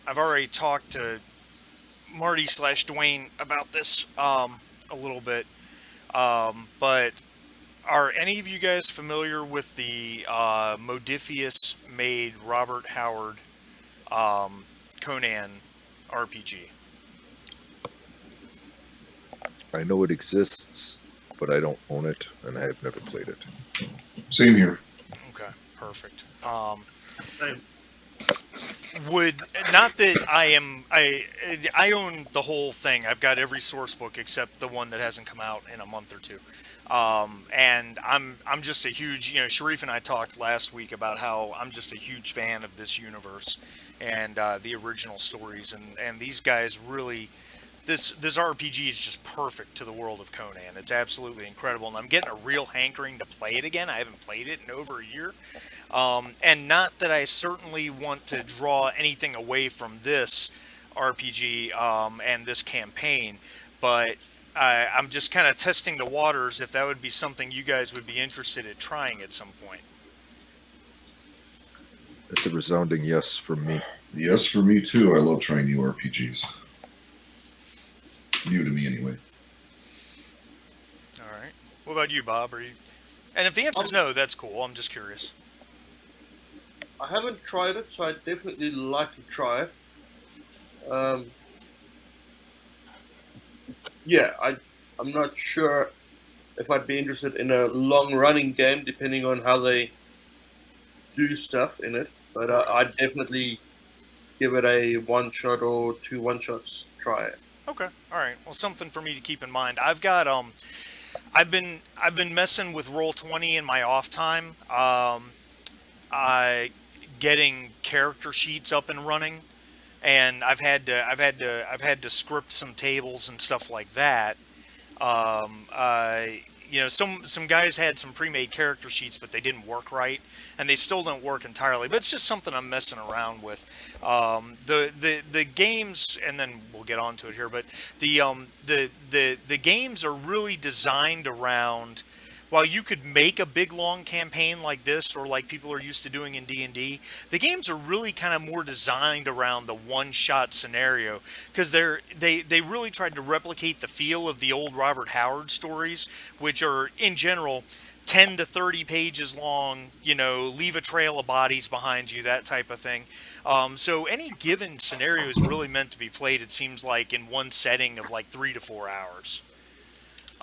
I've already talked to Marty slash Dwayne about this a little bit, but are any of you guys familiar with the Modifius made Robert Howard um, Conan RPG? I know it exists, but I don't own it, and I have never played it. Same here. Okay, perfect. Same. Would not that I own the whole thing. I've got every source book except the one that hasn't come out in a month or two. And I'm just a huge, Sharif and I talked last week about how I'm just a huge fan of this universe and the original stories, and these guys really, this RPG is just perfect to the world of Conan. It's absolutely incredible, and I'm getting a real hankering to play it again. I haven't played it in over a year, and not that I certainly want to draw anything away from this RPG and this campaign, but I'm just kind of testing the waters if that would be something you guys would be interested in trying at some point. It's a resounding yes from me. Yes, for me too. I love trying new RPGs. New to me, anyway. All right. What about you, Bob? Are you? And if the answer is no, that's cool. I'm just curious. I haven't tried it, so I'd definitely like to try it. Um, yeah, I'm not sure if I'd be interested in a long running game, depending on how they do stuff in it. But Right. I'd definitely give it a one shot or two one shots try it. Okay. All right. Well, something for me to keep in mind. I've been messing with Roll20 in my off time. I getting character sheets up and running, and I've had to script some tables and stuff like that. Um, uh, some guys had some pre-made character sheets, but they didn't work right, and they still don't work entirely. But it's just something I'm messing around with. The games, and then we'll get onto it here. But the games are really designed around. While you could make a big long campaign like this, or like people are used to doing in D&D, the games are really kind of more designed around the one-shot scenario because they really tried to replicate the feel of the old Robert Howard stories, which are in general 10 to 30 pages long. Leave a trail of bodies behind you, that type of thing. So any given scenario is really meant to be played. It seems like in one setting of like 3 to 4 hours.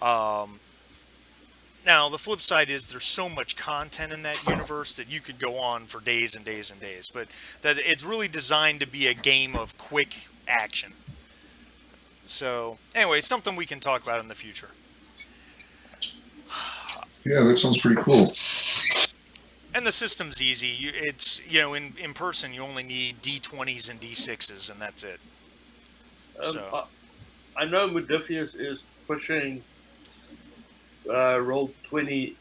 Um, Now, the flip side is there's so much content in that universe that you could go on for days and days and days, but that it's really designed to be a game of quick action. So, anyway, it's something we can talk about in the future. Yeah, that sounds pretty cool. And the system's easy. It's, in person, you only need D20s and D6s, and that's it. Um, So, I, I know Modifius is pushing Roll20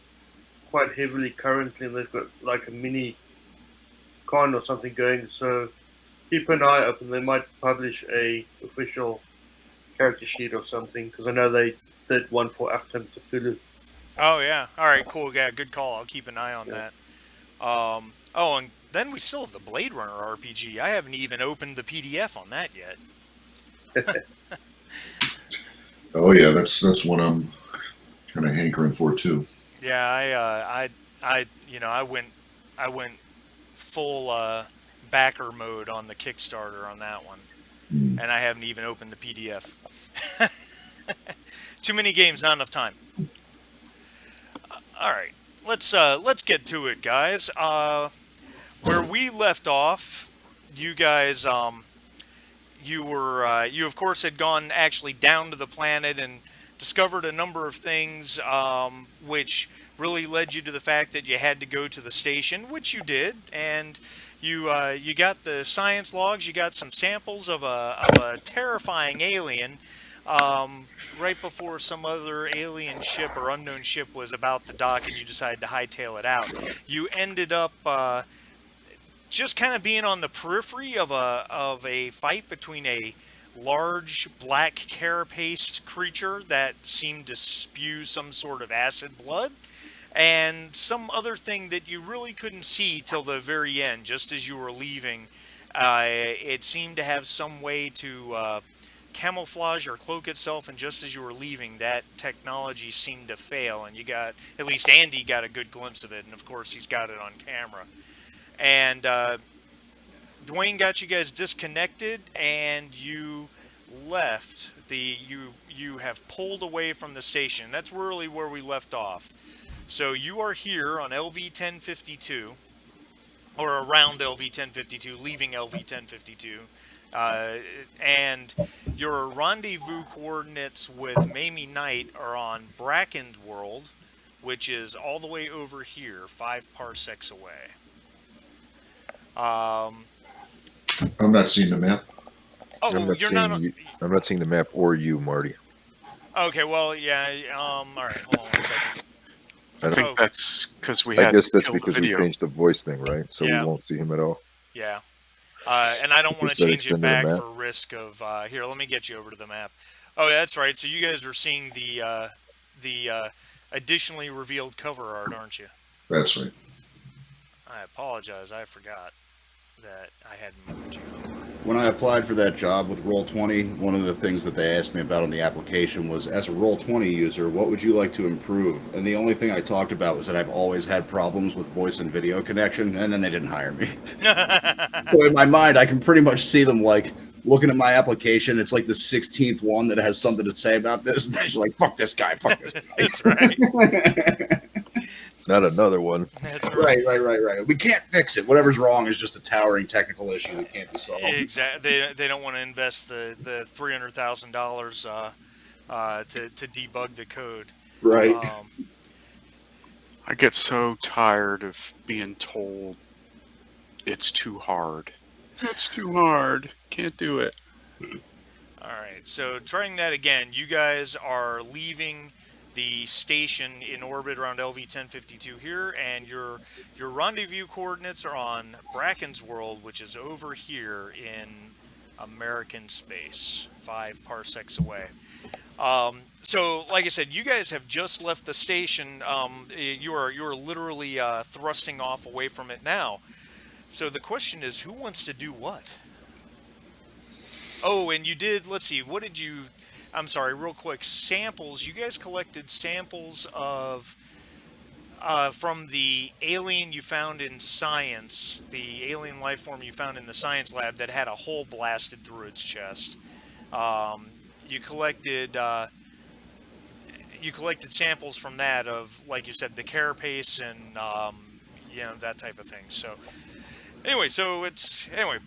quite heavily currently, and they've got like a mini con or something going. So keep an eye open. They might publish a official character sheet or something because I know they did one for Afton Cthulhu. oh, yeah. All right, cool. Yeah, good call. I'll keep an eye on Yeah. that. Oh, and then we still have the Blade Runner RPG. I haven't even opened the PDF on that yet. Oh yeah, that's one I'm kind of hankering for too. Yeah, I went full backer mode on the Kickstarter on that one, Mm. and I haven't even opened the PDF. Too many games, not enough time. All right, let's get to it, guys. Where we left off, you guys, you of course had gone actually down to the planet and discovered a number of things, which really led you to the fact that you had to go to the station, which you did, and you got the science logs, you got some samples of a terrifying alien. Right before some other alien ship or unknown ship was about to dock, and you decided to hightail it out. You ended up just kind of being on the periphery of a fight between a large black carapace creature that seemed to spew some sort of acid blood, and some other thing that you really couldn't see till the very end, just as you were leaving. It seemed to have some way to camouflage or cloak itself, and just as you were leaving, that technology seemed to fail, and you got, at least Andy got a good glimpse of it, and of course he's got it on camera. And Dwayne got you guys disconnected, and you left the you have pulled away from the station. That's really where we left off. So you are here on LV 1052, or around LV 1052, leaving LV 1052, and your rendezvous coordinates with Mamie Knight are on Brackened World, which is all the way over here, 5 parsecs away. I'm not seeing the map. Oh, you're not on. I'm not seeing the map or you, Marty. Okay, well, yeah. All right, hold on 1 second. I think Oh. that's because we I had guess to that's kill the because we video. changed the voice thing, right? So Yeah. we won't see him at all. Yeah. And I don't want to Just that change it extended back map. for risk of here. Let me get you over to the map. Oh, yeah, that's right. So you guys are seeing the additionally revealed cover art, aren't you? That's right. I apologize. I forgot that I hadn't moved you. When I applied for that job with Roll20, one of the things that they asked me about on the application was, as a Roll20 user, what would you like to improve? And the only thing I talked about was that I've always had problems with voice and video connection, and then they didn't hire me. So in my mind, I can pretty much see them like looking at my application. It's like the 16th one that has something to say about this. They're just like, fuck this guy, fuck this guy. That's right. Not another one. That's right. Right. We can't fix it. Whatever's wrong is just a towering technical issue that can't be solved. Exactly. They don't want to invest the $300,000 to debug the code. Right. I get so tired of being told it's too hard. It's too hard. Can't do it. All right. So trying that again. You guys are leaving the station in orbit around LV 1052 here, and your rendezvous coordinates are on Bracken's World, which is over here in American space, 5 parsecs away. So, like I said, you guys have just left the station. You are literally thrusting off away from it now. So the question is, who wants to do what? Oh, and you did. Let's see. What did you? I'm sorry, real quick. Samples. You guys collected samples of from the alien you found in science, the alien life form you found in the science lab that had a hole blasted through its chest. You collected samples from that of, like you said, the carapace and that type of thing. So anyway,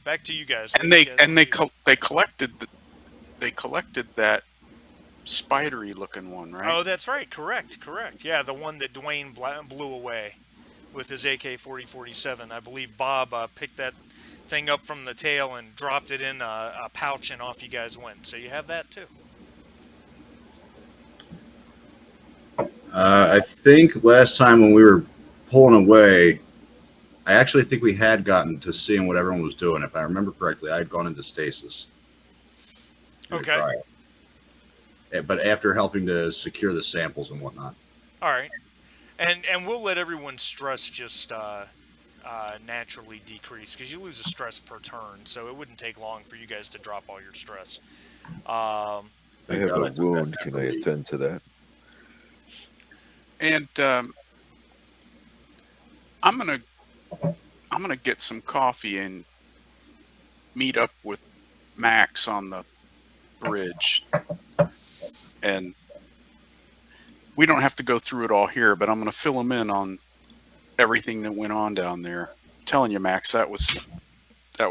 back to you guys. And they collected that spidery looking one, right? Oh, that's right. Correct. Yeah, the one that Dwayne blew away with his AK-47. I believe Bob picked that thing up from the tail and dropped it in a pouch, and off you guys went. So you have that too. I think last time when we were pulling away, I actually think we had gotten to seeing what everyone was doing. If I remember correctly, I had gone into stasis. Okay. But after helping to secure the samples and whatnot. All right. And we'll let everyone's stress just naturally decrease, because you lose a stress per turn, so it wouldn't take long for you guys to drop all your stress. I have a wound. Can I attend to that? And I'm gonna get some coffee and meet up with Max on the bridge. And we don't have to go through it all here, but I'm going to fill him in on everything that went on down there. I'm telling you, Max, that was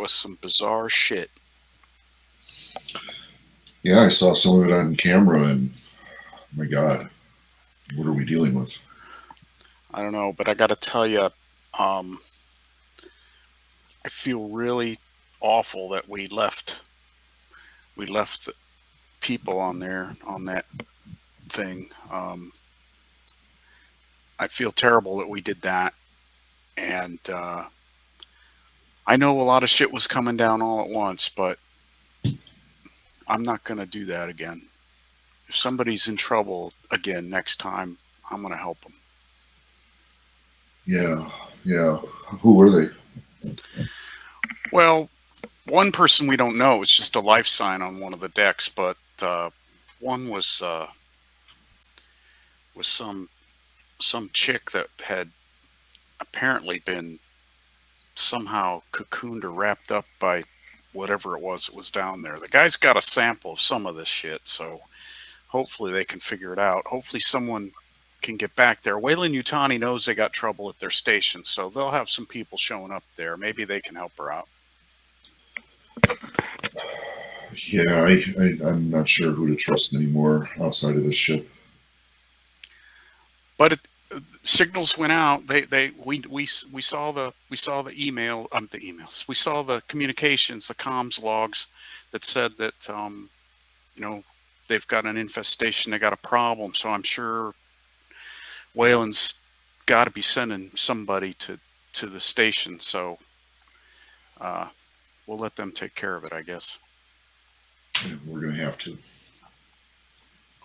some bizarre shit. Yeah, I saw some of it on camera, and oh my God, what are we dealing with? I don't know, but I got to tell you, I feel really awful that we left the people on there on that thing. I feel terrible that we did that, and I know a lot of shit was coming down all at once, but I'm not gonna do that again. If somebody's in trouble again next time, I'm gonna help them. Yeah. Who were they? Well, one person we don't know. It's just a life sign on one of the decks, but one was some chick that had apparently been somehow cocooned or wrapped up by whatever it was that was down there. The guy's got a sample of some of this shit, so hopefully they can figure it out. Hopefully someone can get back there. Wayland Yutani knows they got trouble at their station, so they'll have some people showing up there. Maybe they can help her out. Yeah, I'm not sure who to trust anymore outside of this ship. But signals went out. We saw the email the emails. We saw the communications, the comms logs that said that they've got an infestation. They got a problem. So I'm sure Wayland's got to be sending somebody to the station. So we'll let them take care of it, I guess. Yeah, we're gonna have to.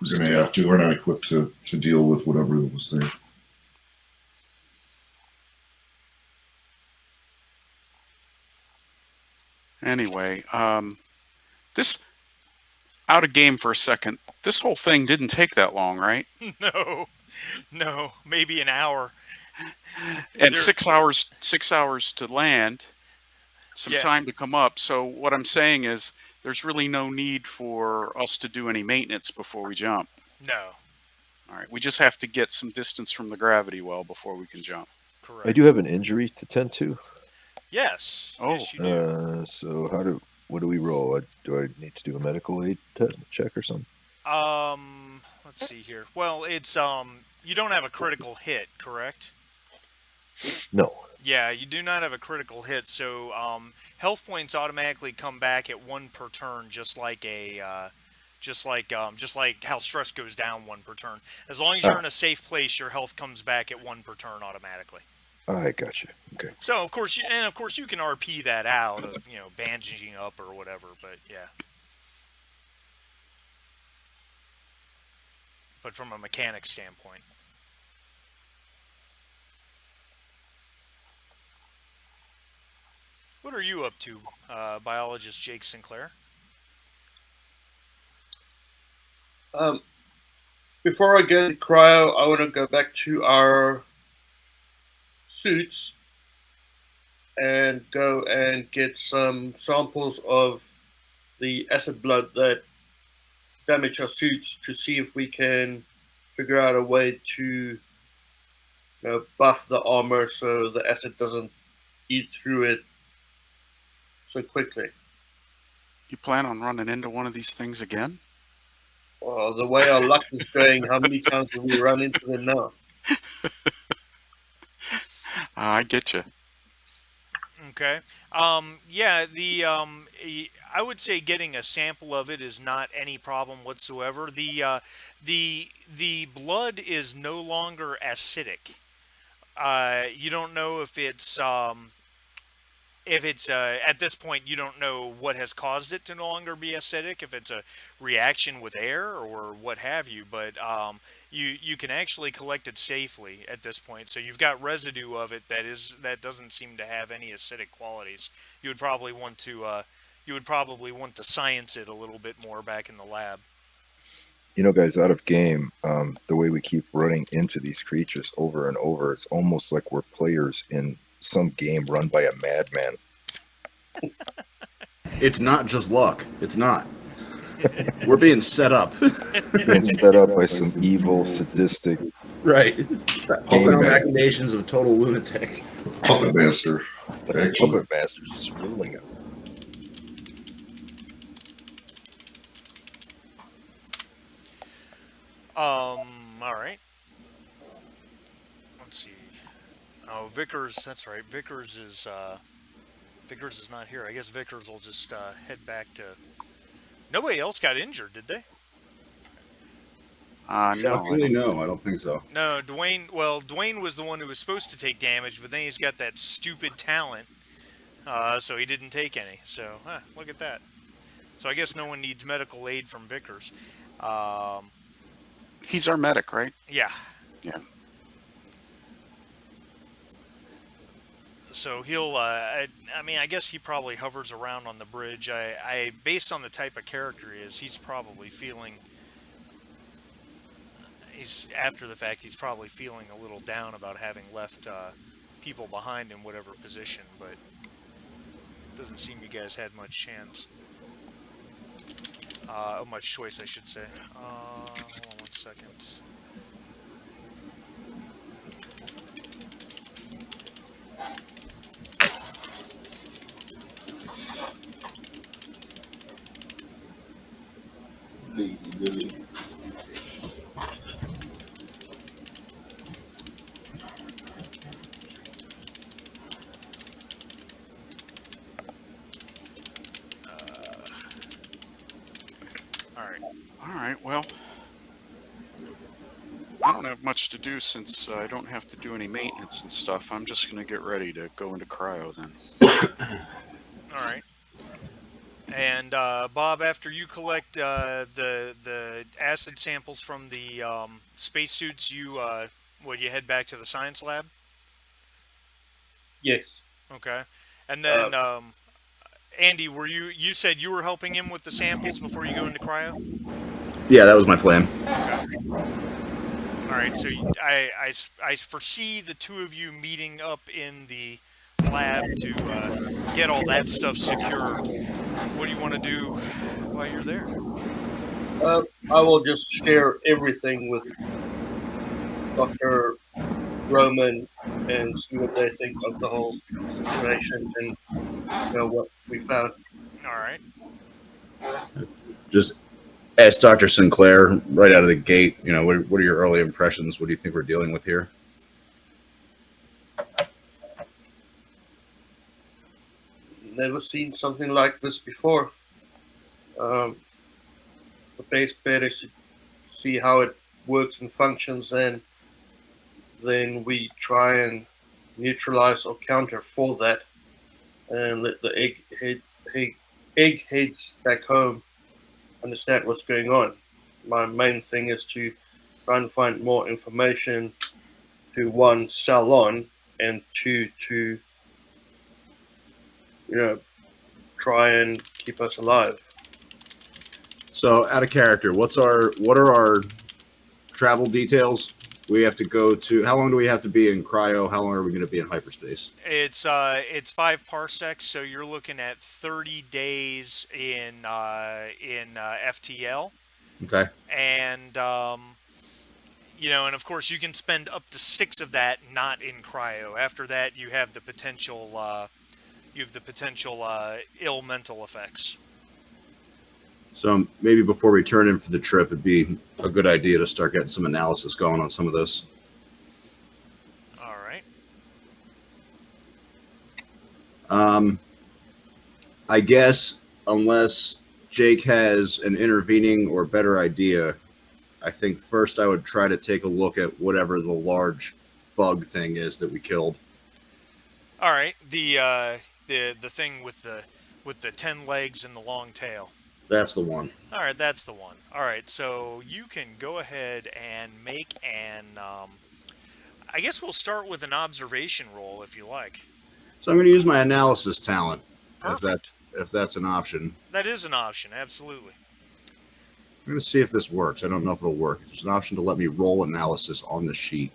We're not equipped to deal with whatever was there. Anyway, this out of game for a second. This whole thing didn't take that long, right? No, maybe an hour. And 6 hours to land, some time to come up. So what I'm saying is there's really no need for us to do any maintenance before we jump. No. All right, we just have to get some distance from the gravity well before we can jump. Correct. I do have an injury to tend to. Yes. Oh. Yes, you do. So what do we roll? Do I need to do a medical aid check or something? Let's see here. Well, it's you don't have a critical hit, correct? No. Yeah, you do not have a critical hit, so health points automatically come back at 1 per turn, just like how stress goes down 1 per turn. As long as you're in a safe place, your health comes back at 1 per turn automatically. I got you. Okay. So of course you can RP that out of bandaging up or whatever, but yeah. But from a mechanic standpoint. What are you up to, biologist Jake Sinclair? Before I go to cryo, I want to go back to our suits and go and get some samples of the acid blood that damaged our suits to see if we can figure out a way to buff the armor so the acid doesn't eat through it so quickly. You plan on running into one of these things again? Well, the way our luck is going, how many times have we run into them now? I get you. Okay. Yeah, I would say getting a sample of it is not any problem whatsoever. The blood is no longer acidic. You don't know if it's at this point you don't know what has caused it to no longer be acidic, if it's a reaction with air or what have you, but you can actually collect it safely at this point. So you've got residue of it that doesn't seem to have any acidic qualities. You would probably want to science it a little bit more back in the lab. Guys, out of game, the way we keep running into these creatures over and over, it's almost like we're players in some game run by a madman. It's not just luck. It's not. We're being set up. Being set up by some evil, sadistic. Right. Puppet machinations of a total lunatic. Puppet master. Puppet master's just ruling us. All right. Let's see. Oh, Vickers. That's right. Vickers is not here. I guess Vickers will just head back to. Nobody else got injured, did they? Shockingly, no, I don't think so. No, Dwayne. Well, Dwayne was the one who was supposed to take damage, but then he's got that stupid talent, so he didn't take any. So, look at that. So I guess no one needs medical aid from Vickers. He's our medic, right? Yeah. Yeah. So he'll. I mean, I guess he probably hovers around on the bridge. Based on the type of character he is, he's probably feeling. He's after the fact. He's probably feeling a little down about having left people behind in whatever position, but doesn't seem you guys had much chance. Much choice, I should say. Hold on 1 second. Lazy Lily. All right. All right. Well, I don't have much to do since I don't have to do any maintenance and stuff. I'm just gonna get ready to go into cryo then. All right. And Bob, after you collect the acid samples from the spacesuits, you head back to the science lab. Yes. Okay. And then Andy, you said you were helping him with the samples before you go into cryo? Yeah, that was my plan. Okay. All right. So I foresee the two of you meeting up in the lab to get all that stuff secure. What do you want to do while you're there? I will just share everything with Dr. Roman and see what they think of the whole situation and what we found. All right. Just ask Dr. Sinclair right out of the gate, what are your early impressions? What do you think we're dealing with here? Never seen something like this before. The base bet is to see how it works and functions, and then we try and neutralize or counter for that, and let the eggheads back home understand what's going on. My main thing is to try and find more information to, one, sell on, and two, to try and keep us alive. So, out of character, what are our travel details? We have to go to. How long do we have to be in cryo? How long are we going to be in hyperspace? It's 5 parsecs, so you're looking at 30 days in FTL, Okay. and and of course you can spend up to 6 of that not in cryo. After that, you have the potential ill mental effects. So maybe before we turn in for the trip, it'd be a good idea to start getting some analysis going on some of this. All right. I guess unless Jake has an intervening or better idea, I think first I would try to take a look at whatever the large bug thing is that we killed. All right. The thing with the 10 legs and the long tail. That's the one. All right, that's the one. All right, so you can go ahead and make an. I guess we'll start with an observation roll if you like. So I'm going to use my analysis talent, Perfect. if that's an option. That is an option, absolutely. I'm going to see if this works. I don't know if it'll work. There's an option to let me roll analysis on the sheet.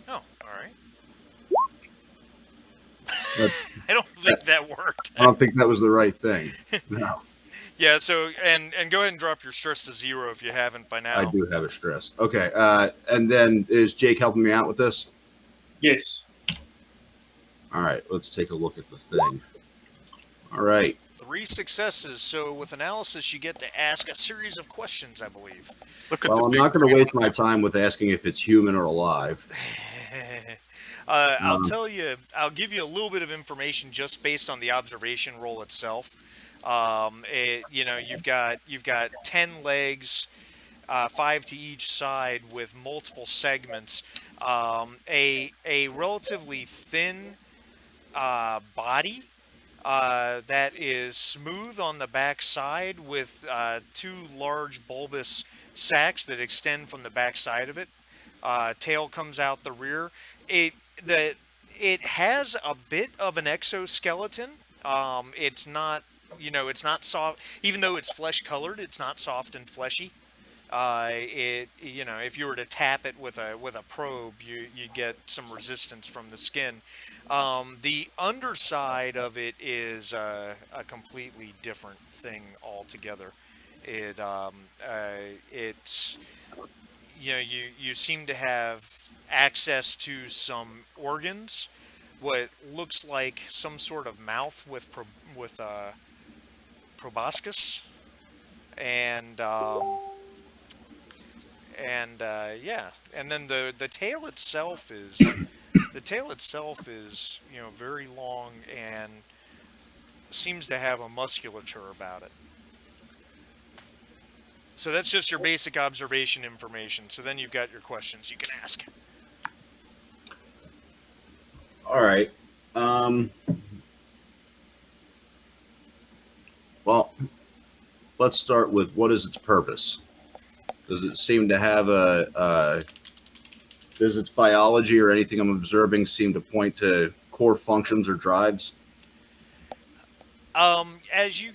Oh, all right. I don't think that worked. I don't think that was the right thing. No. Yeah, so and go ahead and drop your stress to 0 if you haven't by now. I do have a stress. Okay, and then is Jake helping me out with this? Yes. All right, let's take a look at the thing. All right. 3 successes. So with analysis, you get to ask a series of questions, I believe. Well, I'm not going to waste my time with asking if it's human or alive. I'll tell you. I'll give you a little bit of information just based on the observation roll itself. You've got 10 legs, 5 to each side with multiple segments. A relatively thin body that is smooth on the back side with 2 large bulbous sacs that extend from the back side of it. Tail comes out the rear. it has a bit of an exoskeleton. It's not, it's not soft. Even though it's flesh colored, it's not soft and fleshy. If you were to tap it with a probe, you get some resistance from the skin. The underside of it is a completely different thing altogether. It it's you seem to have access to some organs, what looks like some sort of mouth with proboscis, and yeah, and then the tail itself is very long and seems to have a musculature about it. So that's just your basic observation information. So then you've got your questions you can ask. All right. Well, let's start with what is its purpose? Does it seem to have does its biology or anything I'm observing seem to point to core functions or drives? As you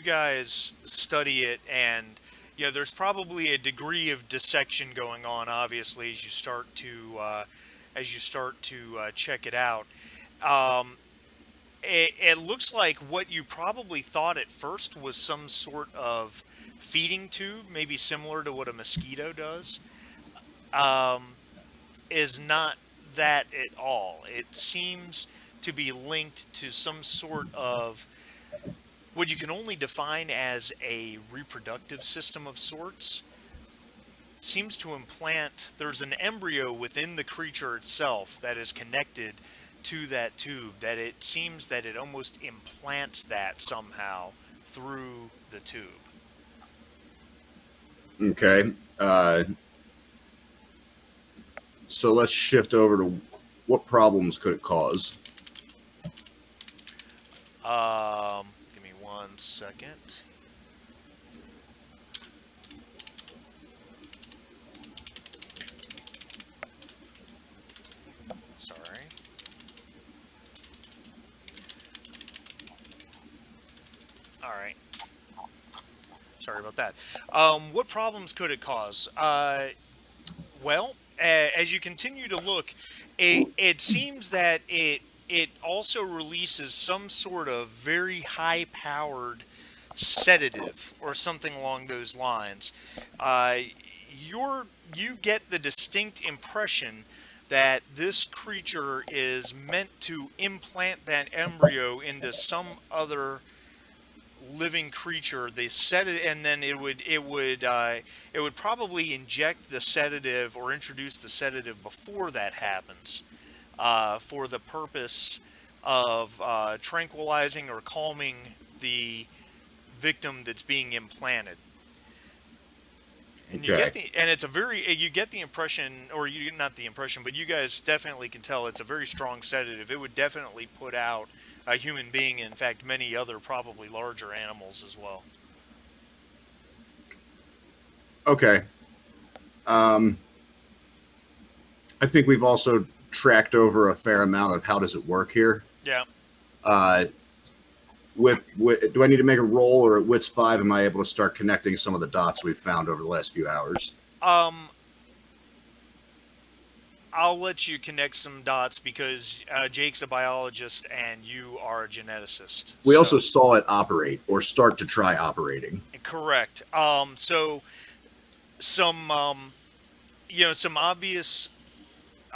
guys study it, and there's probably a degree of dissection going on. Obviously, as you start to check it out, um, it looks like what you probably thought at first was some sort of feeding tube, maybe similar to what a mosquito does, um, is not that at all. It seems to be linked to some sort of what you can only define as a reproductive system of sorts. Seems to implant, there's an embryo within the creature itself that is connected to that tube, that it seems that it almost implants that somehow through the tube. Okay. So let's shift over to what problems could it cause? Give me 1 second. Sorry. All right. Sorry about that. What problems could it cause? Well, as you continue to look, it seems that it also releases some sort of very high-powered sedative or something along those lines. Uh, you get the distinct impression that this creature is meant to implant that embryo into some other living creature. They set it, and then it would probably inject the sedative or introduce the sedative before that happens, for the purpose of tranquilizing or calming the victim that's being implanted. And Okay. it's a very, you get the impression, or you not the impression, but you guys definitely can tell it's a very strong sedative. It would definitely put out a human being, in fact many other probably larger animals as well. Okay. Um, I think we've also tracked over a fair amount of how does it work here. Yeah. Uh, with do I need to make a roll, or at wits 5 am I able to start connecting some of the dots we've found over the last few hours? Um, I'll let you connect some dots because Jake's a biologist and you are a geneticist. We also saw it operate or start to try operating. Correct. So some some obvious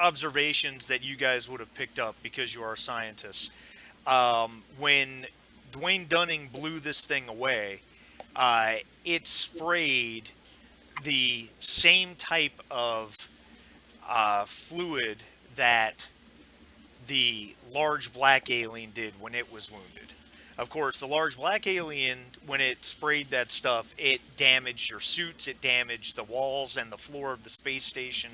observations that you guys would have picked up because you are scientists. When Dwayne Dunning blew this thing away, it sprayed the same type of fluid that the large black alien did when it was wounded. Of course, the large black alien, when it sprayed that stuff, it damaged your suits, it damaged the walls and the floor of the space station.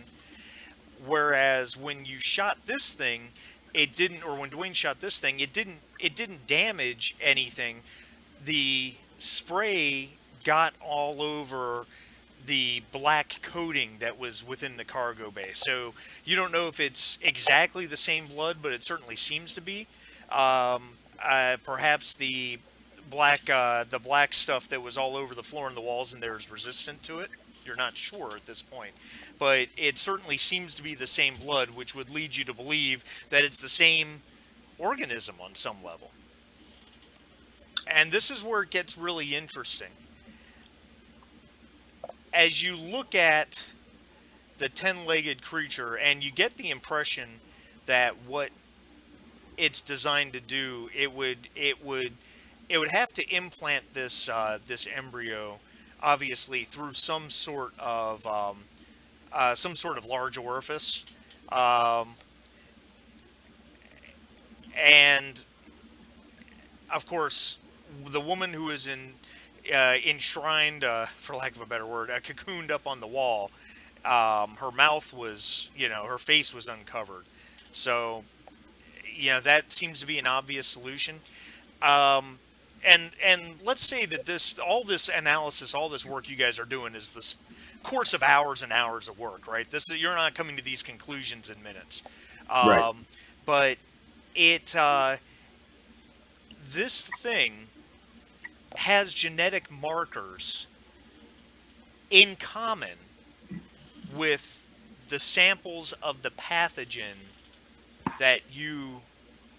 Whereas when you shot this thing, it didn't, or when Dwayne shot this thing, it didn't damage anything. The spray got all over the black coating that was within the cargo bay. So you don't know if it's exactly the same blood, but it certainly seems to be. Perhaps the black stuff that was all over the floor and the walls in there is resistant to it. You're not sure at this point, but it certainly seems to be the same blood, which would lead you to believe that it's the same organism on some level. And this is where it gets really interesting. As you look at the 10-legged creature, and you get the impression that what it's designed to do, it would have to implant this embryo, obviously through some sort of large orifice, um, and of course, the woman who is enshrined, for lack of a better word, cocooned up on the wall. Her mouth was, her face was uncovered. So, that seems to be an obvious solution. Um, and let's say that all this analysis, all this work you guys are doing is this course of hours and hours of work, right? You're not coming to these conclusions in minutes. Right. But it this thing has genetic markers in common with the samples of the pathogen that you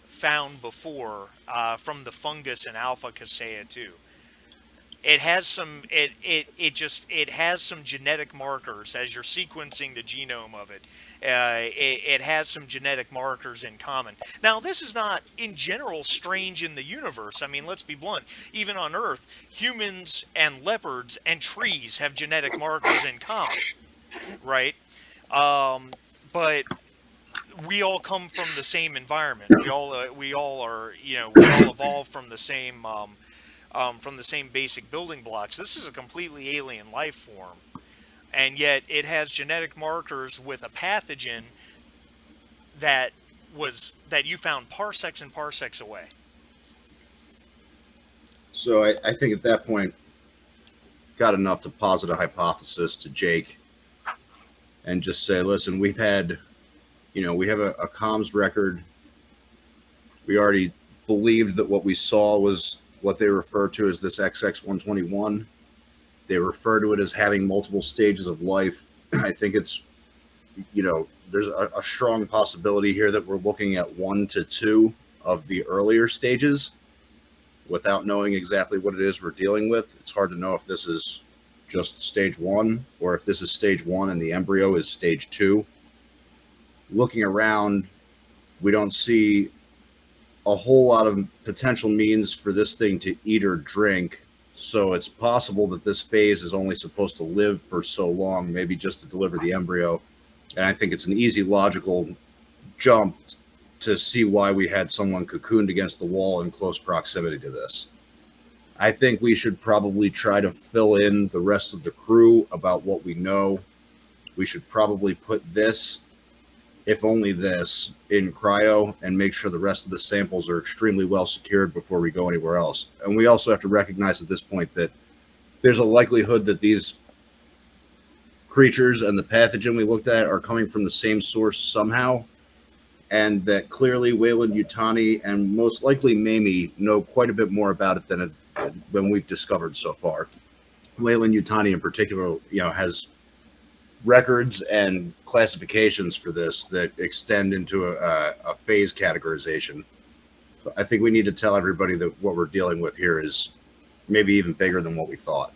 found before from the fungus in Alpha Casea 2. It has it has some genetic markers as you're sequencing the genome of it. It has some genetic markers in common. Now, this is not in general strange in the universe. I mean, let's be blunt. Even on Earth, humans and leopards and trees have genetic markers in common, right? But we all come from the same environment. We all are, we all evolved from the same basic building blocks. This is a completely alien life form, and yet it has genetic markers with a pathogen that you found parsecs and parsecs away. So I think at that point, got enough to posit a hypothesis to Jake and just say, listen, we have a comms record. We already believed that what we saw was what they refer to as this XX-121. They refer to it as having multiple stages of life. I think it's, there's a strong possibility here that we're looking at 1 to 2 of the earlier stages without knowing exactly what it is we're dealing with. It's hard to know if this is just stage 1 or if this is stage 1 and the embryo is stage 2. Looking around, we don't see a whole lot of potential means for this thing to eat or drink. So it's possible that this phase is only supposed to live for so long, maybe just to deliver the embryo. And I think it's an easy logical jump to see why we had someone cocooned against the wall in close proximity to this. I think we should probably try to fill in the rest of the crew about what we know. We should probably put this, if only this, in cryo and make sure the rest of the samples are extremely well secured before we go anywhere else. And we also have to recognize at this point that there's a likelihood that these creatures and the pathogen we looked at are coming from the same source somehow, and that clearly Wayland Yutani and most likely Mamie know quite a bit more about it than we've discovered so far. Wayland Yutani in particular, has records and classifications for this that extend into a phase categorization. So I think we need to tell everybody that what we're dealing with here is maybe even bigger than what we thought.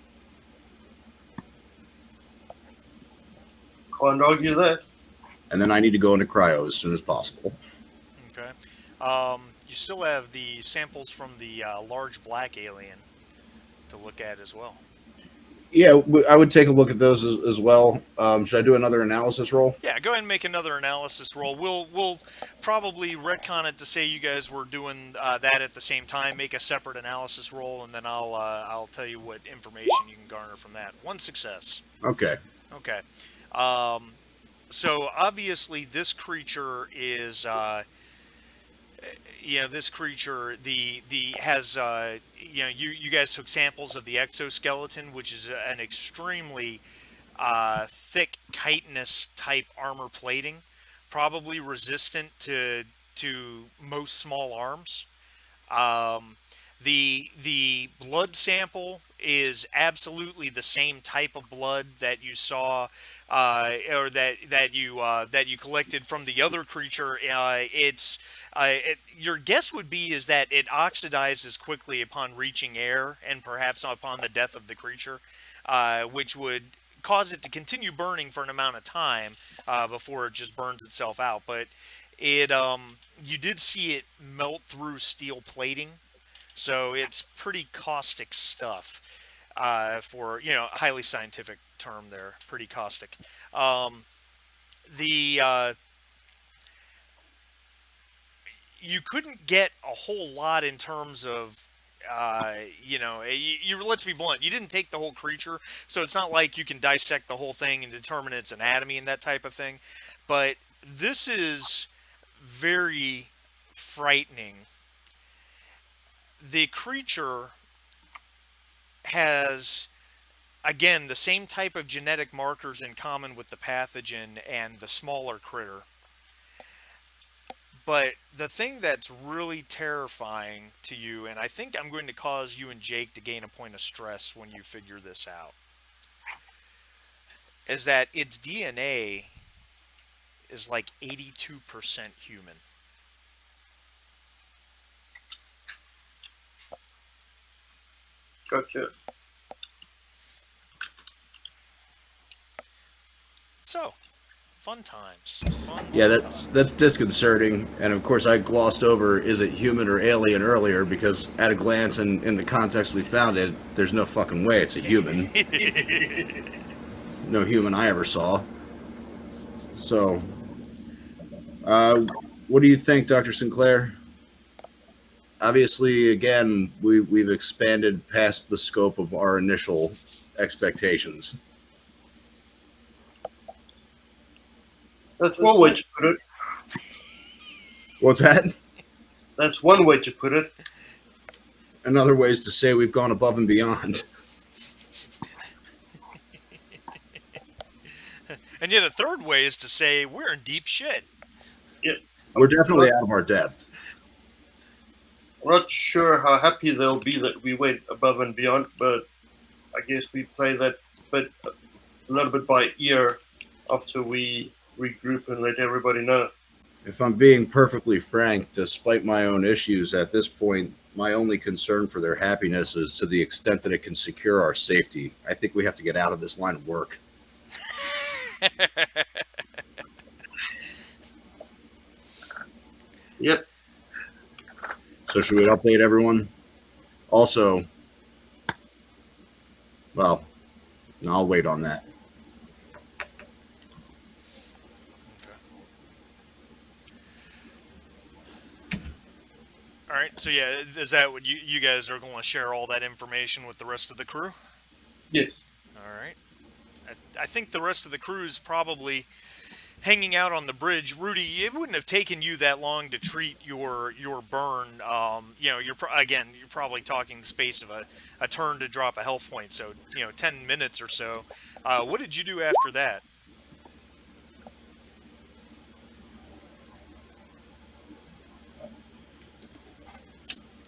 Can't argue that. And then I need to go into cryo as soon as possible. Okay. You still have the samples from the large black alien to look at as well. Yeah, I would take a look at those as well. Should I do another analysis roll? Yeah, go ahead and make another analysis roll. We'll probably retcon it to say you guys were doing that at the same time. Make a separate analysis roll, and then I'll tell you what information you can garner from that. One success. Okay. Okay. So obviously this creature is, this creature has you guys took samples of the exoskeleton, which is an extremely thick chitinous type armor plating, probably resistant to most small arms. Um, the blood sample is absolutely the same type of blood that you saw, or that you collected from the other creature. Your guess would be is that it oxidizes quickly upon reaching air and perhaps upon the death of the creature, which would cause it to continue burning for an amount of time before it just burns itself out. But it you did see it melt through steel plating, so it's pretty caustic stuff, for highly scientific term there, pretty caustic. The You couldn't get a whole lot in terms of, let's be blunt, you didn't take the whole creature, so it's not like you can dissect the whole thing and determine its anatomy and that type of thing. But this is very frightening. The creature has, again, the same type of genetic markers in common with the pathogen and the smaller critter. But the thing that's really terrifying to you, and I think I'm going to cause you and Jake to gain a point of stress when you figure this out, is that its DNA is like 82% human. Gotcha. So, fun times. Yeah, that's disconcerting. And of course, I glossed over is it human or alien earlier because at a glance and in the context we found it, there's no fucking way it's a human. No human I ever saw. So, what do you think, Dr. Sinclair? Obviously, again, we've expanded past the scope of our initial expectations. That's one way to put it. What's that? That's one way to put it. Another way is to say we've gone above and beyond. And yet a third way is to say we're in deep shit. Yeah. We're definitely out of our depth. I'm not sure how happy they'll be that we went above and beyond, but I guess we play that bit a little bit by ear after we regroup and let everybody know. If I'm being perfectly frank, despite my own issues at this point, my only concern for their happiness is to the extent that it can secure our safety. I think we have to get out of this line of work. Yep. So should we update everyone? Also, well, no, I'll wait on that. All right, so yeah, is that what you guys are going to share all that information with the rest of the crew? Yes. All right. I think the rest of the crew is probably hanging out on the bridge. Rudy, it wouldn't have taken you that long to treat your burn. You're probably talking the space of a turn to drop a health point, so 10 minutes or so. What did you do after that?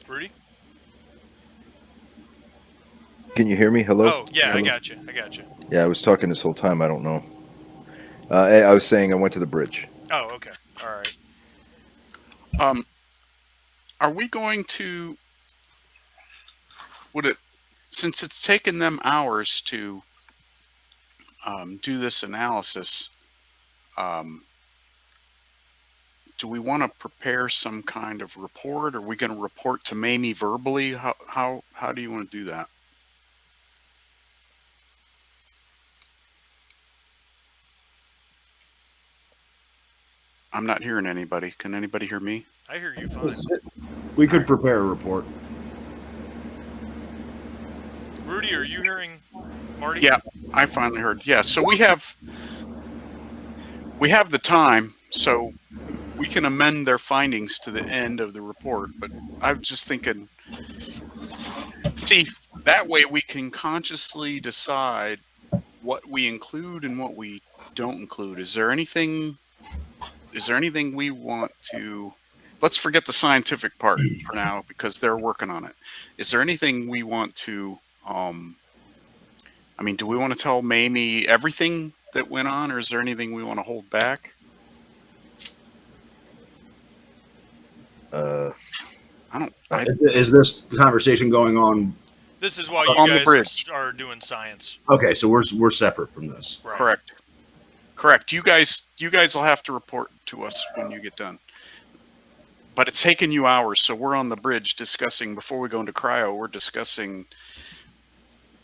Rudy? Can you hear me? Hello? Oh, yeah, Hello? I got you. Yeah, I was talking this whole time. I don't know. I was saying I went to the bridge. Oh, okay. All right. Are we going to? Since it's taken them hours to do this analysis? Do we want to prepare some kind of report? Are we going to report to Mamie verbally? How do you want to do that? I'm not hearing anybody. Can anybody hear me? I hear you fine. We could prepare a report. Rudy, are you hearing Marty? Yeah, I finally heard. Yeah, so we have the time, so we can amend their findings to the end of the report. But I was just thinking, see, that way we can consciously decide what we include and what we don't include. Is there anything we want to, let's forget the scientific part for now because they're working on it. Is there anything we want to I mean, do we want to tell Mamie everything that went on, or is there anything we want to hold back? Uh, Is this conversation going on? This is while On you the guys bridge. are doing science. Okay, so we're separate from this. Right. Correct. You guys will have to report to us when you get done. But it's taken you hours, so we're on the bridge discussing, before we go into cryo, we're discussing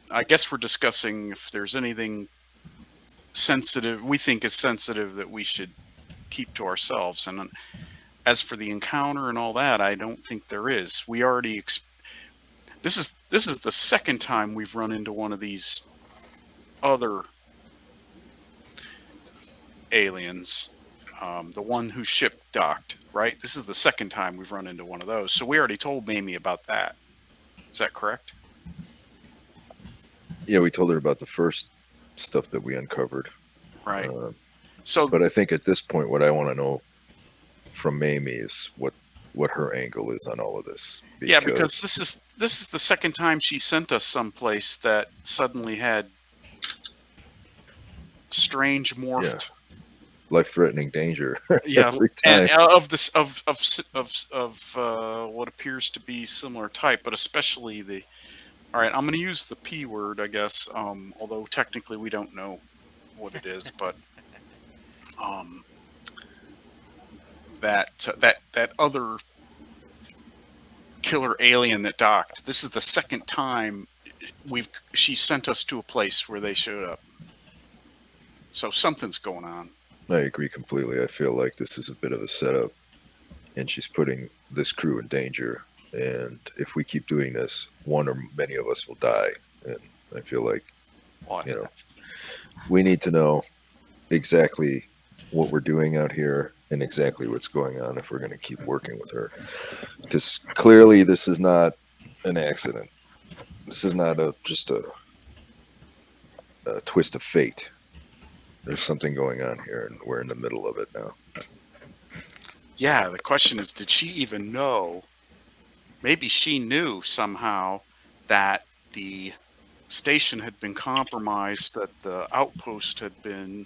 if there's anything sensitive, we think is sensitive, that we should keep to ourselves. And as for the encounter and all that, I don't think there is. We already this is the second time we've run into one of these other aliens. The one whose ship docked, right? This is the second time we've run into one of those. So we already told Mamie about that. Is that correct? yeah, we told her about the first stuff that we uncovered. Right. So, but I think at this point, what I want to know from Mamie is what her angle is on all of this. Because this is the second time she sent us someplace that suddenly had strange morphed, life-threatening danger. Yeah, every time. and of this of what appears to be similar type, but especially the. All right, I'm going to use the P word, I guess. Although technically we don't know what it is, but that other killer alien that docked. This is the second time she sent us to a place where they showed up. So something's going on. I agree completely. I feel like this is a bit of a setup, and she's putting this crew in danger. And if we keep doing this, one or many of us will die. And I feel like, we need to know exactly what we're doing out here and exactly what's going on if we're going to keep working with her. Because clearly this is not an accident. This is not just a twist of fate. There's something going on here, and we're in the middle of it now. Yeah, the question is, did she even know? Maybe she knew somehow that the station had been compromised, that the outpost had been,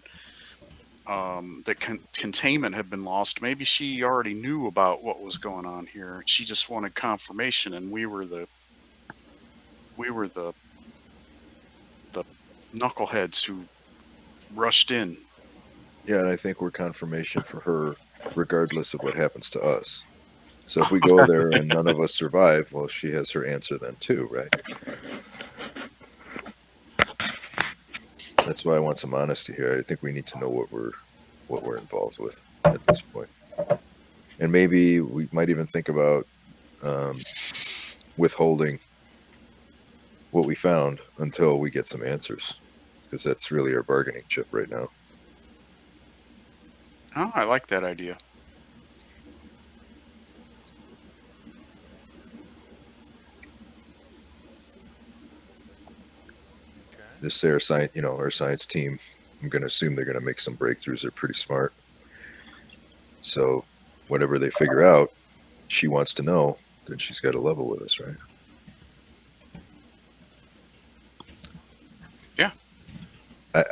containment had been lost. Maybe she already knew about what was going on here. She just wanted confirmation, and we were the knuckleheads who rushed in. Yeah, and I think we're confirmation for her, regardless of what happens to us. So if we go there and none of us survive, well, she has her answer then too, right? That's why I want some honesty here. I think we need to know what we're involved with at this point, and maybe we might even think about withholding what we found until we get some answers, because that's really our bargaining chip right now. Oh, I like that idea. Just say our science team, I'm going to assume they're going to make some breakthroughs. They're pretty smart. So whatever they figure out, she wants to know, then she's got to level with us, right? Yeah.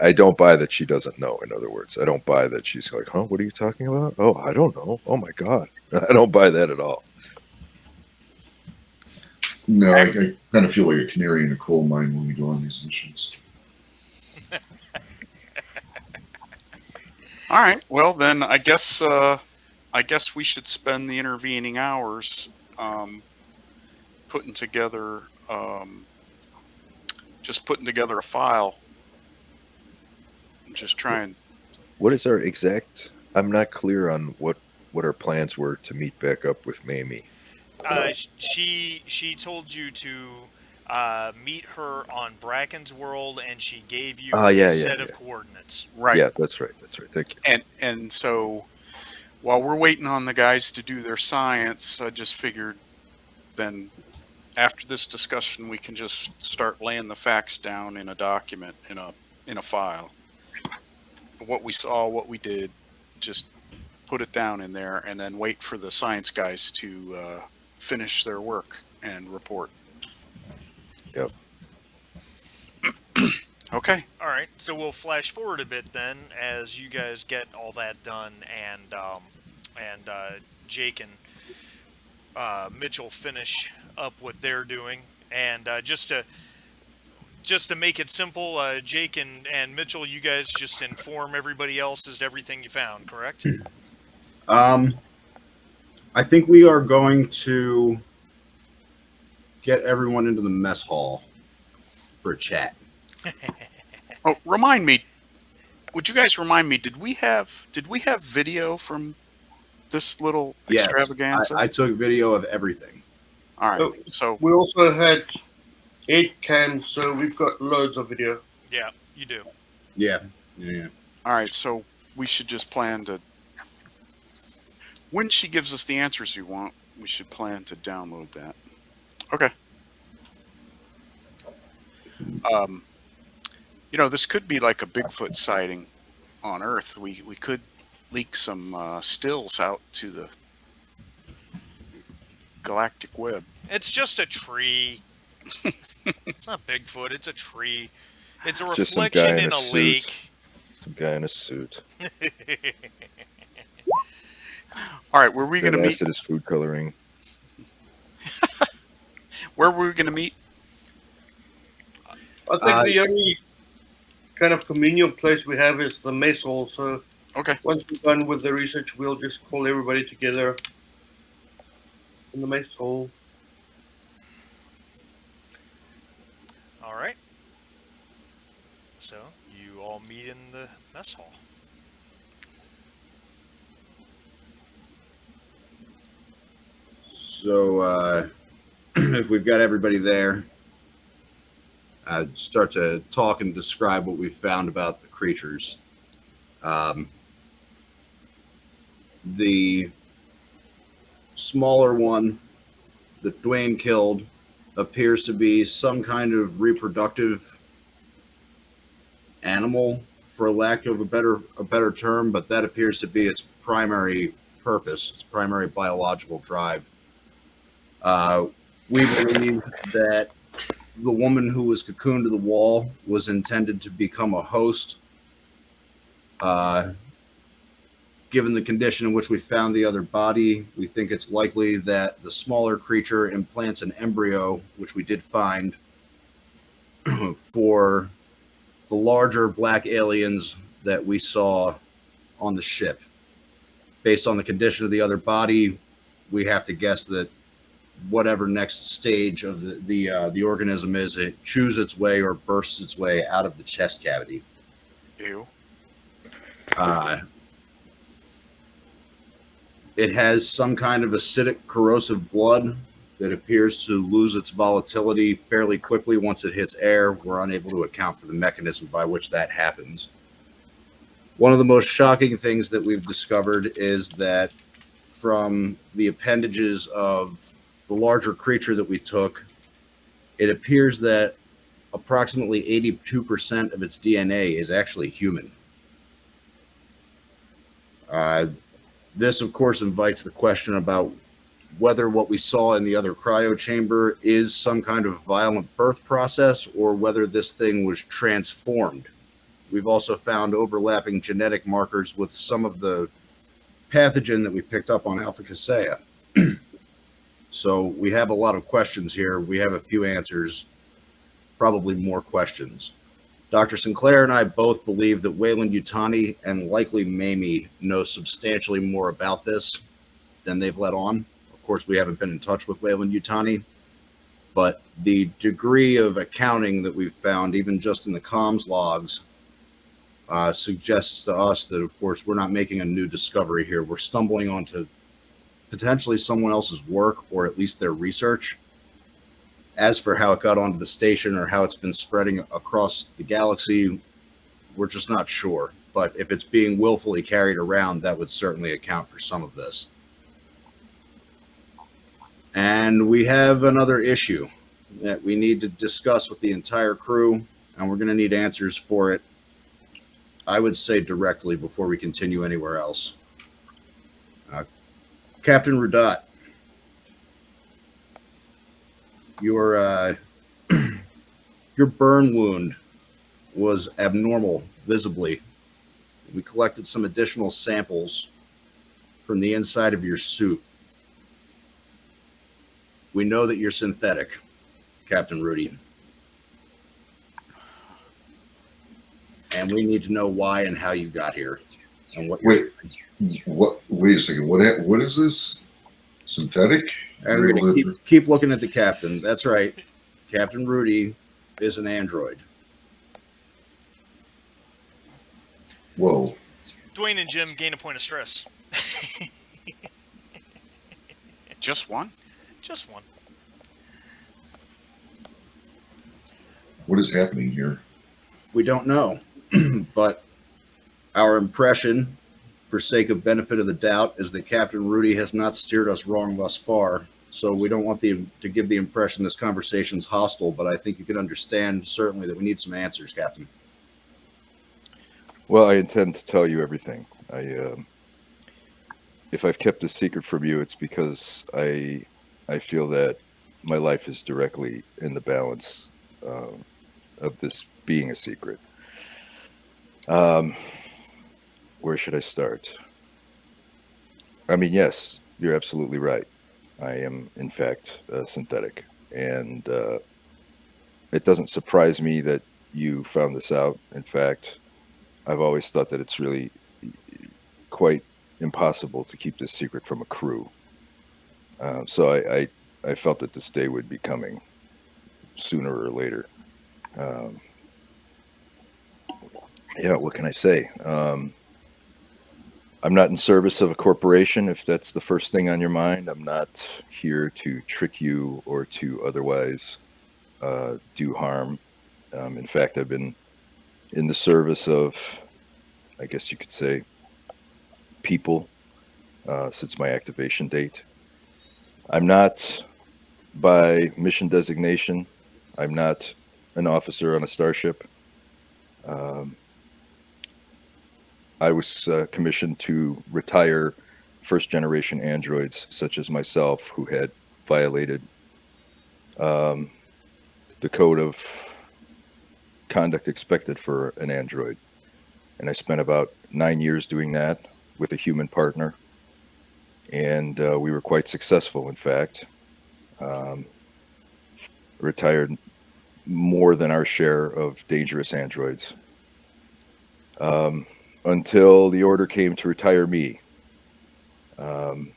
I don't buy that she doesn't know, in other words. I don't buy that she's like, huh, what are you talking about? Oh, I don't know. Oh, my God. I don't buy that at all. No, I kind of feel like a canary in a coal mine when we go on these missions. All right. Well, then I guess we should spend the intervening hours putting together a file. Just try and. What is our exact? I'm not clear on what our plans were to meet back up with Mamie. She told you to meet her on Bracken's World, and she gave you a set of coordinates. Right. Yeah, that's right. Thank you. And so while we're waiting on the guys to do their science, I just figured then after this discussion we can just start laying the facts down in a document, in a in a file. What we saw, what we did, just put it down in there, and then wait for the science guys to finish their work and report. Yep. Okay. All right, so we'll flash forward a bit then, as you guys get all that done, and Jake and Mitchell finish up what they're doing, and just to make it simple, Jake and Mitchell, you guys just inform everybody else as to everything you found, correct? I think we are going to get everyone into the mess hall for a chat. Oh, remind me. Would you guys remind me? Did we have video from this little Yes, extravaganza? I took video of everything. All right. Oh, So we also had 8 cams, so we've got loads of video. Yeah, you do. Yeah. all right. So we should just plan to. When she gives us the answers we want, we should plan to download that. Okay. This could be like a Bigfoot sighting on Earth. We could leak some stills out to the galactic web. It's just a tree. It's not Bigfoot. It's a tree. It's a Just some guy reflection in in a a suit. lake. Some guy in a suit. All right, where were we That going to meet? acid is food coloring. Where were we going to meet? I think the only kind of communal place we have is the mess hall, so Okay. once we're done with the research, we'll just call everybody together in the mess hall. All right. So you all meet in the mess hall. So if we've got everybody there, I'd start to talk and describe what we found about the creatures. The smaller one that Dwayne killed appears to be some kind of reproductive animal, for lack of a better term, but that appears to be its primary purpose, its primary biological drive. We believe that the woman who was cocooned to the wall was intended to become a host. Given the condition in which we found the other body, we think it's likely that the smaller creature implants an embryo, which we did find, for the larger black aliens that we saw on the ship. Based on the condition of the other body, we have to guess that whatever next stage of the organism is, it chews its way or bursts its way out of the chest cavity. Ew. It has some kind of acidic, corrosive blood that appears to lose its volatility fairly quickly once it hits air. We're unable to account for the mechanism by which that happens. One of the most shocking things that we've discovered is that from the appendages of the larger creature that we took, it appears that approximately 82% of its DNA is actually human. This, of course, invites the question about whether what we saw in the other cryo chamber is some kind of violent birth process or whether this thing was transformed. We've also found overlapping genetic markers with some of the pathogen that we picked up on Alpha Casea. So we have a lot of questions here. We have a few answers, probably more questions. Dr. Sinclair and I both believe that Wayland Yutani and likely Mamie know substantially more about this than they've let on. Of course, we haven't been in touch with Wayland Yutani, but the degree of accounting that we've found, even just in the comms logs, suggests to us that, of course, we're not making a new discovery here. We're stumbling onto potentially someone else's work, or at least their research. As for how it got onto the station or how it's been spreading across the galaxy, we're just not sure. But if it's being willfully carried around, that would certainly account for some of this. And we have another issue that we need to discuss with the entire crew, and we're going to need answers for it I would say directly before we continue anywhere else. Captain Rudat, your your burn wound was abnormal, visibly. We collected some additional samples from the inside of your suit. We know that you're synthetic, Captain Rudy. And we need to know why and how you got here. And what Wait, what? Wait a second. What is this? Synthetic? And we're going to keep looking at the captain. That's right. Captain Rudy is an android. Whoa. Dwayne and Jim gain a point of stress. Just one? Just one. What is happening here? We don't know. But our impression, for sake of benefit of the doubt, is that Captain Rudy has not steered us wrong thus far. So we don't want to give the impression this conversation's hostile, but I think you can understand certainly that we need some answers, Captain. Well, I intend to tell you everything. If I've kept a secret from you, it's because I feel that my life is directly in the balance of this being a secret. Where should I start? I mean, yes, you're absolutely right. I am, in fact, synthetic. And it doesn't surprise me that you found this out. In fact, I've always thought that it's really quite impossible to keep this secret from a crew. So I felt that this day would be coming sooner or later. Yeah, what can I say? I'm not in service of a corporation, if that's the first thing on your mind. I'm not here to trick you or to otherwise do harm. In fact, I've been in the service of, I guess you could say, people since my activation date. I'm not, by mission designation, I'm not an officer on a starship. I was commissioned to retire first generation androids such as myself who had violated the code of conduct expected for an android. And I spent about 9 years doing that with a human partner. And we were quite successful, in fact. Retired more than our share of dangerous androids. Until the order came to retire me. And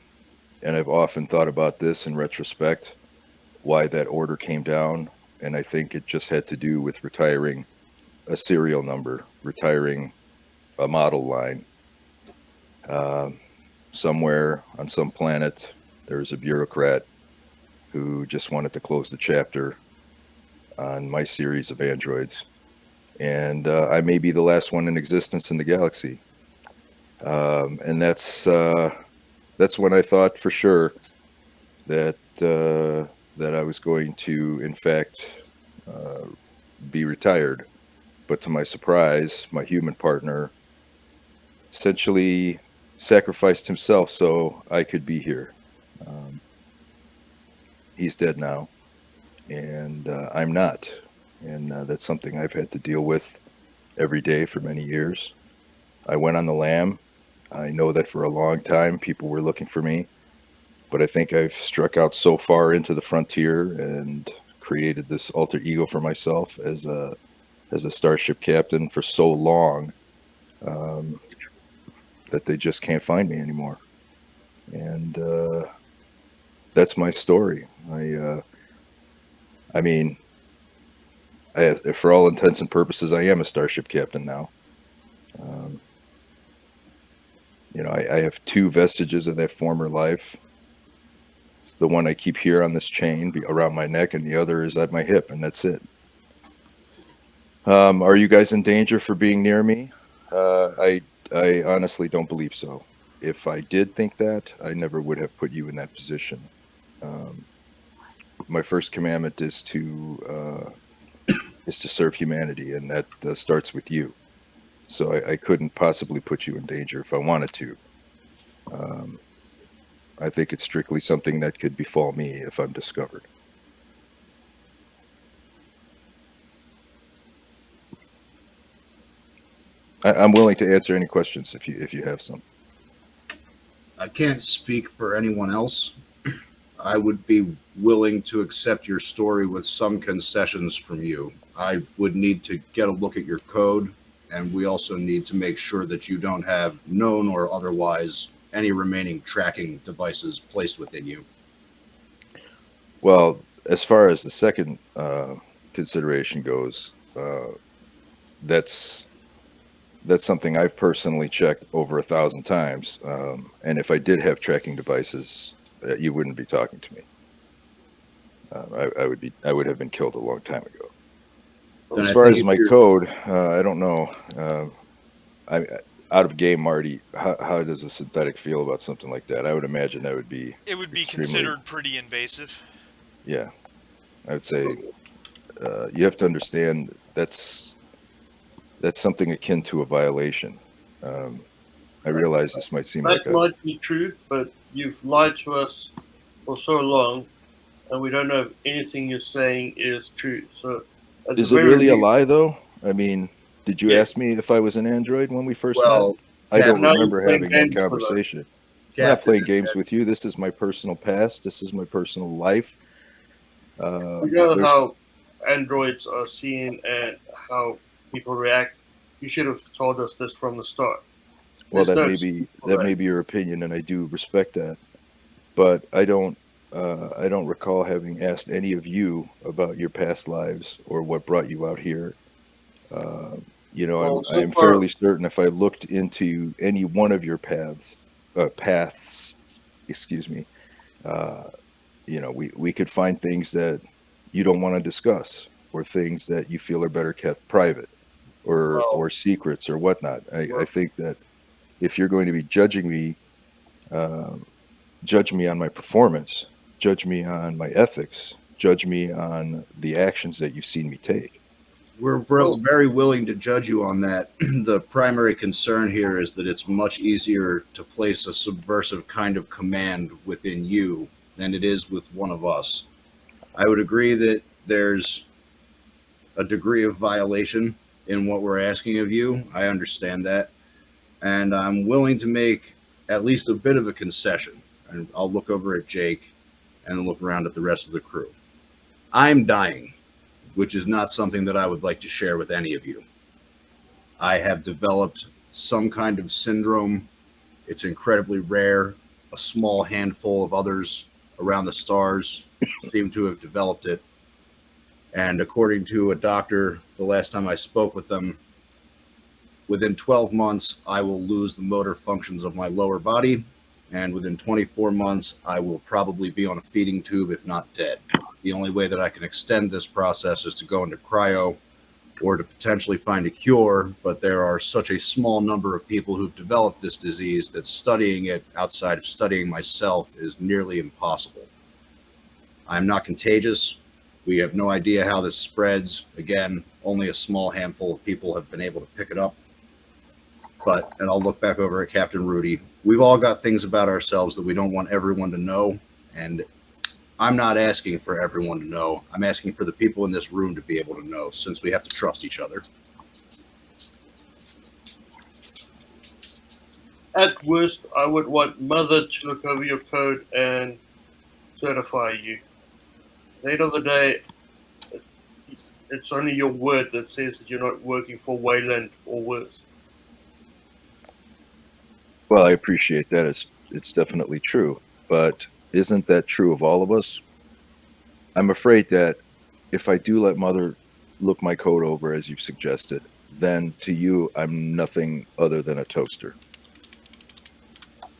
I've often thought about this in retrospect, why that order came down. And I think it just had to do with retiring a serial number, retiring a model line. Somewhere on some planet, there's a bureaucrat who just wanted to close the chapter on my series of androids. And I may be the last one in existence in the galaxy. And that's when I thought for sure that that I was going to, in fact, be retired. But to my surprise, my human partner essentially sacrificed himself so I could be here. He's dead now, and I'm not. And that's something I've had to deal with every day for many years. I went on the lam. I know that for a long time people were looking for me, but I think I've struck out so far into the frontier and created this alter ego for myself as a starship captain for so long that they just can't find me anymore. And that's my story. I mean, for all intents and purposes, I am a starship captain now. I have two vestiges of that former life. The one I keep here on this chain around my neck, and the other is at my hip, and that's it. Are you guys in danger for being near me? I honestly don't believe so. If I did think that, I never would have put you in that position. My first commandment is to serve humanity, and that starts with you. so I couldn't possibly put you in danger if I wanted to. I think it's strictly something that could befall me if I'm discovered. I'm willing to answer any questions if you have some. I can't speak for anyone else. I would be willing to accept your story with some concessions from you. I would need to get a look at your code, and we also need to make sure that you don't have known or otherwise any remaining tracking devices placed within you. Well, as far as the second consideration goes, that's something I've personally checked over 1,000 times. And if I did have tracking devices, you wouldn't be talking to me. I would have been killed a long time ago. Then As I far think as if my you're- code, I don't know. I out of game, Marty. How does a synthetic feel about something like that? I would imagine that would be It would be extremely, considered pretty invasive. yeah. I would say you have to understand that's something akin to a violation. I realize this might seem like That a. might be true, but you've lied to us for so long, and we don't know if anything you're saying is true. So, at the Is it very really a least, lie, though? I mean, did you yes. ask me if I was an android when we first met? well, I don't Captain, Now you're remember playing having that games with us. conversation. We're not Captain, playing games with you. This is my personal past. This is my personal life. We know There's how androids are seen and how people react. You should have told us this from the start. well, There's that no may excuse be for that may be your opinion, and I do respect that. But I don't recall having asked any of you about your past lives or what brought you out here. Uh, Well, I so am far, fairly certain if I looked into any one of your paths, excuse me, uh, we could find things that you don't want to discuss or things that you feel are better kept private or well, secrets or whatnot. I we're- think that if you're going to be judging me, um, judge me on my performance, judge me on my ethics, judge me on the actions that you've seen me take. we're well, very willing to judge you on that. The primary concern here is that it's much easier to place a subversive kind of command within you than it is with one of us. I would agree that there's a degree of violation in what we're asking of you. I understand that. And I'm willing to make at least a bit of a concession. And I'll look over at Jake and then look around at the rest of the crew. I'm dying, which is not something that I would like to share with any of you. I have developed some kind of syndrome. It's incredibly rare. A small handful of others around the stars seem to have developed it. And according to a doctor, the last time I spoke with them, within 12 months, I will lose the motor functions of my lower body. And within 24 months, I will probably be on a feeding tube, if not dead. The only way that I can extend this process is to go into cryo or to potentially find a cure. But there are such a small number of people who've developed this disease that studying it outside of studying myself is nearly impossible. I'm not contagious. We have no idea how this spreads. Again, only a small handful of people have been able to pick it up. But, and I'll look back over at Captain Rudy, we've all got things about ourselves that we don't want everyone to know. And I'm not asking for everyone to know. I'm asking for the people in this room to be able to know, since we have to trust each other. at worst, I would want Mother to look over your code and certify you. At the end of the day, it's only your word that says that you're not working for Wayland or worse. Well, I appreciate that. It's definitely true, but isn't that true of all of us? I'm afraid that if I do let Mother look my code over as you've suggested, then to you I'm nothing other than a toaster,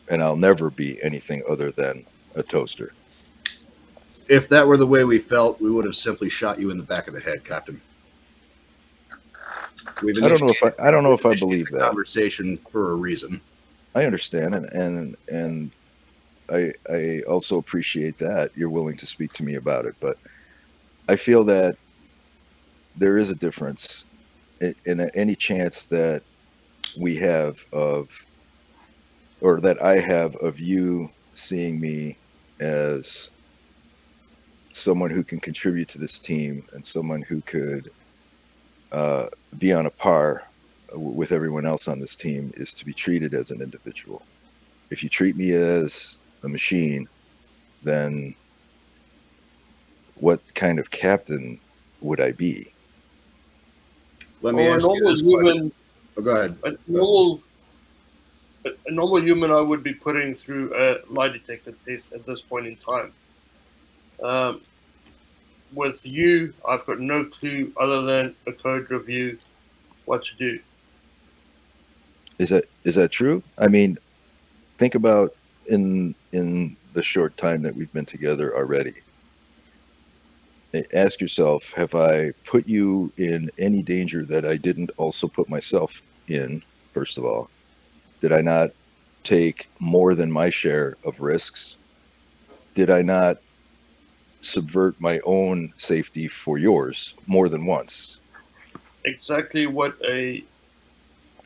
and I'll never be anything other than a toaster. If that were the way we felt, we would have simply shot you in the back of the head, Captain. I don't know if I believe that. Conversation for a reason. I understand, and I also appreciate that you're willing to speak to me about it, but I feel that there is a difference in any chance that we have of, or that I have of you seeing me as someone who can contribute to this team and someone who could uh, be on a par with everyone else on this team is to be treated as an individual. If you treat me as a machine, then what kind of captain would I be? Let me Well, ask you this question. Oh, go ahead. A normal human, I would be putting through a lie detector test at this point in time. Um, with you, I've got no clue other than a code review what to do. Is that true? I mean, think about in the short time that we've been together already. Ask yourself, have I put you in any danger that I didn't also put myself in? First of all, did I not take more than my share of risks? Did I not subvert my own safety for yours more than once? Exactly what a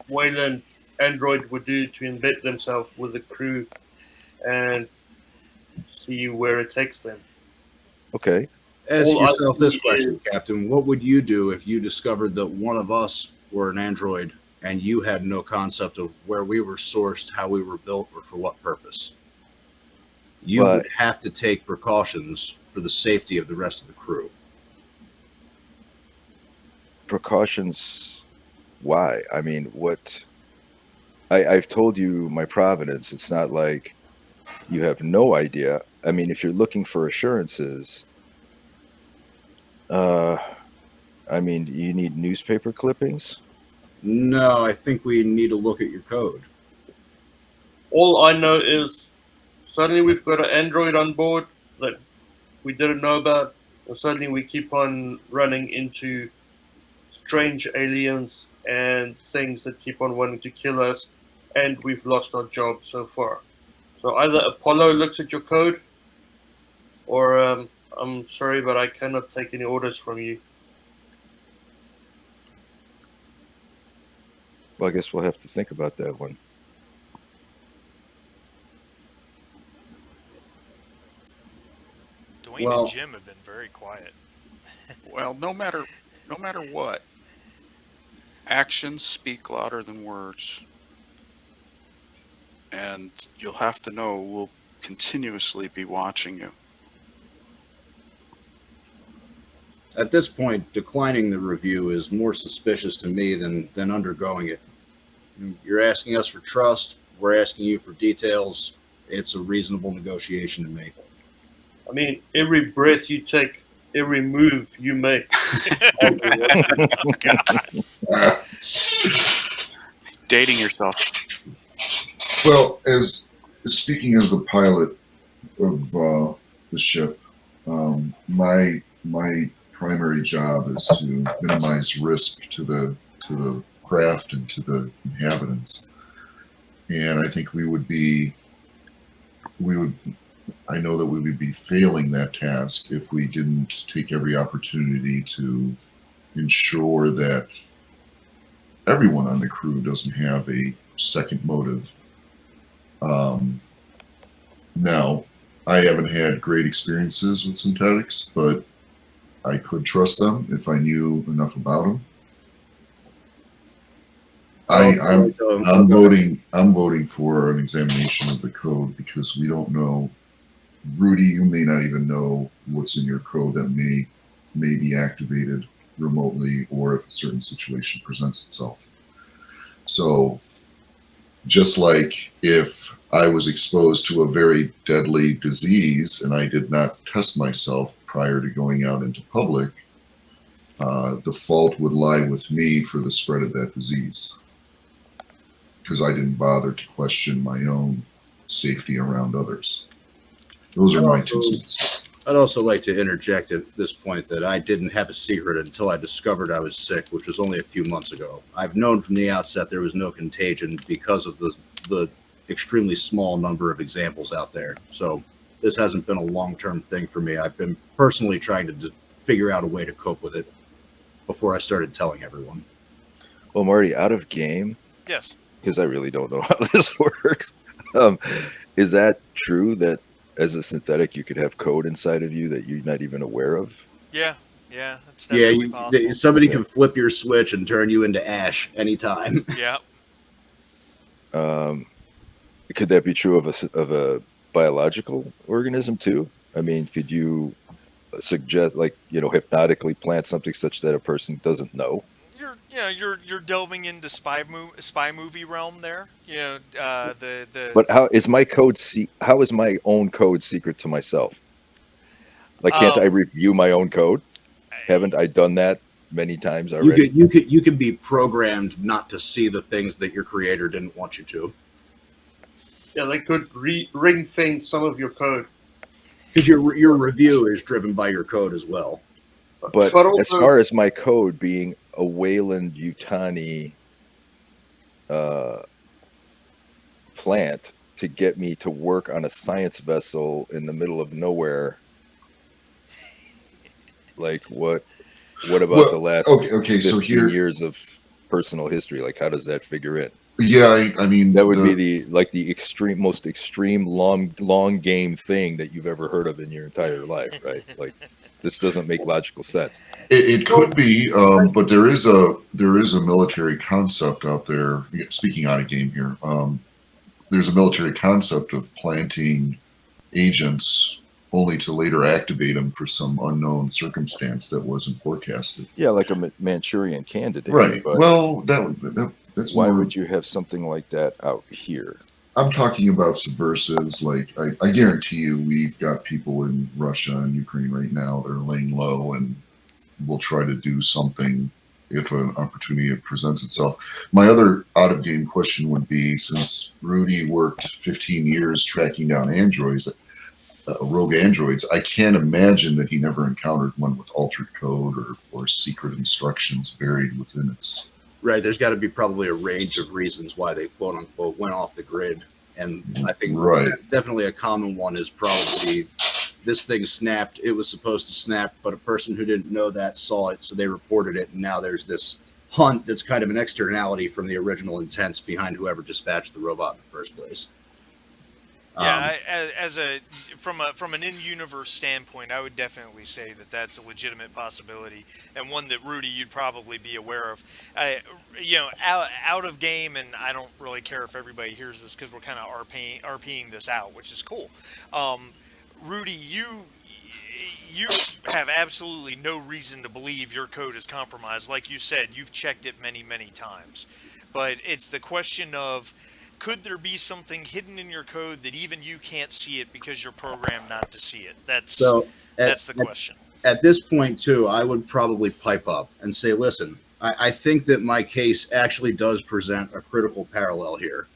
Wayland android would do to embed themselves with the crew and see where it takes them. Okay. Ask All I yourself this see question, is Captain. What would you do if you discovered that one of us were an android and you had no concept of where we were sourced, how we were built, or for what purpose? You But would have to take precautions for the safety of the rest of the crew. precautions, why? I mean, I've told you my provenance. It's not like you have no idea. I mean, if you're looking for assurances, uh, I mean, you need newspaper clippings. No, I think we need to look at your code. all I know is suddenly we've got an android on board that we didn't know about, and suddenly we keep on running into strange aliens and things that keep on wanting to kill us, and we've lost our job so far. So either Apollo looks at your code, or I'm sorry, but I cannot take any orders from you. Well, I guess we'll have to think about that one. Dwayne and Well, Jim have been very quiet. Well, no matter what, actions speak louder than words. And you'll have to know we'll continuously be watching you. at this point, declining the review is more suspicious to me than undergoing it. You're asking us for trust. We're asking you for details. It's a reasonable negotiation to me. I mean, every breath you take, every move you make. Ah, Dating yourself. well, as speaking as the pilot of the ship, my primary job is to minimize risk to the craft and to the inhabitants. And I think we would I know that we would be failing that task if we didn't take every opportunity to ensure that everyone on the crew doesn't have a second motive. Now, I haven't had great experiences with synthetics, but I could trust them if I knew enough about them. I'm voting for an examination of the code because we don't know. Rudy, you may not even know what's in your code that may be activated remotely or if a certain situation presents itself. So just like if I was exposed to a very deadly disease and I did not test myself prior to going out into public, the fault would lie with me for the spread of that disease because I didn't bother to question my own safety around others. Those are my 2 cents. I'd also like to interject at this point that I didn't have a secret until I discovered I was sick, which was only a few months ago. I've known from the outset there was no contagion because of the extremely small number of examples out there. So this hasn't been a long-term thing for me. I've been personally trying to figure out a way to cope with it before I started telling everyone. Well, Marty, out of game, Yes. because I really don't know how this works. Is that true that as a synthetic you could have code inside of you that you're not even aware of? Yeah. Yeah. That's Yeah, definitely possible. somebody Okay. can flip your switch and turn you into ash anytime. Yeah. Um, could that be true of a biological organism too? I mean, could you suggest, like, hypnotically plant something such that a person doesn't know? You're delving into spy movie realm there. The But how is my own code secret to myself? Like, can't I um review my own code? Haven't I done that many times You already? could be programmed not to see the things that your creator didn't want you to, Yeah, they could ring fence some of your code. because your review is driven by your code as well. But But as also, far as my code being a Wayland Yutani uh, plant to get me to work on a science vessel in the middle of nowhere, like what about the Well, last okay. So 15 here, years of personal history? Like, how does that figure in? yeah, I mean, That would be the most extreme long game thing that you've ever heard of in your entire life, right? Like, this doesn't make logical sense. it could be, but there is a military concept out there. Speaking out of game here, there's a military concept of planting agents only to later activate them for some unknown circumstance that wasn't forecasted. Yeah, like a Manchurian candidate, Right. but Well, that's why more. would you have something like that out here? I'm talking about subversives. Like I guarantee you, we've got people in Russia and Ukraine right now that are laying low and will try to do something if an opportunity presents itself. My other out of game question would be, since Rudy worked 15 years tracking down androids, rogue androids, I can't imagine that he never encountered one with altered code or secret instructions buried within its. Right, there's got to be probably a range of reasons why they quote unquote went off the grid, and I think Right. definitely a common one is probably this thing snapped. It was supposed to snap, but a person who didn't know that saw it, so they reported it, and now there's this hunt that's kind of an externality from the original intents behind whoever dispatched the robot in the first place. Yeah, from an in-universe standpoint, I would definitely say that that's a legitimate possibility, and one that Rudy you'd probably be aware of. Out of game, and I don't really care if everybody hears this because we're kind of RPing this out, which is cool. Rudy, you have absolutely no reason to believe your code is compromised. Like you said, you've checked it many, many times, but it's the question of, could there be something hidden in your code that even you can't see it because you're programmed not to see it? That's the question. At this point, too, I would probably pipe up and say, listen, I think that my case actually does present a critical parallel here.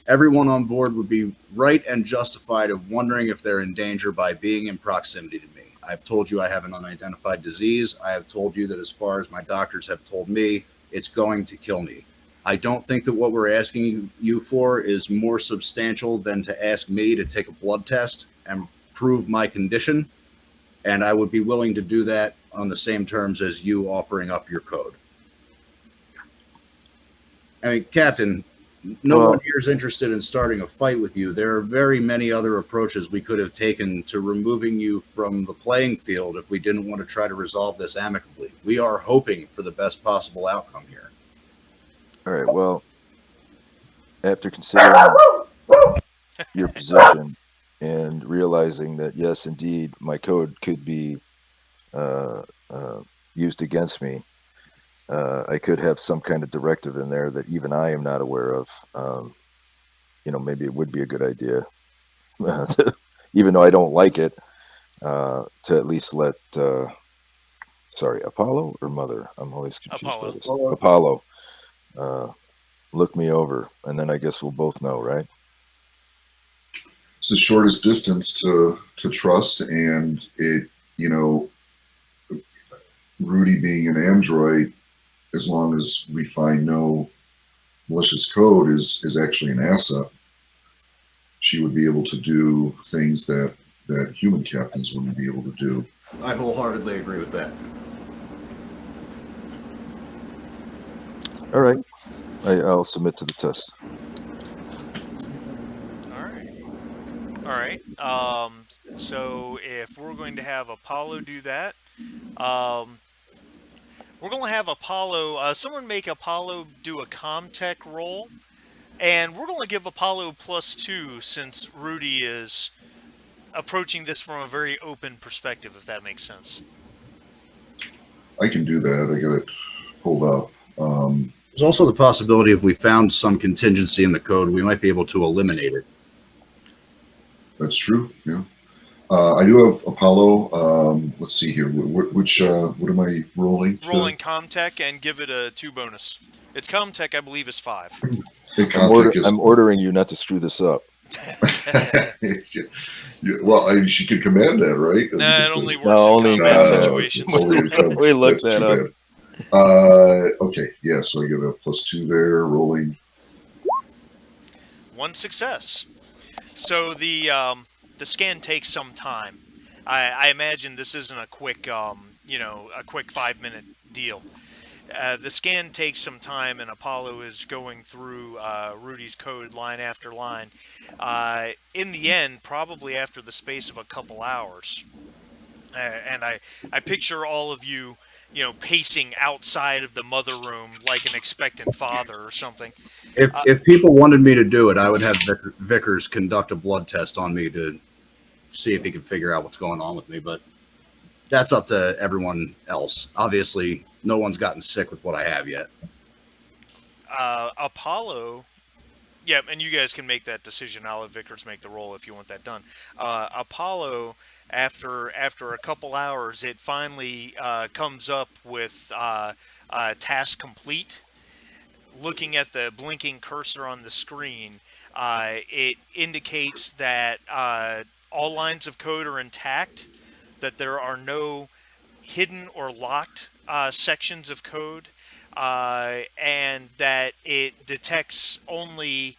Everyone on board would be right and justified of wondering if they're in danger by being in proximity to me. I've told you I have an unidentified disease. I have told you that as far as my doctors have told me, it's going to kill me. I don't think that what we're asking you for is more substantial than to ask me to take a blood test and prove my condition. And I would be willing to do that on the same terms as you offering up your code. I mean, Captain, no one here is interested in starting a fight with you. There are very many other approaches we could have taken to removing you from the playing field if we didn't want to try to resolve this amicably. We are hoping for the best possible outcome here. All right, well, after considering your position and realizing that, yes, indeed, my code could be used against me, I could have some kind of directive in there that even I am not aware of. Maybe it would be a good idea, even though I don't like it, to at least let, Apollo or Mother? I'm always confused by this. Apollo. Look me over, and then I guess we'll both know, right? It's the shortest distance to trust, and it, Rudy being an android, as long as we find no malicious code, is actually an asset. She would be able to do things that human captains wouldn't be able to do. I wholeheartedly agree with that. All right. I'll submit to the test. All right. So if we're going to have Apollo do that, um, we're going to have Apollo. Someone make Apollo do a Comtech roll, and we're going to give Apollo +2 since Rudy is approaching this from a very open perspective, if that makes sense. I can do that. I got it pulled up. There's also the possibility if we found some contingency in the code, we might be able to eliminate it. That's true. Yeah. I do have Apollo. Let's see here. Which what am I rolling? Rolling Comtech and give it a 2 bonus. Its Comtech, I believe, is 5. I'm ordering you not to screw this up. Yeah, well, she can command that, right? Nah, it only works in combat situations. We looked that up. Okay, yeah, so I get a +2 there, rolling. 1 success. So the scan takes some time. I imagine this isn't a quick, a quick 5-minute deal. The scan takes some time, and Apollo is going through Rudy's code line after line. In the end, probably after the space of a couple hours, and I picture all of you, pacing outside of the mother room like an expectant father or something. If people wanted me to do it, I would have Vickers conduct a blood test on me to see if he can figure out what's going on with me, but that's up to everyone else. Obviously, no one's gotten sick with what I have yet. Apollo, yeah, and you guys can make that decision. I'll let Vickers make the roll if you want that done. Apollo, after a couple hours, it finally comes up with task complete. Looking at the blinking cursor on the screen, it indicates that all lines of code are intact, that there are no hidden or locked sections of code, and that it detects only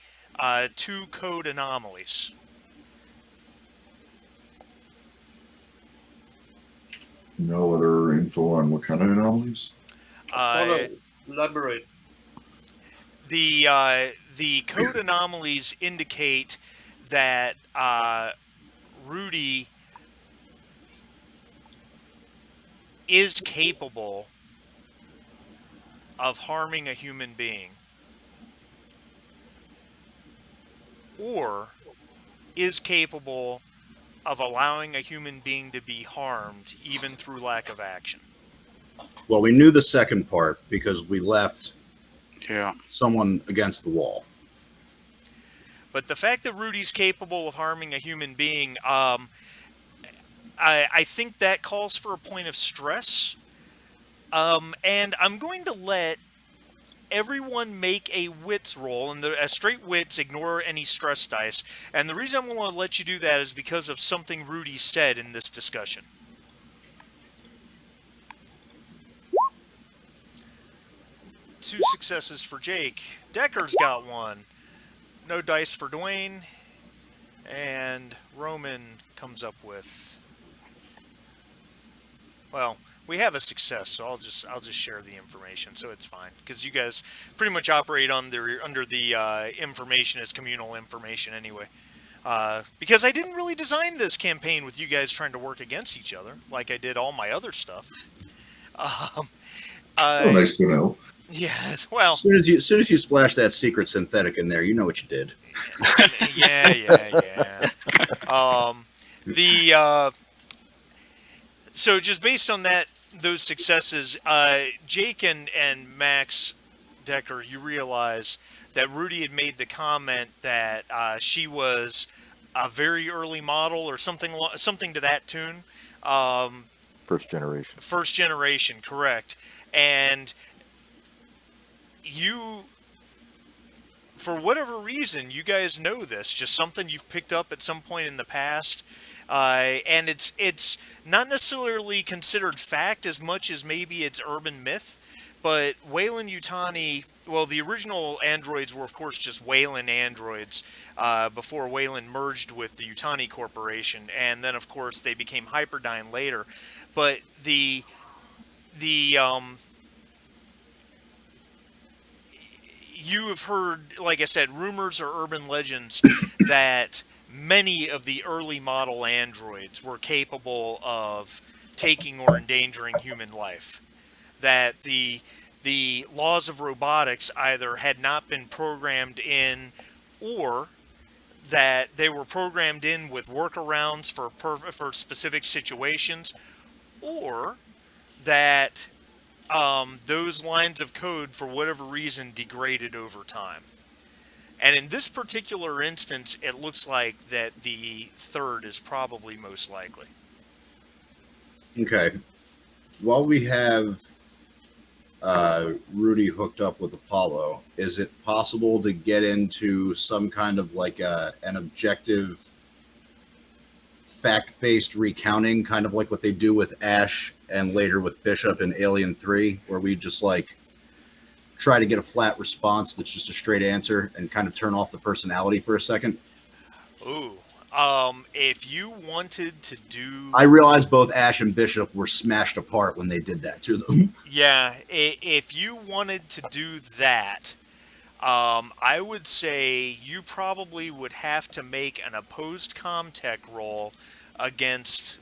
2 code anomalies. No other info on what kind of anomalies? Elaborate. The code anomalies indicate that Rudy is capable of harming a human being, or is capable of allowing a human being to be harmed even through lack of action. Well, we knew the second part because we left Yeah. someone against the wall. But the fact that Rudy's capable of harming a human being, I think that calls for a point of stress. And I'm going to let everyone make a wits roll, and straight wits ignore any stress dice. And the reason I'm going to let you do that is because of something Rudy said in this discussion. Two successes for Jake. Decker's got 1. No dice for Dwayne. And Roman comes up with... Well, we have a success, so I'll just share the information, so it's fine, because you guys pretty much operate under the information as communal information anyway. Because I didn't really design this campaign with you guys trying to work against each other, like I did all my other stuff. Nice to know. Yeah, well... As soon as you splash that secret synthetic in there, you know what you did. Yeah. So just based on those successes, Jake and Max Decker, you realize that Rudy had made the comment that she was a very early model or something to that tune. First generation. First generation, correct. And you, for whatever reason, you guys know this, just something you've picked up at some point in the past. And it's not necessarily considered fact as much as maybe it's urban myth, but Weyland-Yutani, well, the original androids were, of course, just Weyland androids before Weyland merged with the Yutani Corporation, and then, of course, they became Hyperdyne later. But you have heard, like I said, rumors or urban legends that many of the early model androids were capable of taking or endangering human life. That the laws of robotics either had not been programmed in, or that they were programmed in with workarounds for specific situations, or that those lines of code, for whatever reason, degraded over time. And in this particular instance, it looks like that the third is probably most likely. Okay. While we have Rudy hooked up with Apollo, is it possible to get into some kind of like an objective fact-based recounting, kind of like what they do with Ash and later with Bishop in Alien 3, where we just like try to get a flat response that's just a straight answer and kind of turn off the personality for a second? Ooh. If you wanted to do... I realize both Ash and Bishop were smashed apart when they did that to them. Yeah, if you wanted to do that, I would say you probably would have to make an opposed comtech roll against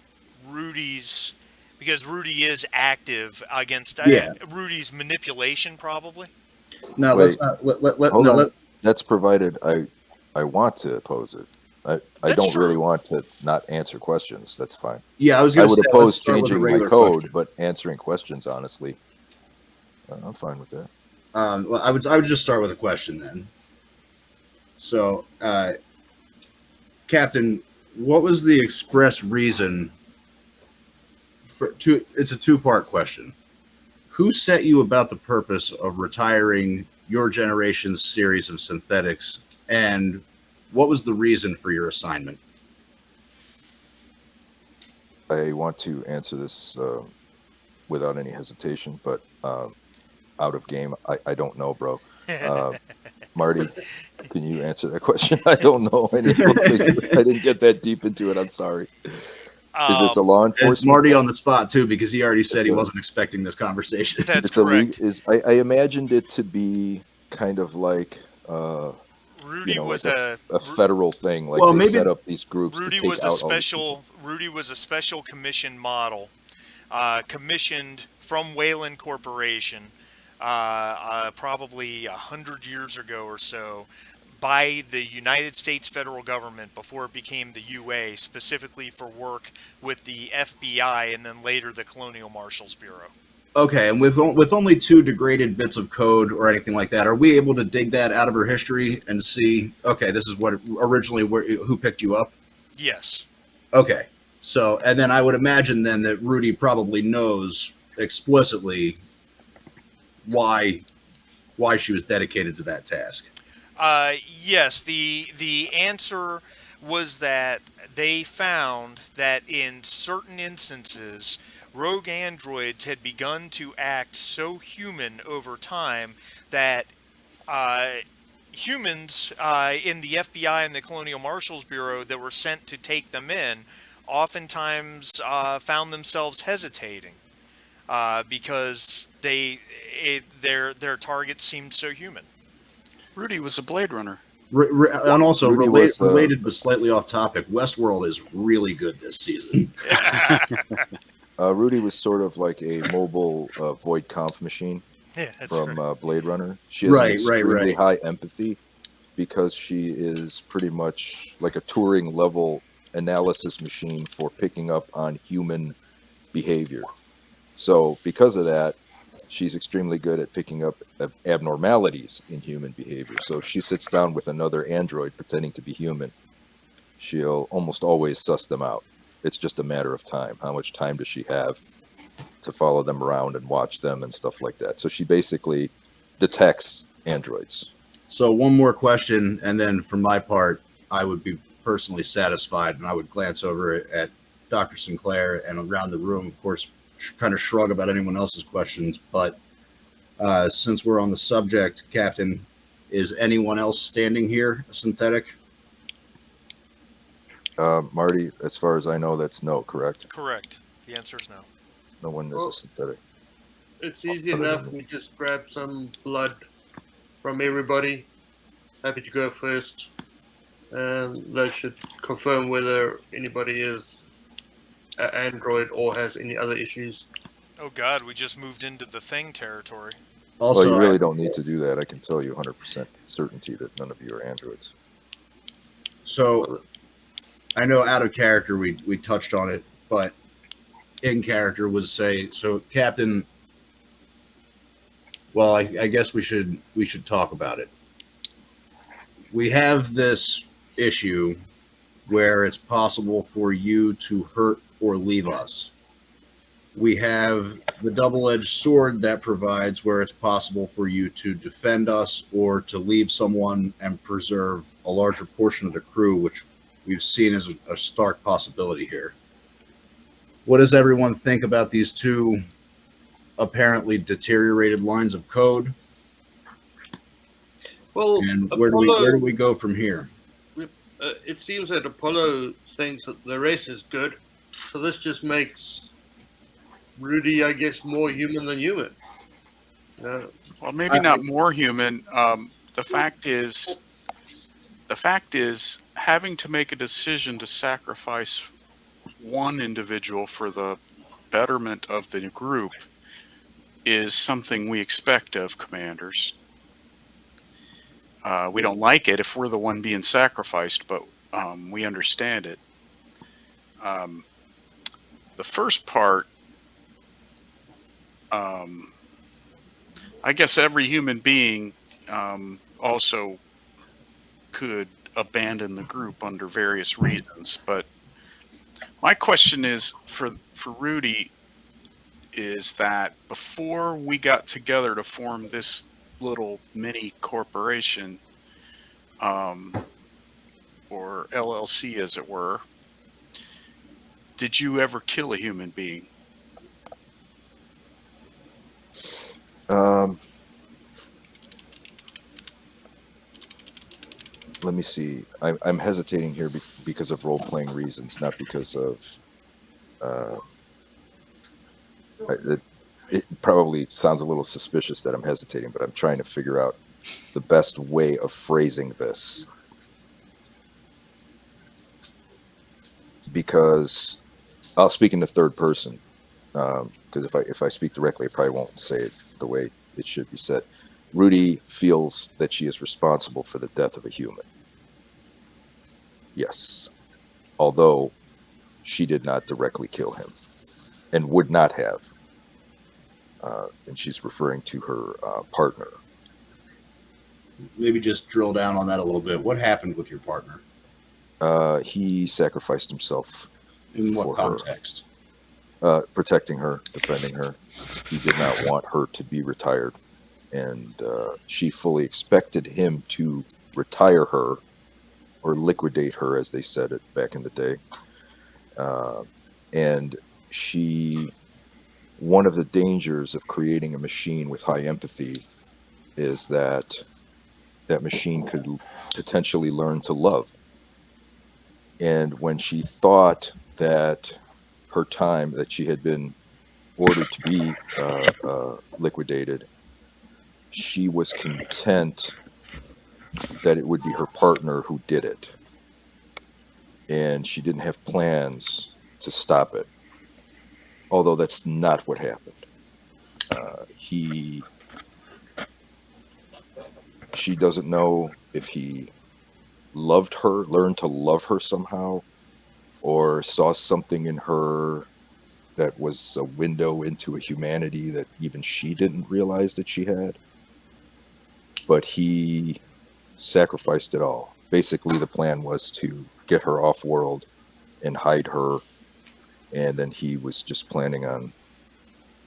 Rudy's, because Rudy is active against Yeah. Rudy's manipulation, probably. No, Wait. let's not. Hold on. That's provided I want to oppose it. I That's don't really true. want to not answer questions. That's fine. Yeah, I was I going to would say, oppose let's start with a changing my regular code, question. but answering questions honestly, I'm fine with that. Well, I would just start with a question then. So, Captain, what was the express reason for it's a two-part question. Who set you about the purpose of retiring your generation's series of synthetics, and what was the reason for your assignment? I want to answer this without any hesitation, but out of game, I don't know, bro. Marty, can you answer that question? I don't know any of those things. I didn't get that deep into it. I'm sorry. Is this a law enforcement? It's Marty on the spot too, because he already said he wasn't expecting this conversation. That's it's correct. I imagined it to be kind of like Rudy was like a federal thing. Like Well, they maybe set up these groups. Rudy to take was out a special. Rudy was a special commission model, commissioned from Wayland Corporation, probably 100 years ago or so, by the United States federal government before it became the UA, specifically for work with the FBI and then later the Colonial Marshals Bureau. Okay, and with only 2 degraded bits of code or anything like that, are we able to dig that out of her history and see, okay, this is what originally who picked you up? Yes. Okay, so, and then I would imagine then that Rudy probably knows explicitly why she was dedicated to that task. Yes, the answer was that they found that in certain instances, rogue androids had begun to act so human over time that humans in the FBI and the Colonial Marshals Bureau that were sent to take them in oftentimes found themselves hesitating because their targets seemed so human. Rudy was a Blade Runner. And also, Rudy related but slightly off topic, Westworld is really good this season. Rudy was sort of like a mobile void conf machine from Blade Runner. She has an extremely high empathy because she is pretty much like a Turing level analysis machine for picking up on human behavior. So because of that, she's extremely good at picking up abnormalities in human behavior. So if she sits down with another android pretending to be human, she'll almost always suss them out. It's just a matter of time. How much time does she have to follow them around and watch them and stuff like that? So she basically detects androids. So one more question, and then for my part, I would be personally satisfied, and I would glance over at Dr. Sinclair and around the room, of course, kind of shrug about anyone else's questions. But since we're on the subject, Captain, is anyone else standing here a synthetic? Marty, as far as I know, that's no, correct? Correct. The answer is no. No one is a synthetic. It's easy enough. We just grab some blood from everybody. Happy to go first, and that should confirm whether anybody is an Android or has any other issues. Oh God, we just moved into the thing territory. Well, Also, you really don't need to do that. I can tell you 100% certainty that none of you are androids. so I know out of character we touched on it, but in character was say so, Captain. Well, I guess we should talk about it. We have this issue where it's possible for you to hurt or leave us. We have the double-edged sword that provides where it's possible for you to defend us or to leave someone and preserve a larger portion of the crew, which we've seen as a stark possibility here. What does everyone think about these two apparently deteriorated lines of code? Well, And Apollo, where do we go from here? it seems that Apollo thinks that the race is good, so this just makes Rudy, I guess, more human than human. Well, maybe not more human. The fact is, having to make a decision to sacrifice one individual for the betterment of the group is something we expect of commanders. We don't like it if we're the one being sacrificed, but we understand it. The first part, I guess every human being also could abandon the group under various reasons. But my question is for Rudy is that before we got together to form this little mini corporation, or LLC as it were, did you ever kill a human being? Let me see. I'm hesitating here because of role-playing reasons, not because of... it probably sounds a little suspicious that I'm hesitating, but I'm trying to figure out the best way of phrasing this. Because I'll speak in the third person. Because if I speak directly, I probably won't say it the way it should be said. Rudy feels that she is responsible for the death of a human. Yes. Although she did not directly kill him and would not have. And she's referring to her partner. Maybe just drill down on that a little bit. What happened with your partner? He sacrificed himself. In what for context? Her. Protecting her, defending her. He did not want her to be retired. And she fully expected him to retire her or liquidate her, as they said it back in the day. And one of the dangers of creating a machine with high empathy is that that machine could potentially learn to love. And when she thought that her time, that she had been ordered to be liquidated, she was content that it would be her partner who did it. And she didn't have plans to stop it. Although that's not what happened. She doesn't know if he loved her, learned to love her somehow, or saw something in her that was a window into a humanity that even she didn't realize that she had. But he sacrificed it all. Basically, the plan was to get her off world and hide her, and then he was just planning on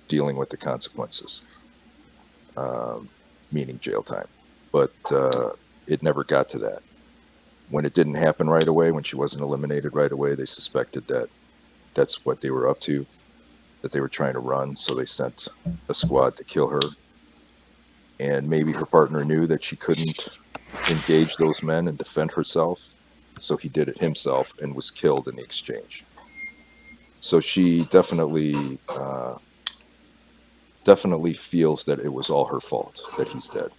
dealing with the consequences, meaning jail time. But it never got to that. When it didn't happen right away, when she wasn't eliminated right away, they suspected that that's what they were up to, that they were trying to run, so they sent a squad to kill her. And maybe her partner knew that she couldn't engage those men and defend herself, so he did it himself and was killed in the exchange. So she definitely feels that it was all her fault that he's dead.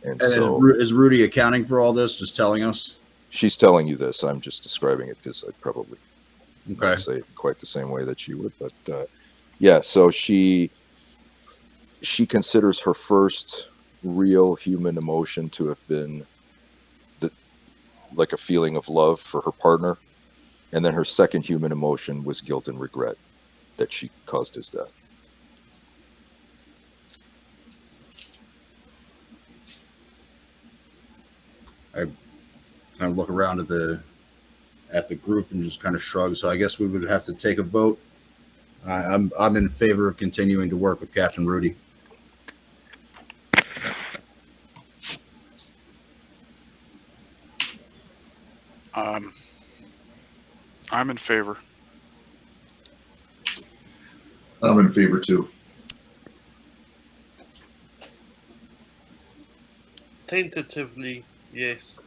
And And so is Rudy accounting for all this? Just telling us? she's telling you this. I'm just describing it because I'd probably Okay. not say it quite the same way that she would. But yeah, so she considers her first real human emotion to have been like a feeling of love for her partner. And then her second human emotion was guilt and regret that she caused his death. I kind of look around at the group and just kind of shrug. So I guess we would have to take a vote. I'm in favor of continuing to work with Captain Rudy. I'm in favor. I'm in favor too. Tentatively, yes.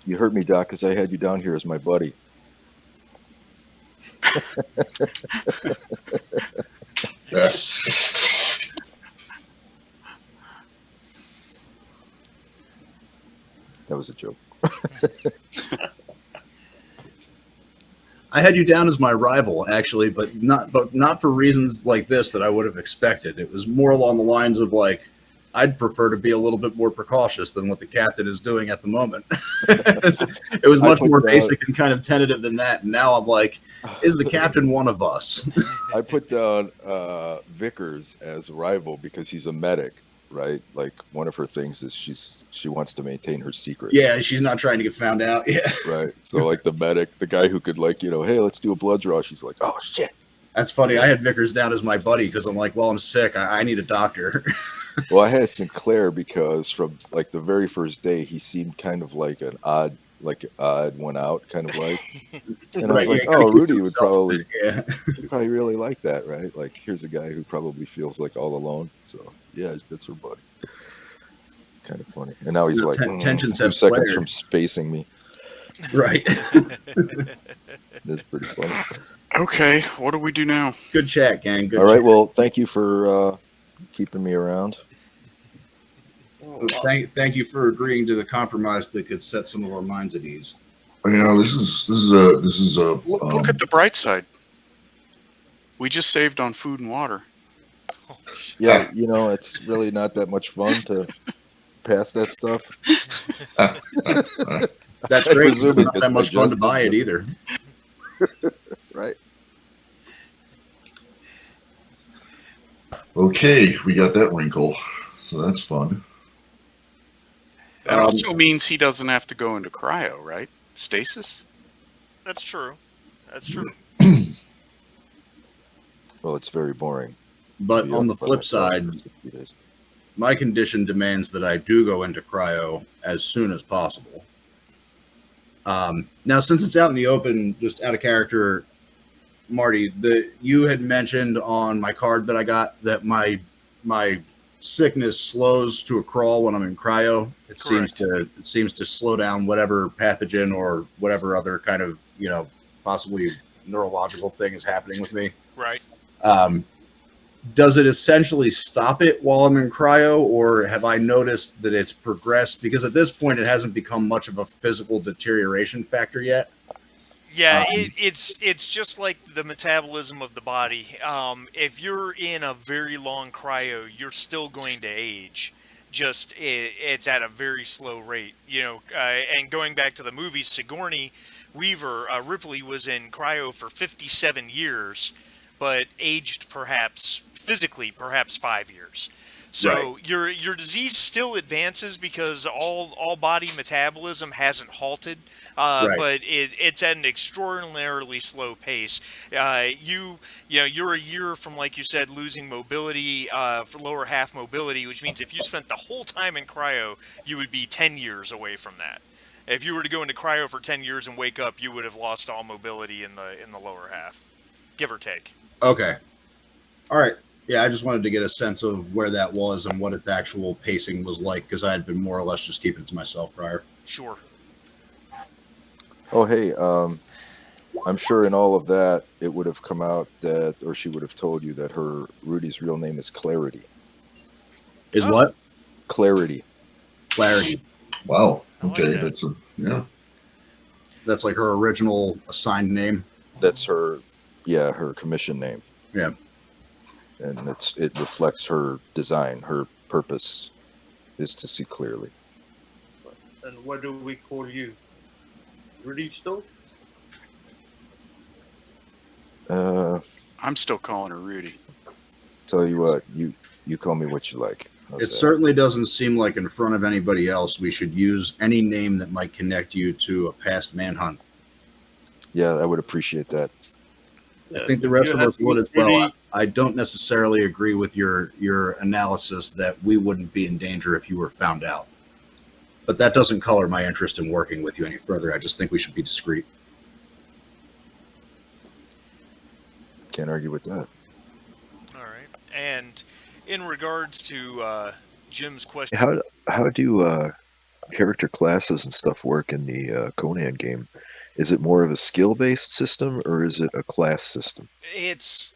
You heard me, Doc, because I had you down here as my buddy. Yeah. That was a joke. I had you down as my rival, actually, but not for reasons like this that I would have expected. It was more along the lines of like, I'd prefer to be a little bit more precautious than what the captain is doing at the moment. It was much more basic and kind of tentative than that. And now I'm like, is the captain one of us? I put down Vickers as rival because he's a medic, right? Like one of her things is she wants to maintain her secret. Yeah, she's not trying to get found out. Yeah. Right. So like the medic, the guy who could like, hey, let's do a blood draw. She's like, oh shit. That's funny. I had Vickers down as my buddy because I'm like, well, I'm sick. I need a doctor. Well, I had Sinclair because from like the very first day, he seemed kind of like an odd one out kind of like. And I was like, oh, Rudy would probably really like that, right? Like, here's a guy who probably feels like all alone. So yeah, that's her buddy. Kind of funny. And now he's like, tensions 2 have seconds flared. from spacing me. Right. That's pretty funny. Okay, what do we do now? Good chat, gang. Good all right. chat. Well, thank you for keeping me around. Thank you for agreeing to the compromise that could set some of our minds at ease. This is a Look at the bright side. We just saved on food and water. Yeah, it's really not that much fun to pass that stuff. That's I great. presume It's it not gets that much fun to digested, buy it but- either. Right. okay. We got that wrinkle, so that's fun. That also means he doesn't have to go into cryo, right? Stasis? That's true. That's true. Well, it's very boring. But Yeah, on the by flip myself side, for 60 days. my condition demands that I do go into cryo as soon as possible. Now, since it's out in the open, just out of character, Marty, you had mentioned on my card that I got that my sickness slows to a crawl when I'm in cryo. It seems to slow down whatever pathogen or whatever other kind of possibly neurological thing is happening with me. Right. Does it essentially stop it while I'm in cryo, or have I noticed that it's progressed? Because at this point, it hasn't become much of a physical deterioration factor yet. Yeah, it's just like the metabolism of the body. If you're in a very long cryo, you're still going to age. Just it's at a very slow rate, And going back to the movie, Sigourney Weaver, Ripley was in cryo for 57 years, but aged physically perhaps 5 years. So right. your disease still advances because all body metabolism hasn't halted, Right. but it's at an extraordinarily slow pace. You're a year from, like you said, losing mobility for lower half mobility, which means if you spent the whole time in cryo, you would be 10 years away from that. If you were to go into cryo for 10 years and wake up, you would have lost all mobility in the lower half, give or take. Okay. All right. Yeah, I just wanted to get a sense of where that was and what its actual pacing was like, because I had been more or less just keeping it to myself prior. Sure. Oh, hey, I'm sure in all of that, it would have come out that, or she would have told you that Rudy's real name is Clarity. Is Oh, what? Clarity. Clarity. Wow. I like Okay, that. that's a yeah. That's like her original assigned name. That's her, yeah, her commission name, Yeah. and it reflects her design. Her purpose is to see clearly. And what do we call you? Rudy still? I'm still calling her Rudy. Tell you what, you call me what you like. How's It that? certainly doesn't seem like in front of anybody else we should use any name that might connect you to a past manhunt. Yeah, I would appreciate that. I think the If rest you of had us would as well. Rudy, I don't necessarily agree with your analysis that we wouldn't be in danger if you were found out. But that doesn't color my interest in working with you any further. I just think we should be discreet. Can't argue with that. All right. And in regards to Jim's question, How do character classes and stuff work in the Conan game? Is it more of a skill based system or is it a class system? it's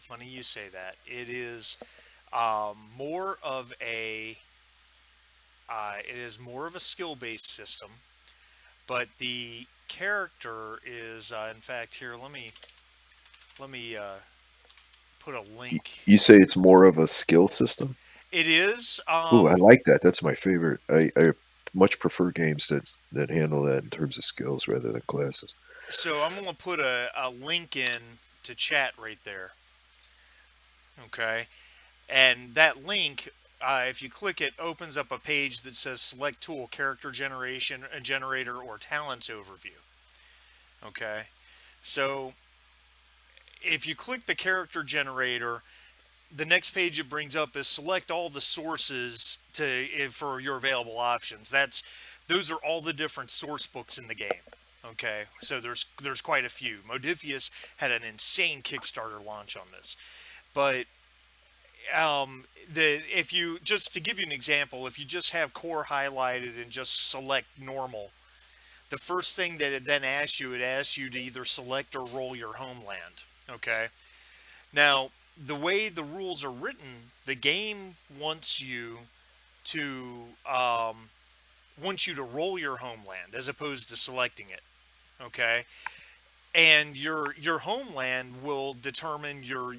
funny you say that. It is more of a skill based system, but the character is in fact here. Let me put a link. You say it's more of a skill system? It is. Ooh, I like that. That's my favorite. I much prefer games that handle that in terms of skills rather than classes. So I'm gonna put a link in to chat right there. Okay, and that link, if you click it, opens up a page that says Select Tool, Character Generation, a Generator, or Talents Overview. Okay, so if you click the Character Generator, the next page it brings up is select all the sources for your available options. Those are all the different source books in the game. Okay, so there's quite a few. Modifius had an insane Kickstarter launch on this, but the if you just to give you an example, if you just have core highlighted and just select normal, the first thing that it then asks you, it asks you to either select or roll your homeland. Okay, now the way the rules are written, the game to um, wants you to roll your homeland as opposed to selecting it. Okay, and your homeland will determine your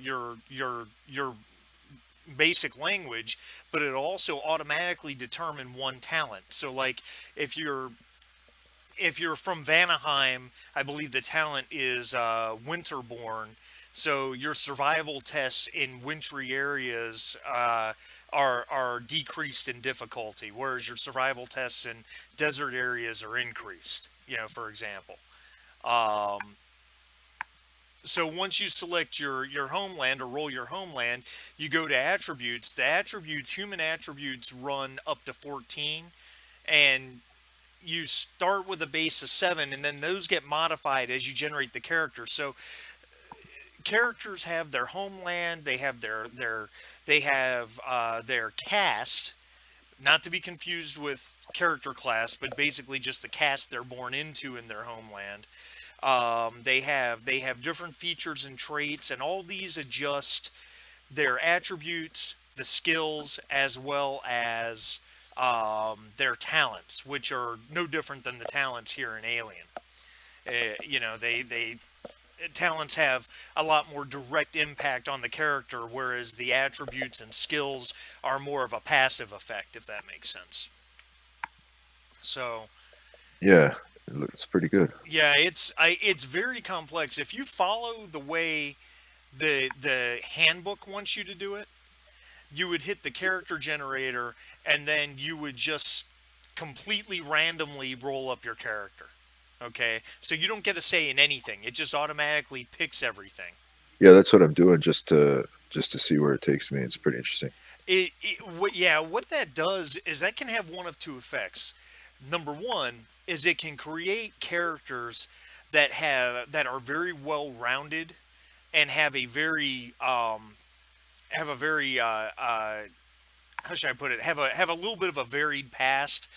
basic language, but it also automatically determine one talent. So like if you're if you're from Vanaheim, I believe the talent is Winterborn. So your survival tests in wintry areas are decreased in difficulty, whereas your survival tests in desert areas are increased. You know, for example. Um, so once you select your homeland or roll your homeland, you go to attributes. The attributes, human attributes, run up to 14, and you start with a base of 7, and then those get modified as you generate the character. So characters have their homeland, they have their caste, not to be confused with character class, but basically just the caste they're born into in their homeland. They have different features and traits, and all these adjust their attributes, the skills, as well as their talents, which are no different than the talents here in Alien. They talents have a lot more direct impact on the character, whereas the attributes and skills are more of a passive effect, if that makes sense. So Yeah, it looks pretty good. yeah, it's very complex. If you follow the way the handbook wants you to do it, you would hit the character generator, and then you would just completely randomly roll up your character. Okay, so you don't get a say in anything. It just automatically picks everything. Yeah, that's what I'm doing just to see where it takes me. It's pretty interesting. What that does is that can have one of two effects. Number one is it can create characters that are very well rounded and have a very how should I put it? Have a little bit of a varied past.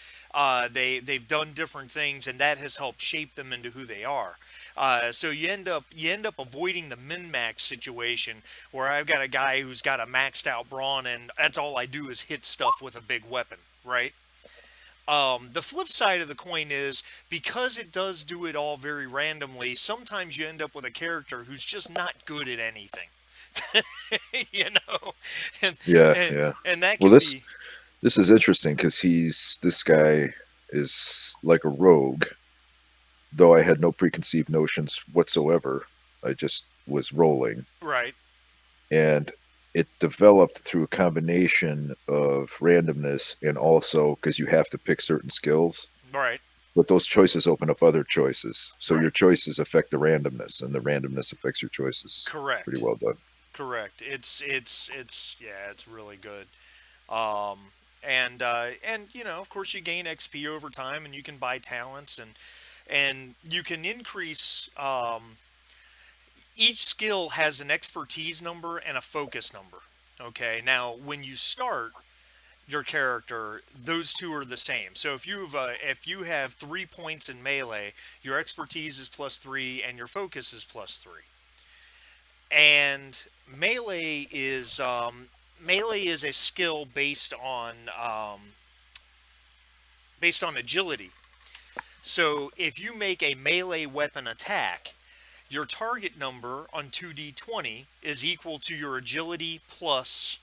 They've done different things, and that has helped shape them into who they are. So you end up avoiding the min max situation where I've got a guy who's got a maxed out brawn and that's all I do is hit stuff with a big weapon, right? The flip side of the coin is because it does do it all very randomly. Sometimes you end up with a character who's just not good at anything, you know, and Yeah, and yeah. and that Well, can be this is interesting because this guy is like a rogue. Though I had no preconceived notions whatsoever, I just was rolling, right, and it developed through a combination of randomness and also because you have to pick certain skills. right, But those choices open up other choices. So your right. choices affect the randomness, and the randomness affects your choices. Pretty Correct, well done. correct. It's yeah, it's really good. Um, and you know, of course, you gain XP over time, and you can buy talents, and you can increase. Each skill has an expertise number and a focus number. Okay, now when you start your character, those two are the same. So if you have 3 points in melee, your expertise is +3 and your focus is +3. And melee is a skill based on agility. So if you make a melee weapon attack, your target number on 2d20 is equal to your agility plus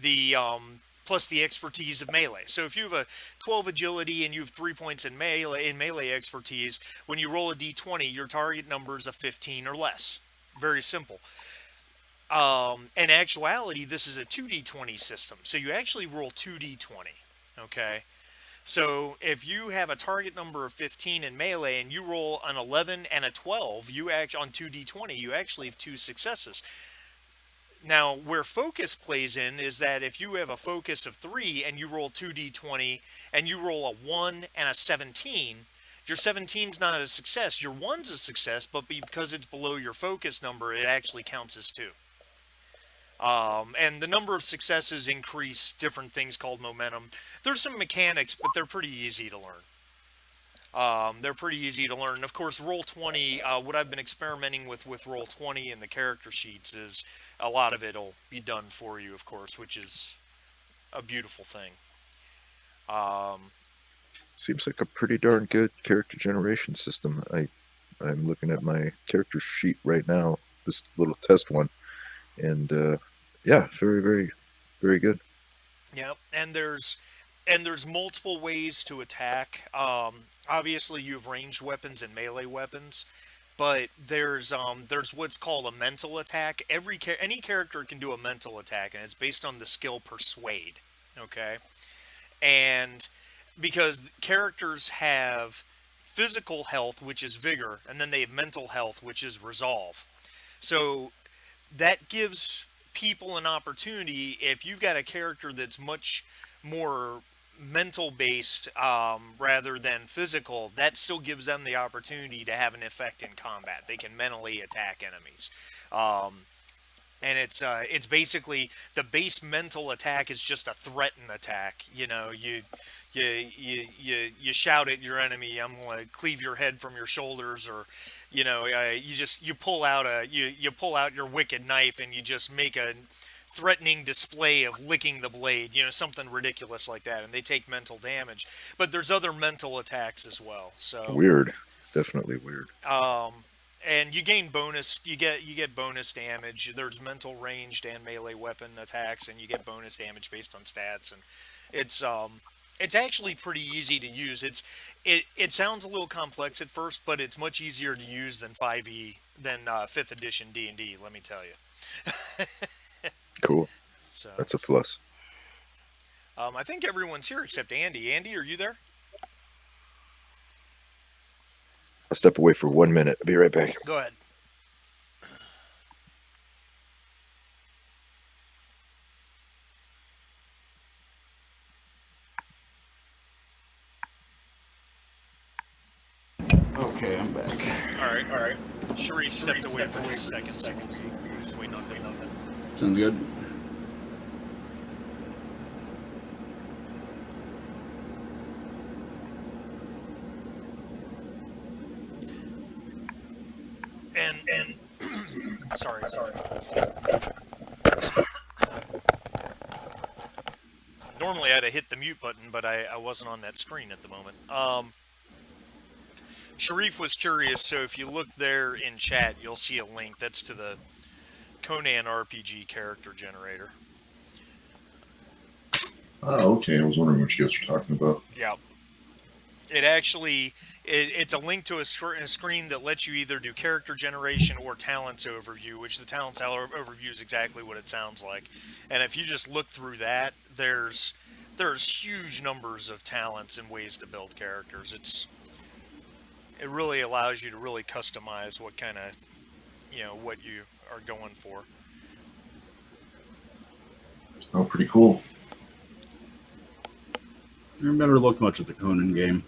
the expertise of melee. So if you have a 12 agility and you have 3 points in melee expertise, when you roll a d20, your target number is a 15 or less. Very simple. In actuality, this is a 2d20 system, so you actually roll 2d20. Okay. So if you have a target number of 15 in melee and you roll an 11 and a 12, you act on 2d20, you actually have two successes. Now, where focus plays in is that if you have a focus of 3 and you roll 2d20 and you roll a 1 and a 17, your 17's not a success. Your 1's a success, but because it's below your focus number, it actually counts as 2. And the number of successes increase different things called momentum. There's some mechanics, but they're pretty easy to learn. They're pretty easy to learn. Of course, Roll20, what I've been experimenting with Roll20 and the character sheets is a lot of it will be done for you, of course, which is a beautiful thing. Seems like a pretty darn good character generation system. I'm looking at my character sheet right now, this little test one, and yeah, very, very, very good. Yeah, and there's multiple ways to attack. Obviously, you have ranged weapons and melee weapons, but there's what's called a mental attack. Any character can do a mental attack, and it's based on the skill Persuade. Okay, and because characters have physical health, which is vigor, and then they have mental health, which is resolve. So that gives people an opportunity. If you've got a character that's much more mental based rather than physical, that still gives them the opportunity to have an effect in combat. They can mentally attack enemies. And it's basically the base mental attack is just a threaten attack. You know, you shout at your enemy, "I'm gonna cleave your head from your shoulders," or you pull out you pull out your wicked knife and you just make a threatening display of licking the blade. You know, something ridiculous like that, and they take mental damage. But there's other mental attacks as well. So Weird, definitely weird. and you gain bonus. You get bonus damage. There's mental ranged and melee weapon attacks, and you get bonus damage based on stats. And it's actually pretty easy to use. It sounds a little complex at first, but it's much easier to use than 5e than 5th edition D&D. Let me tell you. Cool. So That's a plus. I think everyone's here except Andy. Andy, are you there? I'll step away for 1 minute. I'll be right back. Go ahead. Okay, I'm back. All right. Sharif stepped away for just a second. Just waiting on him. Sounds good. Sorry. Normally I'd have hit the mute button, but I wasn't on that screen at the moment. Sharif was curious, so if you look there in chat, you'll see a link. That's to the Conan RPG character generator. Oh, okay. I was wondering what you guys were talking about. Yeah. It actually, it's a link to a screen that lets you either do character generation or talents overview, which the talents overview is exactly what it sounds like. And if you just look through that, there's huge numbers of talents and ways to build characters. It really allows you to really customize what kind of, what you are going for. Oh, pretty cool. I've never looked much at the Conan game.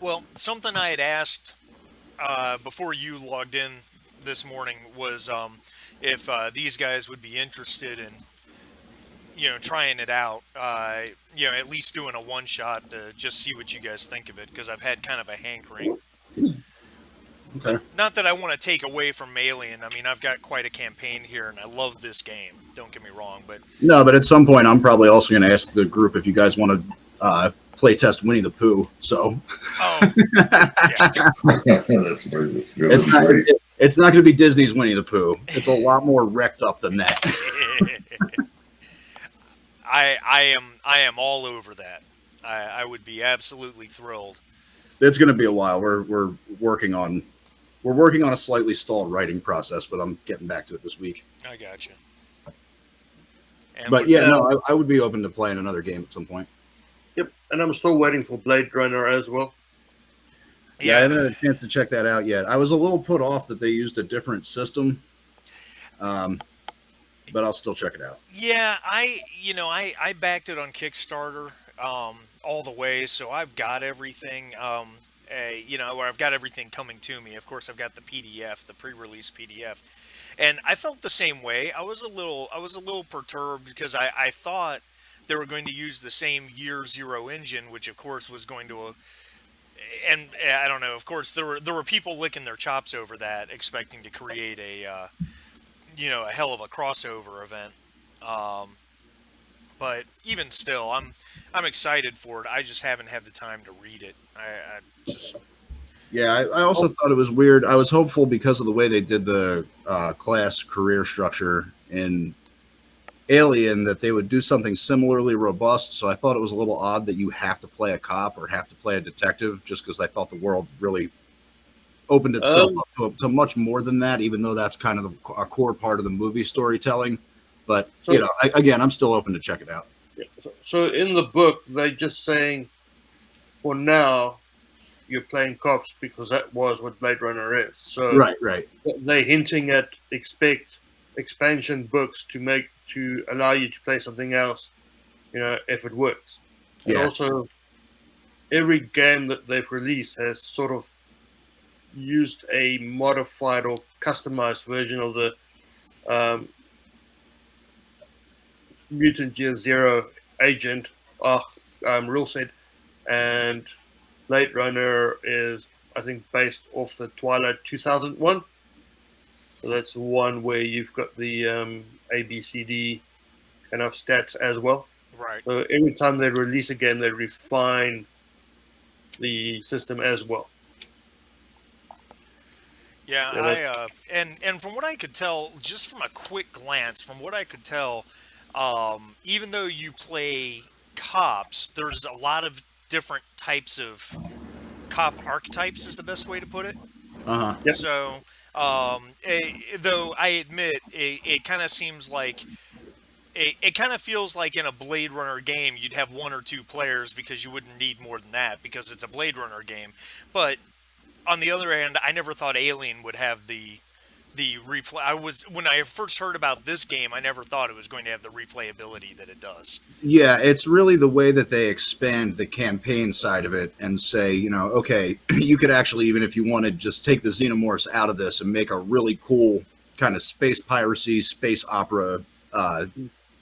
Well, something I had asked before you logged in this morning was if these guys would be interested in, trying it out. At least doing a one shot to just see what you guys think of it, because I've had kind of a hankering. Okay. Not that I want to take away from Alien. I mean, I've got quite a campaign here, and I love this game. Don't get me wrong, but No, but at some point, I'm probably also going to ask the group if you guys want to play test Winnie the Pooh. So yeah. That's it's not, it's not going to be Disney's Winnie the Pooh. It's a lot more wrecked up than that. I am all over that. I would be absolutely thrilled. It's going to be a while. We're working on a slightly stalled writing process, but I'm getting back to it this week. I got you. But yeah, no, I would be open to playing another game at some point. Yep, and I'm still waiting for Blade Runner as well. Yeah, I haven't had a chance to check that out yet. I was a little put off that they used a different system, but I'll still check it out. Yeah, I backed it on Kickstarter all the way, so I've got everything. Where I've got everything coming to me. Of course, I've got the PDF, the pre-release PDF, and I felt the same way. I was a little perturbed because I thought they were going to use the same Year Zero engine, which of course was going to. And I don't know. Of course, there were people licking their chops over that, expecting to create a hell of a crossover event. But even still, I'm excited for it. I just haven't had the time to read it. I just. Yeah, I also thought it was weird. I was hopeful because of the way they did the class career structure in Alien that they would do something similarly robust. So I thought it was a little odd that you have to play a cop or have to play a detective, just because I thought the world really opened itself up to much more than that, even though that's kind of a core part of the movie storytelling. But, again, I'm still open to check it out. Yeah, so in the book, they're just saying, for now, you're playing cops because that was what Blade Runner is. So Right. They're hinting at expect expansion books to allow you to play something else, if it works. And also, every game that they've released has sort of used a modified or customized version of the Mutant Year Zero agent, rule set, and Blade Runner is, I think, based off the Twilight 2001. So that's one where you've got the ABCD kind of stats as well. Right. So every time they release a game, they refine the system as well. Yeah, and from what I could tell, just from a quick glance, even though you play cops, there's a lot of different types of cop archetypes, is the best way to put it. Yep. So, though I admit, it kind of seems like it kind of feels like in a Blade Runner game you'd have one or two players because you wouldn't need more than that because it's a Blade Runner game. But on the other hand, I never thought Alien would have the replay. When I first heard about this game, I never thought it was going to have the replayability that it does. Yeah, it's really the way that they expand the campaign side of it and say, okay, you could actually, even if you wanted, just take the xenomorphs out of this and make a really cool kind of space piracy, space opera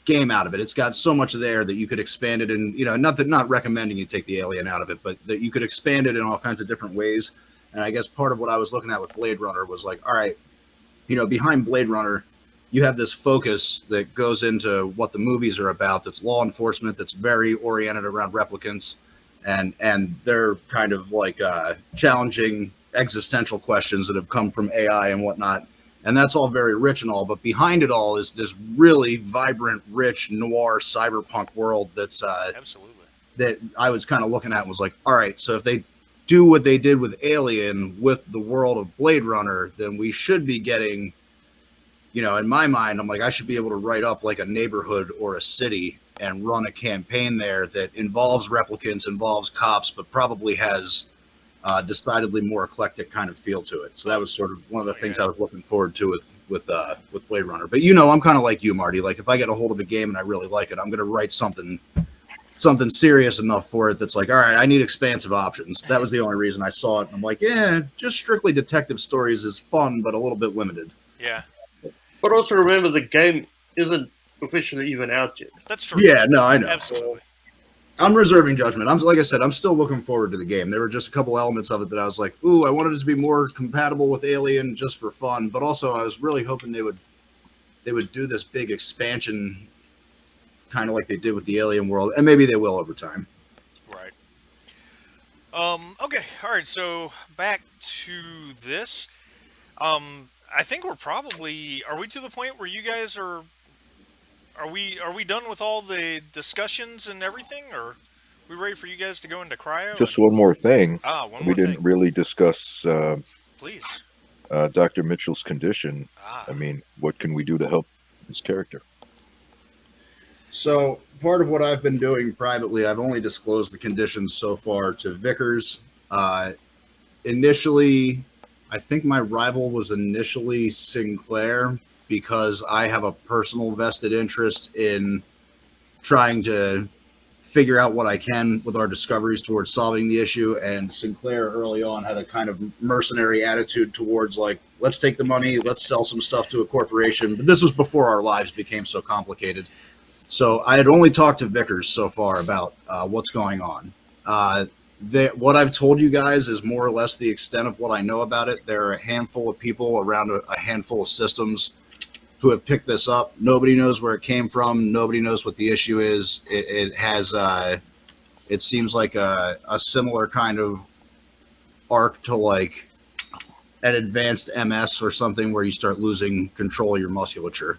game out of it. It's got so much there that you could expand it in, not recommending you take the alien out of it, but that you could expand it in all kinds of different ways. And I guess part of what I was looking at with Blade Runner was like, all right, behind Blade Runner, you have this focus that goes into what the movies are about. That's law enforcement. That's very oriented around replicants, and they're kind of like challenging existential questions that have come from AI and whatnot. And that's all very rich and all, but behind it all is this really vibrant, rich, noir cyberpunk world Absolutely. that I was kind of looking at and was like, all right, so if they do what they did with Alien with the world of Blade Runner, then we should be getting, in my mind, I'm like, I should be able to write up like a neighborhood or a city and run a campaign there that involves replicants, involves cops, but probably has decidedly more eclectic kind of feel to it. So that was sort of one of the things I was looking forward to with Blade Runner. But I'm kind of like you, Marty. Like if I get a hold of the game and I really like it, I'm going to write something serious enough for it that's like, all right, I need expansive options. That was the only reason I saw it. And I'm like, yeah, just strictly detective stories is fun, but a little bit limited. Yeah. But also remember, the game isn't officially even out yet. That's true. Yeah, no, I know. Absolutely. I'm reserving judgment. Like I said, I'm still looking forward to the game. There were just a couple elements of it that I was like, ooh, I wanted it to be more compatible with Alien just for fun. But also I was really hoping they would do this big expansion kind of like they did with the Alien world, and maybe they will over time. Right. Okay. All right. So back to this. I think we're probably. Are we to the point where you guys are? Are we done with all the discussions and everything, or are we ready for you guys to go into cryo? Just one more thing. We didn't really discuss. Please. Dr. Mitchell's condition. I mean, what can we do to help his character? So part of what I've been doing privately, I've only disclosed the conditions so far to Vickers. Initially, I think my rival was initially Sinclair because I have a personal vested interest in trying to figure out what I can with our discoveries towards solving the issue. And Sinclair early on had a kind of mercenary attitude towards like, let's take the money, let's sell some stuff to a corporation. But this was before our lives became so complicated. So I had only talked to Vickers so far about what's going on. What I've told you guys is more or less the extent of what I know about it. There are a handful of people around a handful of systems who have picked this up. Nobody knows where it came from. Nobody knows what the issue is. It has, it seems like a similar kind of arc to like an advanced MS or something where you start losing control of your musculature.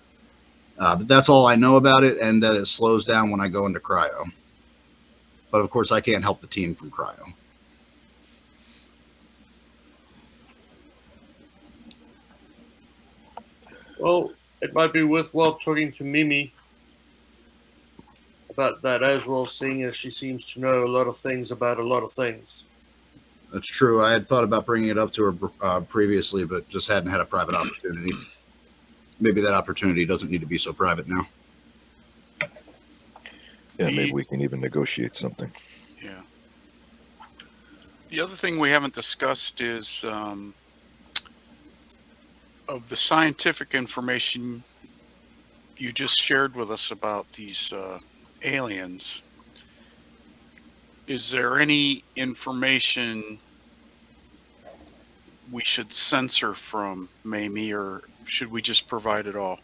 But that's all I know about it, and that it slows down when I go into cryo. But of course, I can't help the team from cryo. Well, it might be worthwhile talking to Mimi about that as well, seeing as she seems to know a lot of things about a lot of things. That's true. I had thought about bringing it up to her previously, but just hadn't had a private opportunity. Maybe that opportunity doesn't need to be so private now. Yeah, maybe we can even negotiate something. Yeah. The other thing we haven't discussed is of the scientific information you just shared with us about these aliens. Is there any information we should censor from Mamie, or should we just provide it all?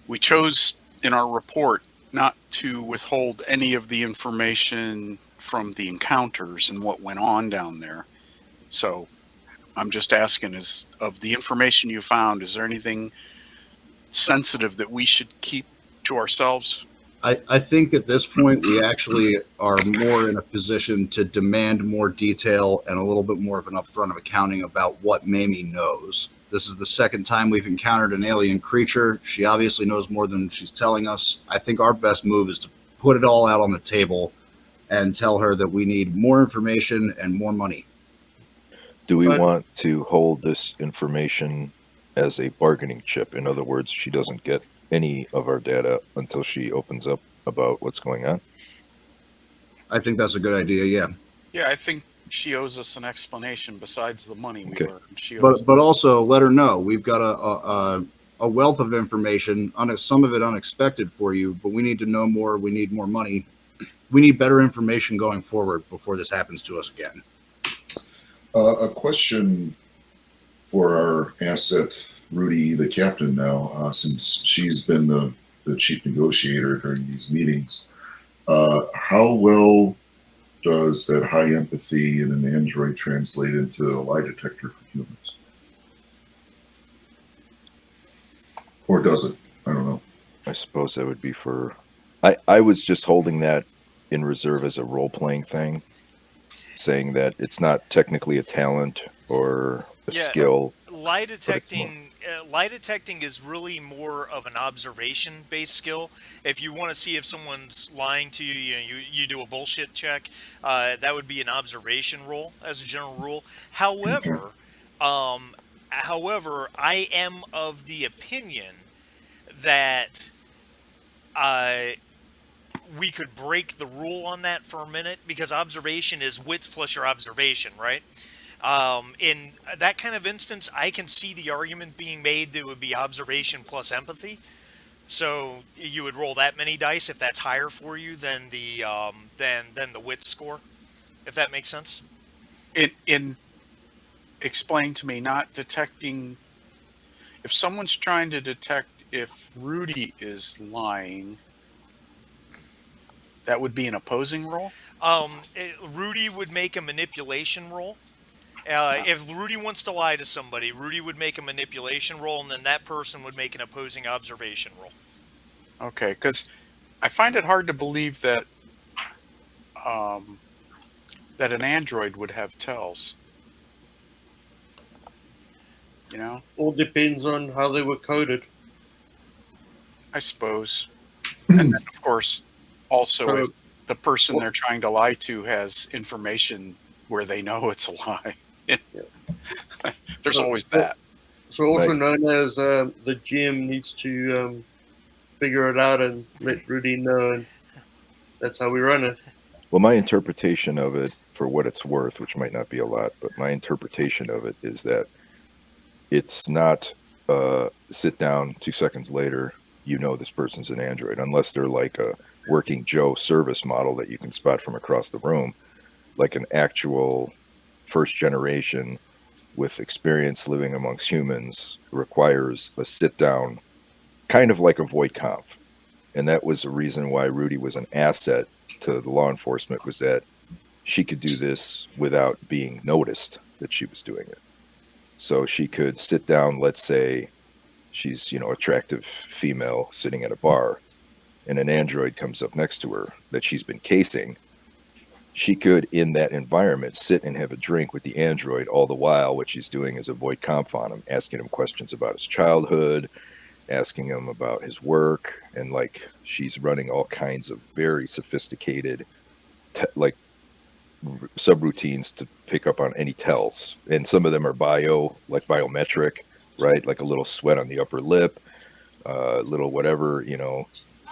We chose in our report not to withhold any of the information from the encounters and what went on down there. So I'm just asking, is of the information you found, is there anything sensitive that we should keep to ourselves? I think at this point we actually are more in a position to demand more detail and a little bit more of an upfront of accounting about what Mamie knows. This is the second time we've encountered an alien creature. She obviously knows more than she's telling us. I think our best move is to put it all out on the table and tell her that we need more information and more money. Do we want to hold this information as a bargaining chip? In other words, she doesn't get any of our data until she opens up about what's going on? I think that's a good idea, yeah. Yeah, I think she owes us an explanation besides the money we earned. But also let her know we've got a wealth of information, some of it unexpected for you, but we need to know more. We need more money. We need better information going forward before this happens to us again. A question for our asset, Rudy, the captain now, since she's been the chief negotiator during these meetings. How well does that high empathy in an android translate into a lie detector for humans? Or does it? I don't know. I suppose that would be for. I was just holding that in reserve as a role playing thing, saying that it's not technically a talent or a Yeah, skill, lie but it's more. detecting. Lie detecting is really more of an observation-based skill. If you want to see if someone's lying to you, you do a bullshit check. That would be an observation roll as a general rule. Okay. Um, however, I am of the opinion that uh, we could break the rule on that for a minute because observation is wits plus your observation, right? In that kind of instance, I can see the argument being made that it would be observation plus empathy. So you would roll that many dice if that's higher for you than the wits score, if that makes sense. In explain to me, not detecting. If someone's trying to detect if Rudy is lying, that would be an opposing roll. Rudy would make a manipulation roll. If Rudy wants to lie to somebody, Rudy would make a manipulation roll, and then that person would make an opposing observation roll. Okay, because I find it hard to believe that that an android would have tells. You know, All depends on how they were coded. I suppose. And then, of course, also if So, the person well, they're trying to lie to has information where they know it's a lie. There's so, always that. so also Right. known as the GM needs to figure it out and let Rudy know, and that's how we run it. Well, my interpretation of it, for what it's worth, which might not be a lot, but my interpretation of it is that it's not sit down 2 seconds later, you know this person's an android, unless they're like a working Joe service model that you can spot from across the room, like an actual first generation with experience living amongst humans requires a sit down, kind of like a void conf. And that was the reason why Rudy was an asset to the law enforcement, was that she could do this without being noticed that she was doing it. So she could sit down, let's say she's, attractive female sitting at a bar, and an android comes up next to her that she's been casing. She could, in that environment, sit and have a drink with the android, all the while what she's doing is avoid conf on him, asking him questions about his childhood, asking him about his work, and like she's running all kinds of very sophisticated like subroutines to pick up on any tells, and some of them are biometric, right? Like a little sweat on the upper lip, little whatever,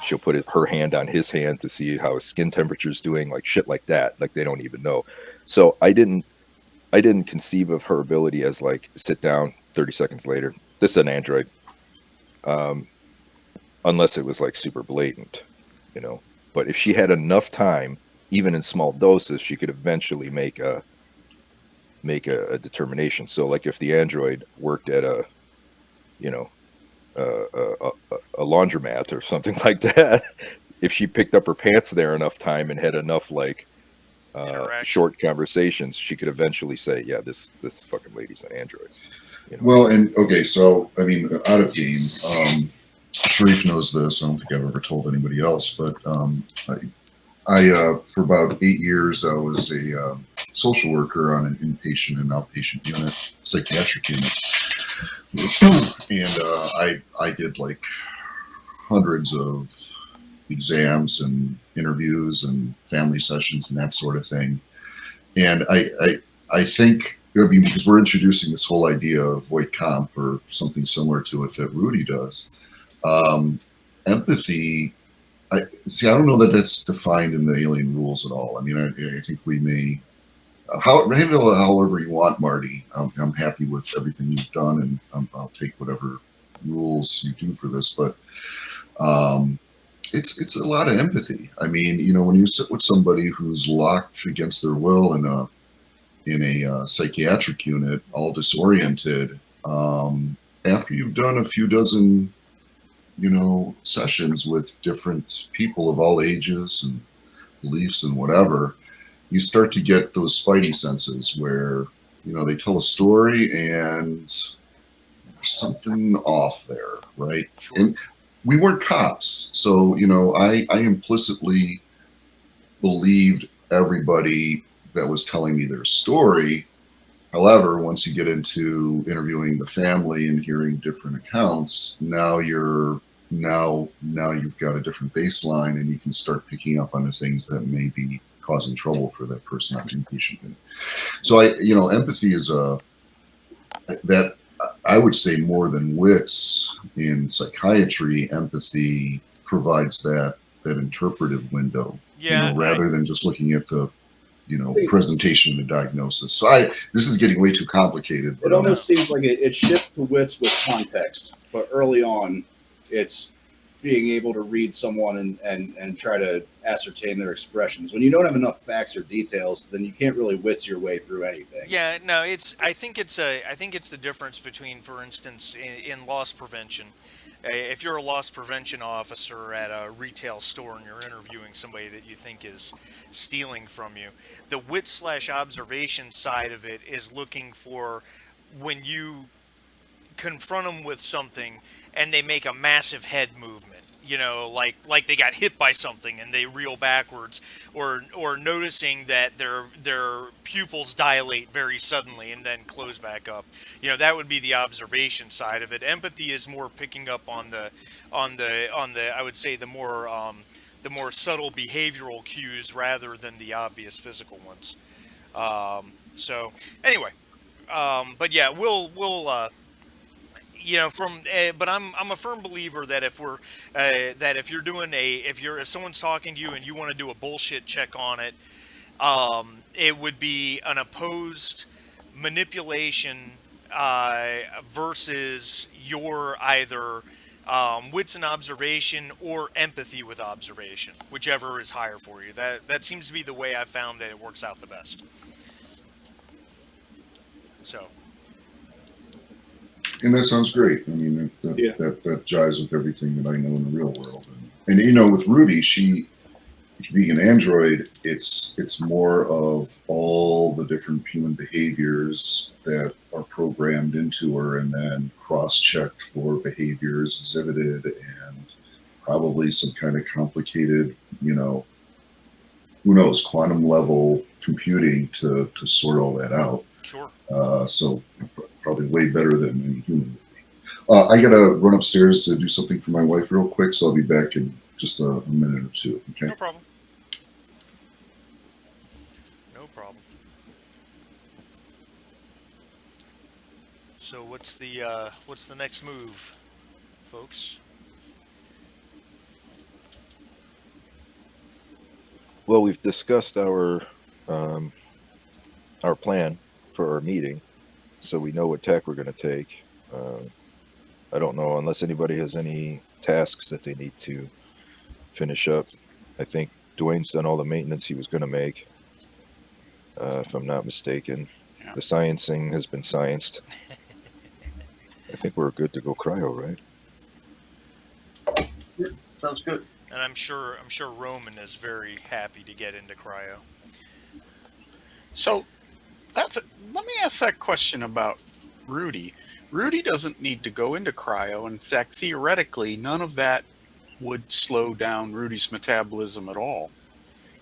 she'll put her hand on his hand to see how his skin temperature's doing, like shit like that, like they don't even know. So I didn't conceive of her ability as like sit down 30 seconds later, this is an android, unless it was like super blatant, but if she had enough time, even in small doses, she could eventually make a determination. So like if the android worked at a laundromat or something like that, if she picked up her pants there enough time and had enough like Interaction. short conversations, she could eventually say, yeah, this fucking lady's an android. Well, and okay, so I mean, out of game, Sharif knows this. I don't think I've ever told anybody else, but I for about 8 years, I was a social worker on an inpatient and outpatient unit, psychiatric unit, and I did like hundreds of exams and interviews and family sessions and that sort of thing. And I think, because we're introducing this whole idea of void comp or something similar to it that Rudy does. Empathy, I don't know that that's defined in the alien rules at all. I mean, I think we may, handle it however you want, Marty. I'm happy with everything you've done, and I'll take whatever rules you do for this. But it's a lot of empathy. I mean, when you sit with somebody who's locked against their will in in a psychiatric unit, all disoriented. After you've done a few dozen, sessions with different people of all ages and beliefs and whatever, you start to get those spidey senses where, they tell a story and there's something off there, right? Sure. And we weren't cops. So, I implicitly believed everybody that was telling me their story. However, once you get into interviewing the family and hearing different accounts, now you've got a different baseline, and you can start picking up on the things that may be causing trouble for that person on inpatient unit. So empathy is that I would say more than wits in psychiatry. Empathy provides that interpretive window, Yeah. rather than just looking at the presentation and the diagnosis. So this is getting way too complicated. It almost seems like it shifts to wits with context, but early on, it's being able to read someone and try to ascertain their expressions. When you don't have enough facts or details, then you can't really wits your way through anything. Yeah, no, I think it's the difference between, for instance, in loss prevention. If you're a loss prevention officer at a retail store and you're interviewing somebody that you think is stealing from you, the wit/observation side of it is looking for when you confront them with something and they make a massive head movement, like they got hit by something and they reel backwards, or noticing that their pupils dilate very suddenly and then close back up. That would be the observation side of it. Empathy is more picking up on the I would say the more subtle behavioral cues rather than the obvious physical ones. So anyway, but yeah, we'll but I'm a firm believer that if someone's talking to you and you want to do a bullshit check on it, it would be an opposed manipulation versus your either wits and observation or empathy with observation, whichever is higher for you. That seems to be the way I've found that it works out the best. So. And that sounds great. I mean, that jives with everything that I know in the real world. And with Rudy, she being an android, it's more of all the different human behaviors that are programmed into her and then cross-checked for behaviors exhibited, and probably some kind of complicated, who knows, quantum level computing to sort all that out. Sure. So probably way better than any human would be. I gotta run upstairs to do something for my wife real quick, so I'll be back in just a minute or two. Okay. No problem. No problem. So what's the next move, folks? Well, we've discussed our plan for our meeting, so we know what tack we're going to take. I don't know, unless anybody has any tasks that they need to finish up. I think Dwayne's done all the maintenance he was going to make, if I'm not mistaken. Yeah. The sciencing has been scienced. I think we're good to go cryo, right? Yeah, sounds good. And I'm sure Roman is very happy to get into cryo. So let me ask that question about Rudy. Rudy doesn't need to go into cryo. In fact, theoretically, none of that would slow down Rudy's metabolism at all.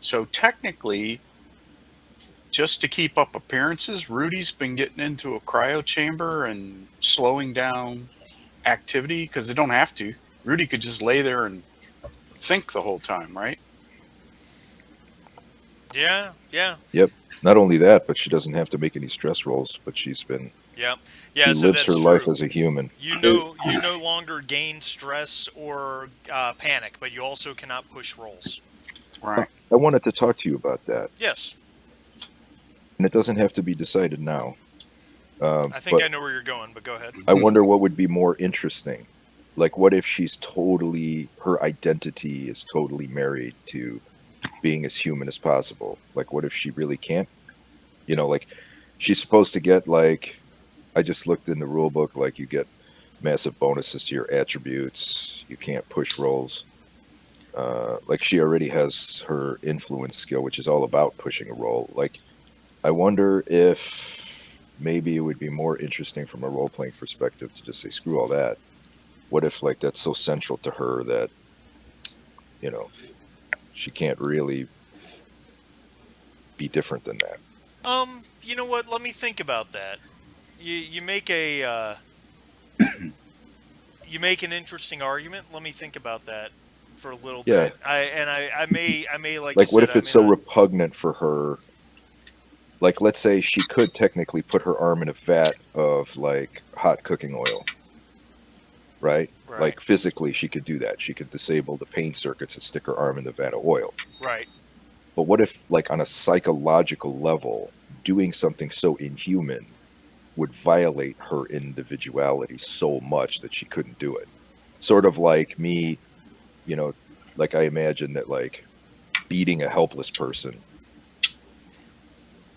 So technically, just to keep up appearances, Rudy's been getting into a cryo chamber and slowing down activity because they don't have to. Rudy could just lay there and think the whole time, right? Yeah. Yep. Not only that, but she doesn't have to make any stress rolls, but she's been... Yeah. She So lives that's her true. life as a human. You no longer gain stress or panic, but you also cannot push rolls. Right. I wanted to talk to you about that. Yes. And it doesn't have to be decided now. I think I know where you're going, but go ahead. I wonder what would be more interesting. Like, what if her identity is totally married to being as human as possible? Like, what if she really can't? Like, she's supposed to get like, I just looked in the rule book, like you get massive bonuses to your attributes. You can't push rolls. Like she already has her influence skill, which is all about pushing a roll. Like I wonder if maybe it would be more interesting from a role playing perspective to just say screw all that. What if like that's so central to her that you know she can't really be different than that? You know what? Let me think about that. You make a you make an interesting argument. Let me think about that for a little Yeah, bit. I may like you like what said, if I it's may so not. repugnant for her? Like let's say she could technically put her arm in a vat of like hot cooking oil, right? Right, Like physically she could do that. She could disable the pain circuits and stick her arm in the vat of oil. right. But what if like on a psychological level, doing something so inhuman would violate her individuality so much that she couldn't do it? Sort of like me, you know, like I imagine that like beating a helpless person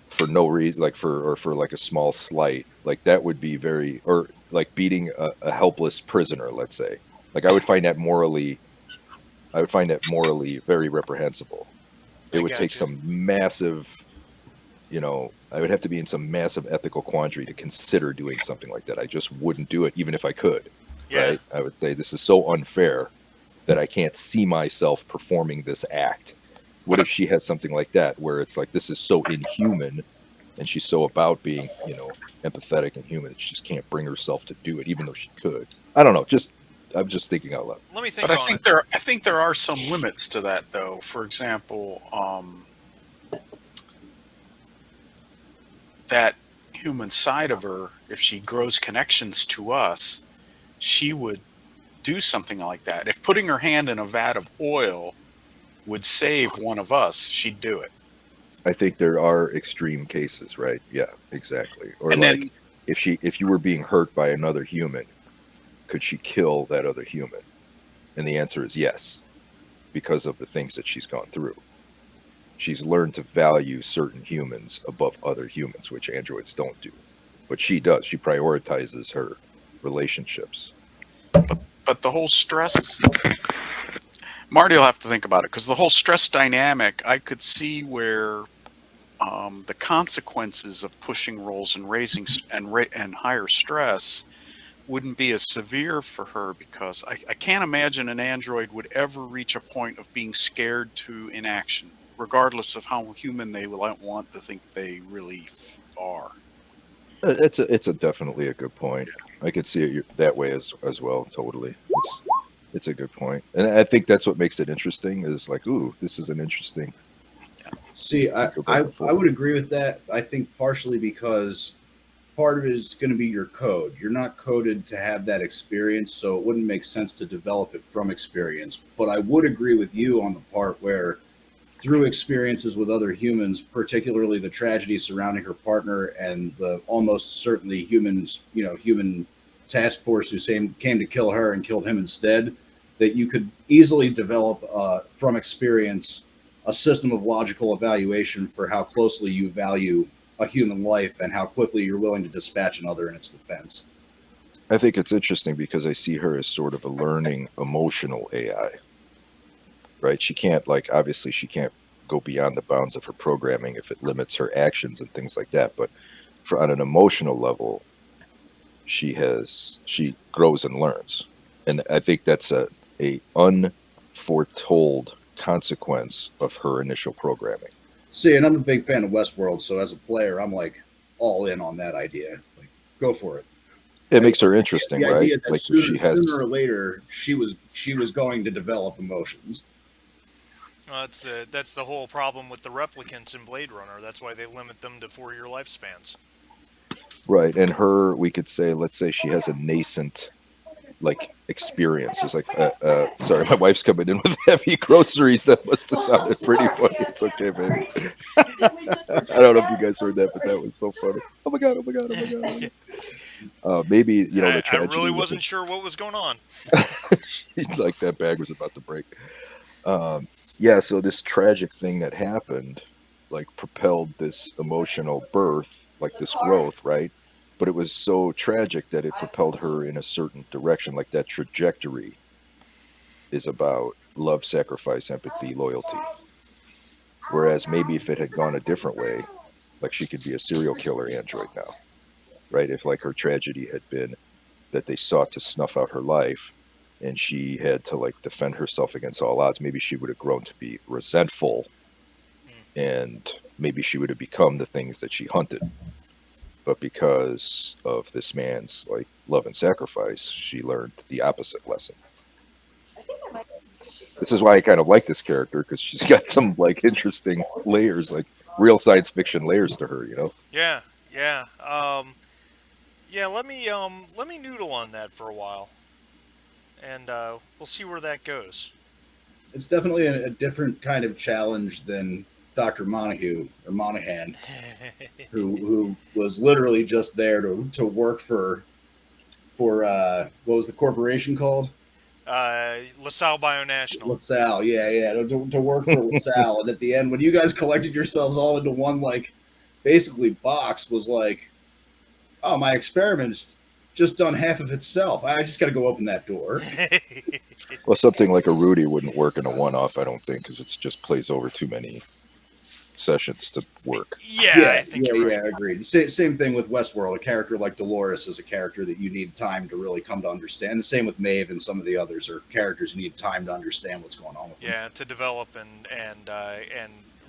for no reason, like for like a small slight, like that would be very, or like beating a helpless prisoner, let's say. Like I would find that morally very reprehensible. It I would take gotcha. some massive, I would have to be in some massive ethical quandary to consider doing something like that. I just wouldn't do it even if I could, Yeah, right? I would say this is so unfair that I can't see myself performing this act. What But if she has something like that where it's like this is so inhuman and she's so about being, empathetic and human that she just can't bring herself to do it even though she could. I don't know, just I'm just thinking out loud. let me but think on it. I think there are some limits to that, though. For example, that human side of her, if she grows connections to us, she would do something like that. If putting her hand in a vat of oil would save one of us, she'd do it. I think there are extreme cases, right? Yeah, exactly. Or And like then, if you were being hurt by another human, could she kill that other human? And the answer is yes, because of the things that she's gone through. She's learned to value certain humans above other humans, which androids don't do. But she does. She prioritizes her relationships. but the whole stress, Marty will have to think about it because the whole stress dynamic, I could see where the consequences of pushing rolls and raising and higher stress wouldn't be as severe for her because I can't imagine an android would ever reach a point of being scared to inaction, regardless of how human they will want to think they really are. It's a definitely a good point. I could see it that way as well. Totally, it's a good point, and I think that's what makes it interesting. Is like, ooh, this is an interesting See, to go back and I forth. would agree with that. I think partially because part of it is going to be your code. You're not coded to have that experience, so it wouldn't make sense to develop it from experience. But I would agree with you on the part where through experiences with other humans, particularly the tragedy surrounding her partner and the almost certainly human task force who came to kill her and killed him instead, that you could easily develop from experience a system of logical evaluation for how closely you value a human life and how quickly you're willing to dispatch another in its defense. I think it's interesting because I see her as sort of a learning emotional AI, right? She can't like obviously she can't go beyond the bounds of her programming if it limits her actions and things like that. But for on an emotional level, she grows and learns, and I think that's a unforetold consequence of her initial programming. See, and I'm a big fan of Westworld, so as a player, I'm like all in on that idea. Like, go for it. It Like makes her interesting, the right? idea that Like if she sooner has or later she was going to develop emotions. That's the whole problem with the replicants in Blade Runner. That's why they limit them to 4 year lifespans. right, and her we could say let's say she has a nascent like experience. It's like, sorry, my wife's coming in with heavy groceries. That must have sounded pretty funny. It's okay, baby. I don't know if you guys heard that, but that was so funny. Oh my god! Oh my god! Oh my god! Oh my god. Maybe the I really tragedy with wasn't sure what was going on. it, like that bag was about to break. Yeah, so this tragic thing that happened, like propelled this emotional birth. like this growth, right? But it was so tragic that it propelled her in a certain direction. Like that trajectory is about love, sacrifice, empathy, loyalty. Whereas maybe if it had gone a different way, like she could be a serial killer android now, right? If like her tragedy had been that they sought to snuff out her life and she had to like defend herself against all odds, maybe she would have grown to be resentful and maybe she would have become the things that she hunted. But because of this man's like love and sacrifice, she learned the opposite lesson. This is why I kind of like this character, because she's got some like interesting layers, like real science fiction layers to her, you know? Yeah, yeah. Yeah, let me noodle on that for a while, and we'll see where that goes. It's definitely a different kind of challenge than Dr. Montague or Monahan, who was literally just there to work for what was the corporation called? LaSalle Bionational. LaSalle, yeah, to work for LaSalle, and at the end, when you guys collected yourselves all into one like basically box, was like, oh, my experiment's just done half of itself. I just got to go open that door. Well, something like a Rudy wouldn't work in a one-off, I don't think, because it just plays over too many sessions to work. Yeah, I think you're right. Yeah, agreed. Same thing with Westworld. A character like Dolores is a character that you need time to really come to understand. The same with Maeve and some of the others are characters you need time to understand what's going on with them. Yeah, to develop and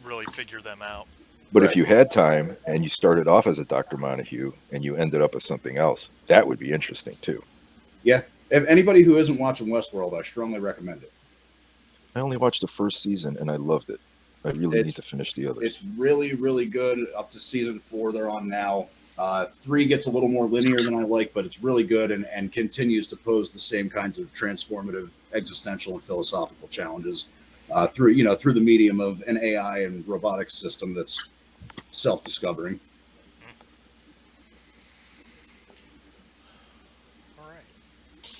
really figure them out. But Right. if you had time and you started off as a Dr. Montague and you ended up as something else, that would be interesting too. Yeah. If anybody who isn't watching Westworld, I strongly recommend it. I only watched the first season and I loved it. I really need to finish the others. It's really, really good. Up to season 4 they're on now. 3 gets a little more linear than I like, but it's really good and continues to pose the same kinds of transformative, existential, and philosophical challenges through the medium of an AI and robotics system that's self-discovering. All right.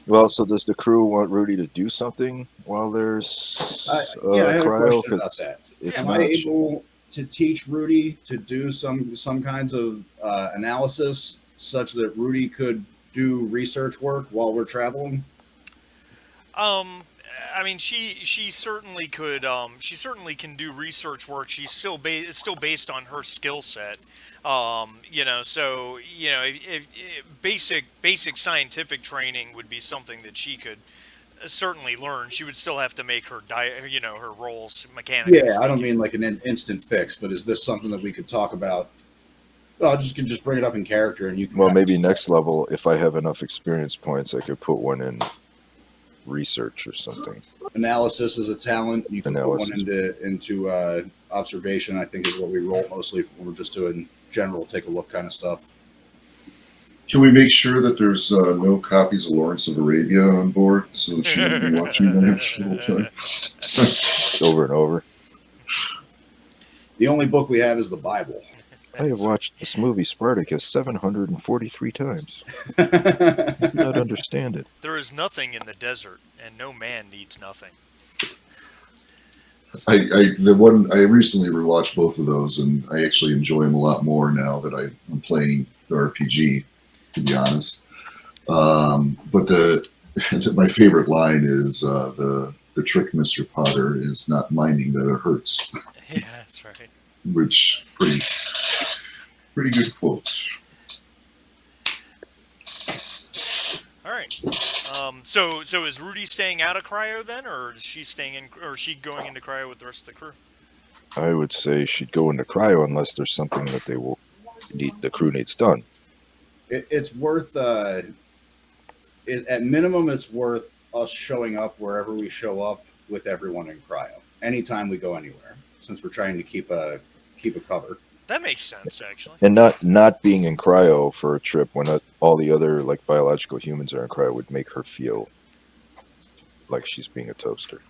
Well, so does the crew want Rudy to do something while there's I have a cryo? question about that. If Am not, I able to teach Rudy to do some kinds of analysis such that Rudy could do research work while we're traveling? I mean, she certainly could. She certainly can do research work. She's still it's still based on her skill set. So if basic scientific training would be something that she could certainly learn. She would still have to make her her roles mechanically. Yeah, I don't mean like an instant fix, but is this something that we could talk about? Well, I can just bring it up in character, and you can. well, maybe next level, if I have enough experience points, I could put one in research or something. Analysis is a talent. You can Analysis. put one into observation. I think is what we roll mostly when we're just doing general take a look kind of stuff. Can we make sure that there's no copies of Lawrence of Arabia on board so that she can be watching that the whole time? Over and over. The only book we have is the Bible. I have watched this movie Spartacus 743 times. I do not understand it. There is nothing in the desert, and no man needs nothing. I recently rewatched both of those, and I actually enjoy them a lot more now that I'm playing the RPG. To be honest, but my favorite line is the trick, Mr. Potter, is not minding that it hurts. Yeah, that's right. Which pretty good quote. All right. So is Rudy staying out of cryo then, or is she or is she going into cryo with the rest of the crew? I would say she'd go into cryo unless there's something that the crew needs done. It's worth at minimum it's worth us showing up wherever we show up with everyone in cryo anytime we go anywhere, since we're trying to keep a cover. That makes sense, actually. And not being in cryo for a trip when all the other like biological humans are in cryo would make her feel like she's being a toaster.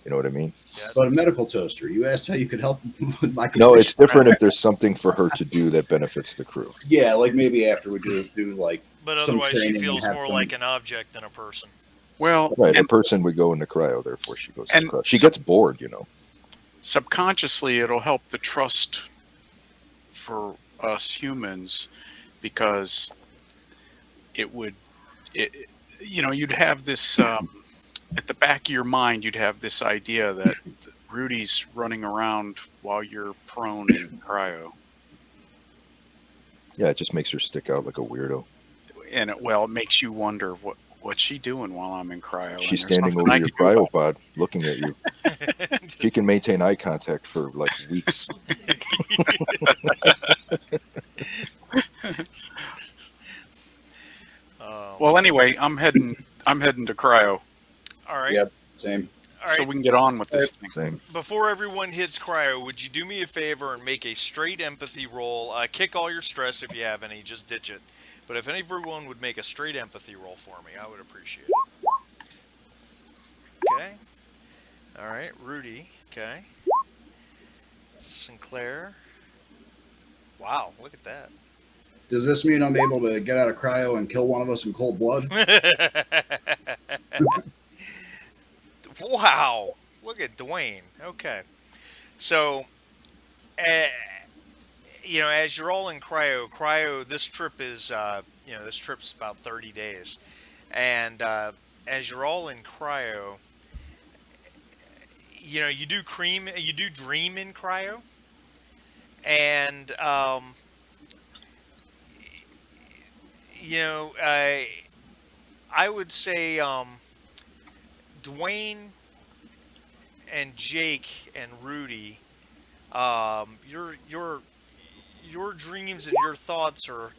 You know what I mean? Yeah. But a medical toaster. You asked how you could help with my condition. No, it's different if there's something for her to do that benefits the crew. Yeah, like maybe after we do like. But some otherwise, she training and feels have more some- like an object than a person. Well, Right, a and person would go into cryo, therefore she goes into and cryo. She some- gets bored, you know. subconsciously, it'll help the trust for us humans, because it would, you'd have this at the back of your mind, you'd have this idea that Rudy's running around while you're prone in cryo. Yeah, it just makes her stick out like a weirdo. And it makes you wonder what's she doing while I'm in cryo. She's and there's standing nothing over I your can do about cryopod looking at you. She can maintain eye contact for like weeks. it. Well, anyway, I'm heading to cryo, all right. Yep, same. All so right. we can get on with this thing. Same. Before everyone hits cryo, would you do me a favor and make a straight empathy roll? Kick all your stress if you have any, just ditch it. But if everyone would make a straight empathy roll for me, I would appreciate it. Okay. All right, Rudy. Okay. Sinclair. Wow, look at that. Does this mean I'm able to get out of cryo and kill one of us in cold blood? Wow, look at Dwayne. Okay. So, as you're all in cryo, this trip is, this trip's about 30 days. And as you're all in cryo, you do dream in cryo. And, I would say Dwayne and Jake and Rudy, your dreams and your thoughts are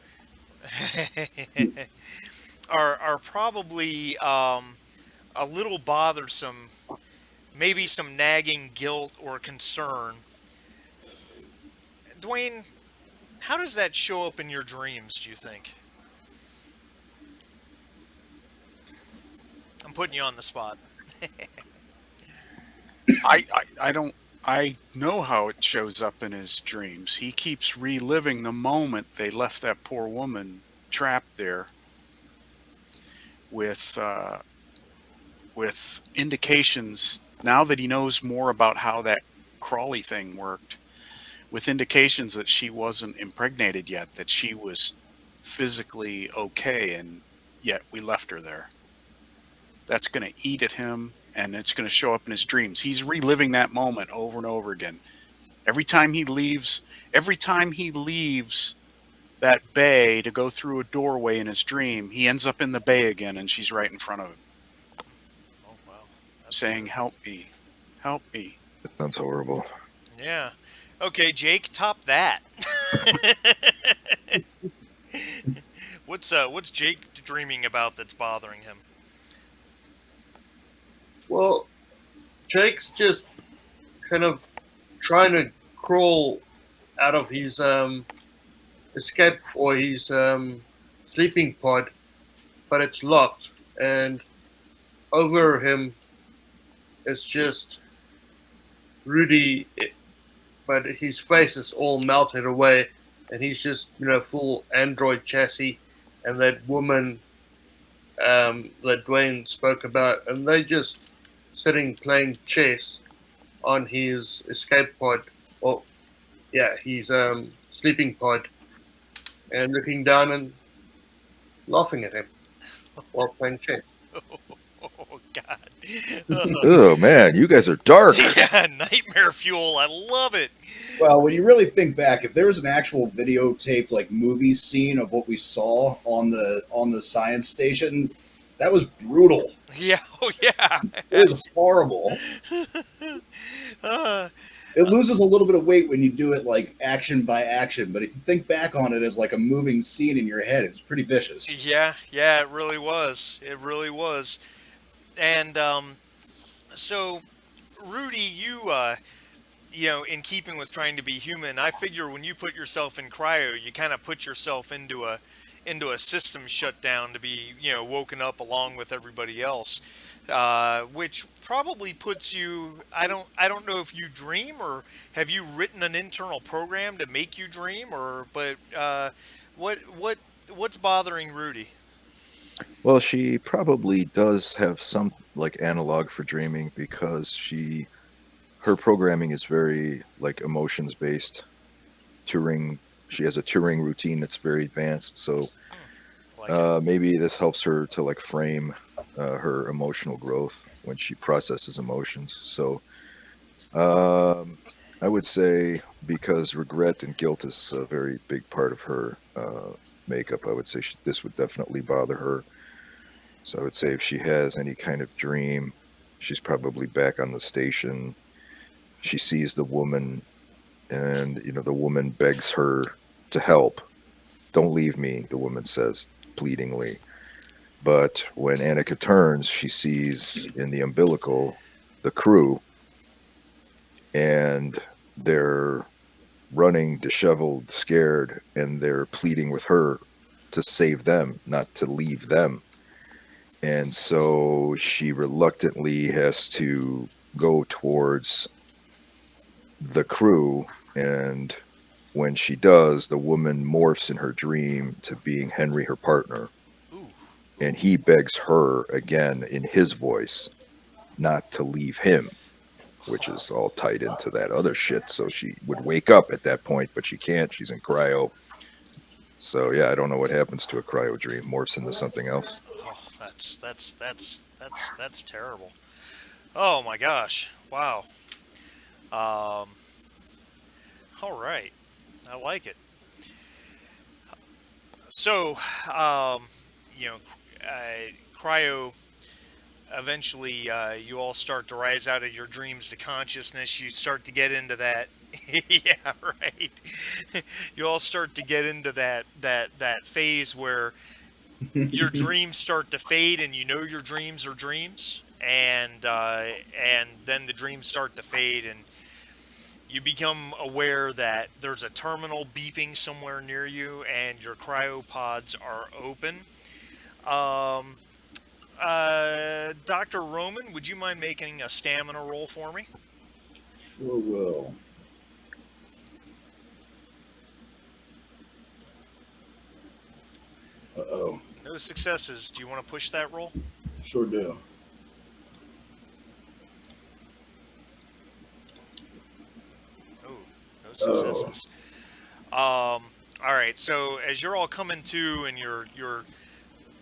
are probably a little bothersome, maybe some nagging guilt or concern. Dwayne, how does that show up in your dreams, do you think? I'm putting you on the spot. I don't. I know how it shows up in his dreams. He keeps reliving the moment they left that poor woman trapped there, with indications, now that he knows more about how that Crawley thing worked, with indications that she wasn't impregnated yet, that she was physically okay, and yet we left her there. That's going to eat at him, and it's going to show up in his dreams. He's reliving that moment over and over again. Every time he leaves that bay to go through a doorway in his dream, he ends up in the bay again, and she's right in front of him, Oh wow. That's saying, "Help me, help me." That sounds horrible. Yeah. Okay, Jake, top that. What's Jake dreaming about that's bothering him? Well, Jake's just kind of trying to crawl out of his escape or his sleeping pod, but it's locked, and over him it's just Rudy, but his face is all melted away, and he's just full android chassis, and that woman that Dwayne spoke about, and they just sitting playing chess on his escape pod, or his sleeping pod, and looking down and laughing at him while playing chess. Oh God. Oh man, you guys are dark. Yeah, nightmare fuel. I love it. Well, when you really think back, if there was an actual videotaped like movie scene of what we saw on the science station, that was brutal. Yeah. Oh yeah. It was horrible. It loses a little bit of weight when you do it like action by action, but if you think back on it as like a moving scene in your head, it's pretty vicious. Yeah. It really was. It really was. And so, Rudy, you in keeping with trying to be human, I figure when you put yourself in cryo, you kind of put yourself into a system shutdown to be woken up along with everybody else, which probably puts you. I don't know if you dream, or have you written an internal program to make you dream, but what's bothering Rudy? Well, she probably does have some like analog for dreaming because her programming is very like emotions based to ring She has a Turing routine that's very advanced. So Like it. maybe this helps her to like frame her emotional growth when she processes emotions. So I would say because regret and guilt is a very big part of her makeup, I would say this would definitely bother her. So I would say if she has any kind of dream, she's probably back on the station. She sees the woman, and the woman begs her to help. Don't leave me, the woman says pleadingly. But when Annika turns, she sees in the umbilical the crew, and they're running disheveled, scared, and they're pleading with her to save them, not to leave them. And so she reluctantly has to go towards the crew. And when she does, the woman morphs in her dream to being Henry, her partner. Ooh. And he begs her again in his voice not to leave him, which is all tied into that other shit. So she would wake up at that point, but she can't. She's in cryo. So yeah, I don't know what happens to a cryo dream. Morphs into something else. Oh, that's terrible. Oh my gosh. Wow. Um. All right. I like it. So, um, you know, cryo. Eventually, you all start to rise out of your dreams to consciousness. You start to get into that. Yeah, right. You all start to get into that phase where your dreams start to fade, and you know your dreams are dreams, and then the dreams start to fade, and you become aware that there's a terminal beeping somewhere near you, and your cryopods are open. Um, Dr. Roman, would you mind making a stamina roll for me? Sure will. Uh-oh. No successes. Do you want to push that roll? Sure do. Oh, no Oh. successes. All right. So as you're all coming to, and you're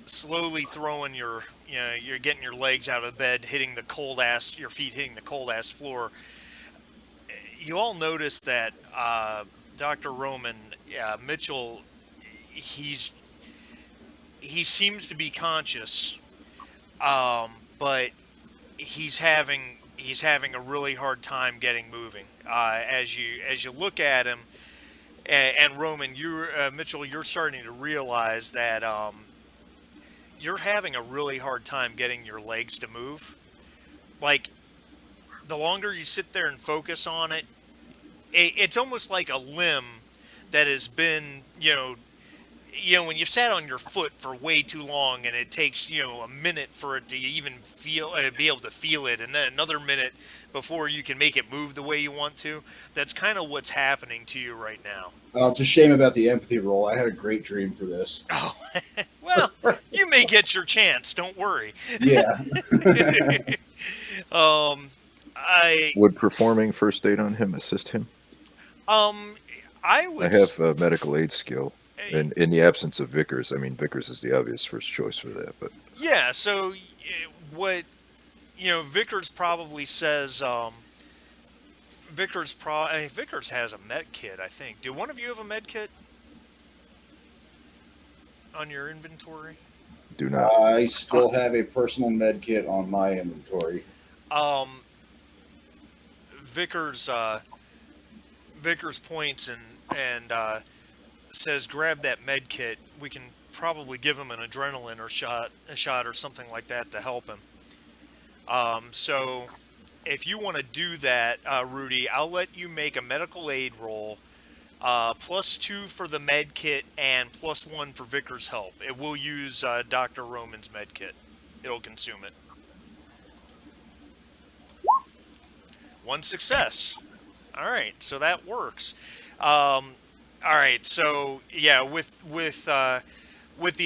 slowly throwing you're getting your legs out of bed, hitting the cold ass, your feet hitting the cold ass floor. You all notice that Dr. Roman, Mitchell, he's he seems to be conscious, but he's having a really hard time getting moving. As you look at him, and Roman, you Mitchell, you're starting to realize that you're having a really hard time getting your legs to move. Like, the longer you sit there and focus on it, it's almost like a limb that has been, when you've sat on your foot for way too long, and it takes a minute for it to even be able to feel it, and then another minute before you can make it move the way you want to. That's kind of what's happening to you right now. Oh, it's a shame about the empathy roll. I had a great dream for this. Oh, well, you may get your chance. Don't worry. Yeah. um, I Would performing first aid on him assist him? um, I I would. have a medical aid skill. And in the absence of Vickers, I mean, Vickers is the obvious first choice for that. But Yeah. So what Vickers probably says. Vickers has a med kit, I think. Do one of you have a med kit on your inventory? do not. I still have a personal med kit on my inventory. Um, Vickers Vickers points and says, "Grab that med kit. We can probably give him an adrenaline or a shot or something like that to help him." So if you want to do that, Rudy, I'll let you make a medical aid roll. +2 for the med kit and +1 for Vickers' help. It will use Dr. Roman's med kit. It'll consume it. One success. All right, so that works. All right, so yeah, with the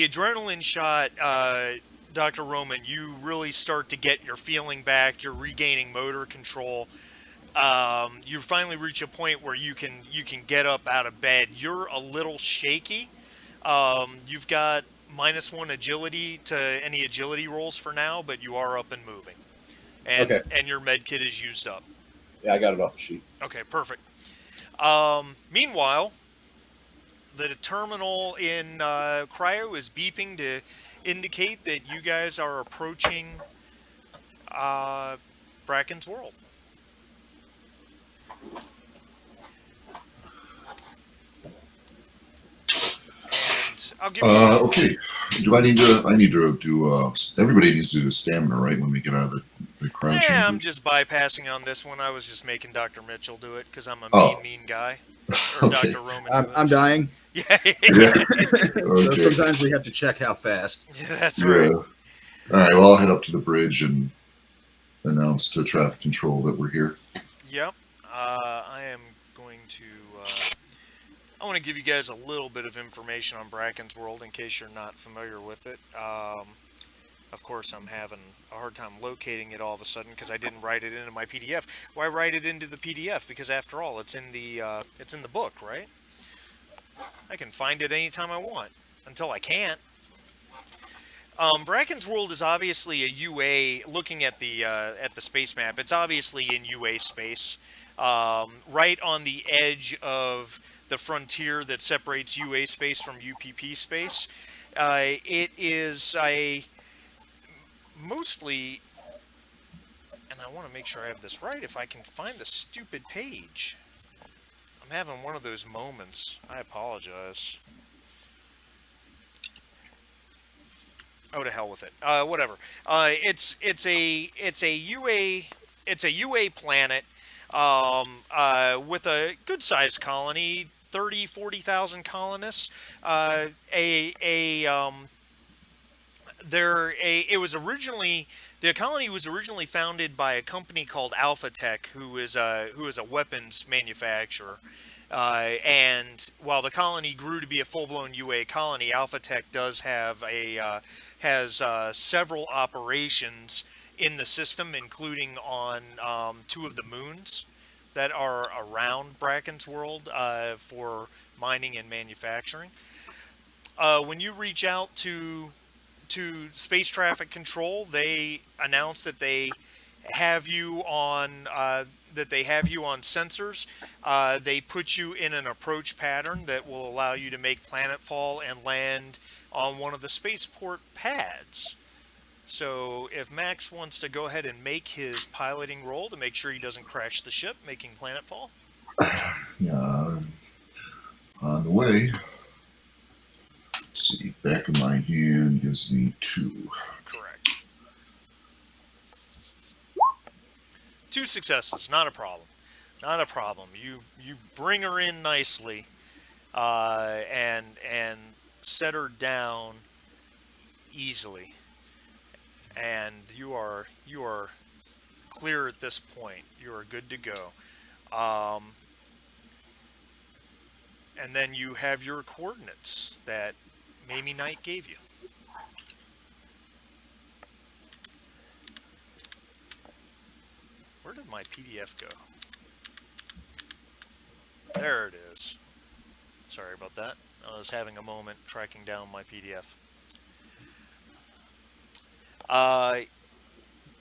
adrenaline shot, Dr. Roman, you really start to get your feeling back. You're regaining motor control. you finally reach a point where you can get up out of bed. You're a little shaky. You've got -1 agility to any agility rolls for now, but you are up and moving, Okay. and your med kit is used up. Yeah, I got it off the sheet. Okay, perfect. Meanwhile, the terminal in Cryo is beeping to indicate that you guys are approaching Bracken's world. And I'll give you. Okay. Do I need to? I need to do. Everybody needs to do stamina, right? When we get out of the cryo Yeah, chamber. I'm just bypassing on this one. I was just making Dr. Mitchell do it because I'm a Oh. mean guy. Or Okay. Dr. Roman. I'm dying. Yeah, Yeah. So Okay. sometimes we have to check how fast. that's right. Yeah. All right. Well, I'll head up to the bridge and announce to traffic control that we're here. Yep. I am going to. I want to give you guys a little bit of information on Bracken's World in case you're not familiar with it. Of course, I'm having a hard time locating it all of a sudden because I didn't write it into my PDF. Why write it into the PDF? Because after all, it's in the book, right? I can find it anytime I want until I can't. Bracken's World is obviously a UA. Looking at the space map, it's obviously in UA space, right on the edge of the frontier that separates UA space from UPP space. It is a mostly, and I want to make sure I have this right. If I can find the stupid page, I'm having one of those moments. I apologize. Oh, to hell with it. Whatever. It's a UA planet with a good sized colony, 40,000 colonists. It was originally, the colony was originally founded by a company called AlphaTech, who is a weapons manufacturer. And while the colony grew to be a full-blown UA colony, AlphaTech does have several operations in the system, including on 2 of the moons that are around Bracken's World for mining and manufacturing. When you reach out to space traffic control, they announce that they have you on sensors. They put you in an approach pattern that will allow you to make planetfall and land on one of the spaceport pads. So if Max wants to go ahead and make his piloting roll to make sure he doesn't crash the ship making planetfall. Yeah. On the way. Let's see. Back of my hand gives me 2. Correct. 2 successes, not a problem. Not a problem. You bring her in nicely, and set her down easily, and you are clear at this point. You are good to go. And then you have your coordinates that Mamie Knight gave you. Where did my PDF go? There it is. Sorry about that. I was having a moment tracking down my PDF.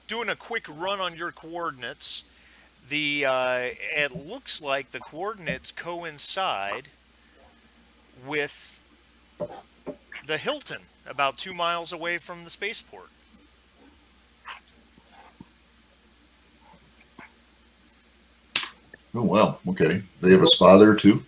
Doing a quick run on your coordinates. It looks like the coordinates coincide with the Hilton, about 2 miles away from the spaceport. Oh wow. Okay. They have a spa there too.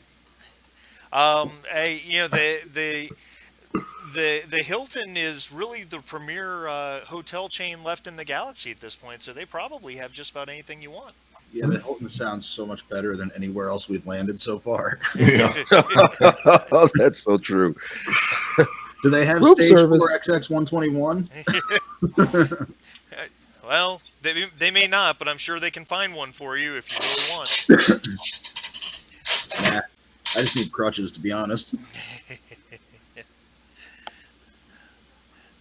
The Hilton is really the premier hotel chain left in the galaxy at this point, so they probably have just about anything you want. Yeah, the Hilton sounds so much better than anywhere else we've landed so far. Yeah. That's so true. Do they have Room stage service. 4 XX121? Well, they may not, but I'm sure they can find one for you if you really want. Nah, I just need crutches, to be honest.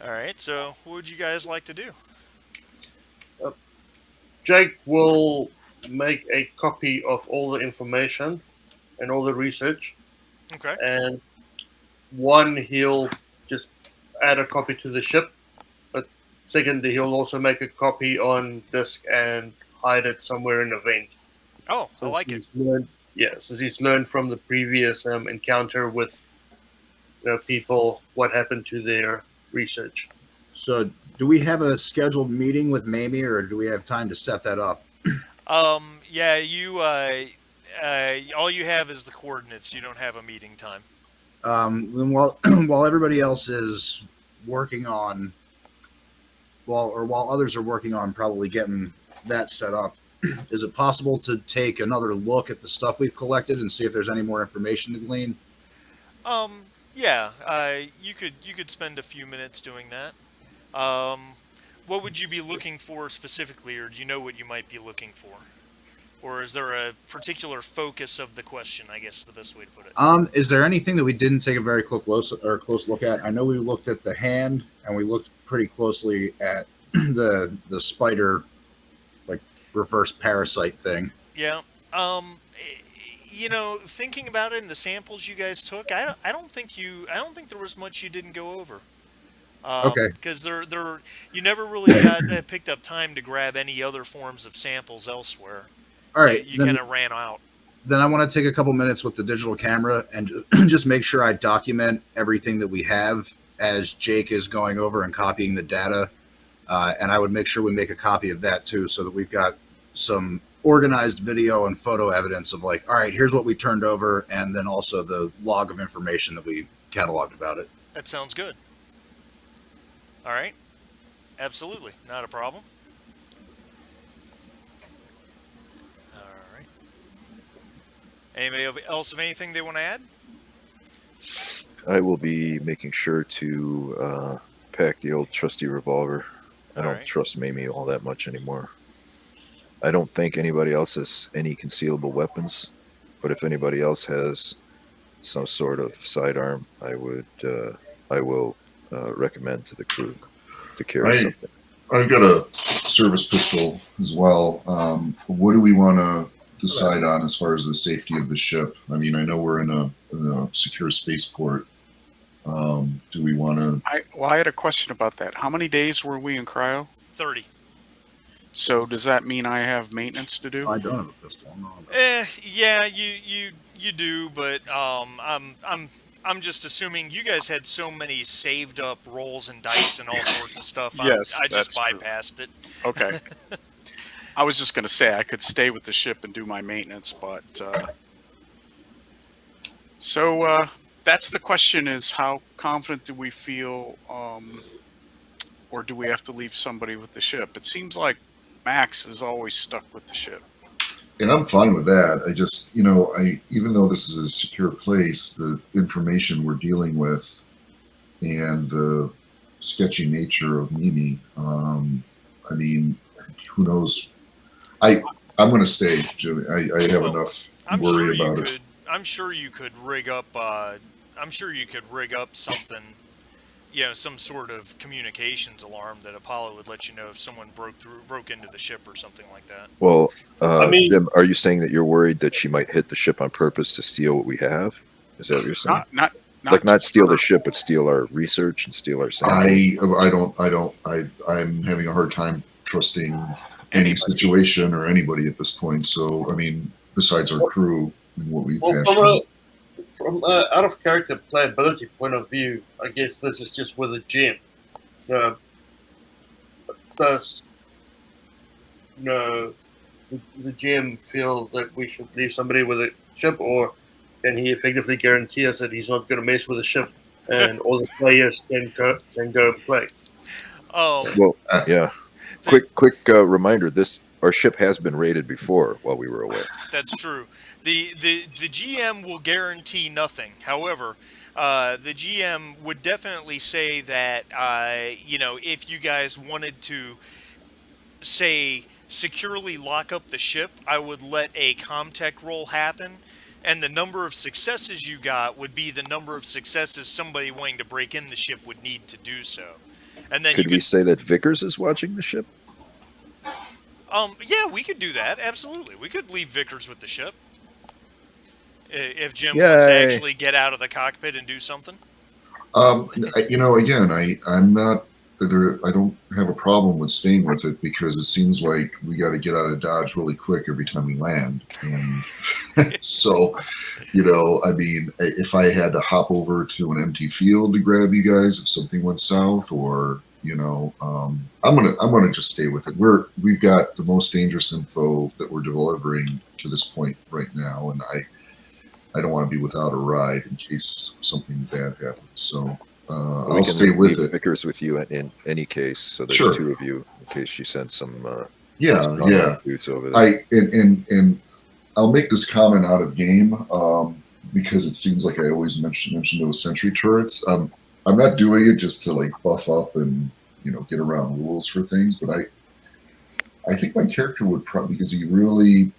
All right, so what would you guys like to do? Jake will make a copy of all the information and all the research, Okay. and one, he'll just add a copy to the ship, but secondly, he'll also make a copy on disk and hide it somewhere in a vent. Oh, I Since like it. he's learned, yeah, since he's learned from the previous encounter with people what happened to their research. So, do we have a scheduled meeting with Mamie, or do we have time to set that up? Yeah, you. All you have is the coordinates. You don't have a meeting time. Then while while everybody else is working on, while others are working on probably getting that set up, is it possible to take another look at the stuff we've collected and see if there's any more information to glean? Yeah. You could spend a few minutes doing that. What would you be looking for specifically, or do you know what you might be looking for? Or is there a particular focus of the question, I guess is the best way to put it? Is there anything that we didn't take a very close look at? I know we looked at the hand and we looked pretty closely at the spider, like reverse parasite thing. Yeah. Thinking about it in the samples you guys took, I don't think there was much you didn't go over. Okay. Because you never really got picked up time to grab any other forms of samples elsewhere. All right. You kind of ran out. Then I want to take a couple minutes with the digital camera and just make sure I document everything that we have as Jake is going over and copying the data. And I would make sure we make a copy of that too, so that we've got some organized video and photo evidence of like, all right, here's what we turned over, and then also the log of information that we cataloged about it. That sounds good. All right. Absolutely. Not a problem. All right. Anybody else have anything they want to add? I will be making sure to pack the old trusty revolver. I don't trust Mamie all that much anymore. I don't think anybody else has any concealable weapons, but if anybody else has some sort of sidearm, I will recommend to the crew to carry something. I've got a service pistol as well. What do we want to decide on as far as the safety of the ship? I mean, I know we're in a secure spaceport. Do we want to? I had a question about that. How many days were we in cryo? 30. So does that mean I have maintenance to do? I don't have a pistol. Yeah, you do, but I'm just assuming you guys had so many saved up rolls and dice and all sorts of stuff. Yes, I just that's true. bypassed it. Okay. I was just going to say I could stay with the ship and do my maintenance, but that's the question: is how confident do we feel, or do we have to leave somebody with the ship? It seems like Max is always stuck with the ship. And I'm fine with that. I just, even though this is a secure place, the information we're dealing with and the sketchy nature of Mimi, I mean, who knows? I'm going to stay, Julie. I have enough worry about it. I'm sure you could rig up. I'm sure you could rig up something. Some sort of communications alarm that Apollo would let you know if someone broke into the ship or something like that. Well, Jim, are you saying that you're worried that she might hit the ship on purpose to steal what we have? Is that what you're saying? Not steal the ship, but steal our research and steal our science. I'm having a hard time trusting any situation or anybody at this point. So, I mean, besides our crew and what we've hashed. From an out of character playability point of view, I guess this is just with a gem. Does the GM feel that we should leave somebody with a ship, or can he effectively guarantee us that he's not going to mess with the ship and all the players can go and play? Well, yeah. Quick reminder: our ship has been raided before while we were away. That's true. The GM will guarantee nothing. However, the GM would definitely say that if you guys wanted to, say, securely lock up the ship, I would let a Comtech roll happen, and the number of successes you got would be the number of successes somebody wanting to break in the ship would need to do so. And then could we say that Vickers is watching the ship? Yeah, we could do that. Absolutely, we could leave Vickers with the ship if Jim wants to Yay! actually get out of the cockpit and do something. Again, I'm not there. I don't have a problem with staying with it because it seems like we got to get out of Dodge really quick every time we land, and so I mean, if I had to hop over to an empty field to grab you guys if something went south, or I'm gonna just stay with it. We've got the most dangerous info that we're delivering to this point right now, and I don't want to be without a ride in case something bad happens. So We I'll can stay with leave it. Vickers with you in any case, so there's Sure. two of you in case she sends some Yeah, strong dudes over there. and I'll make this comment out of game because it seems like I always mention those sentry turrets. I'm not doing it just to like buff up and get around rules for things, but I think my character would probably, because he really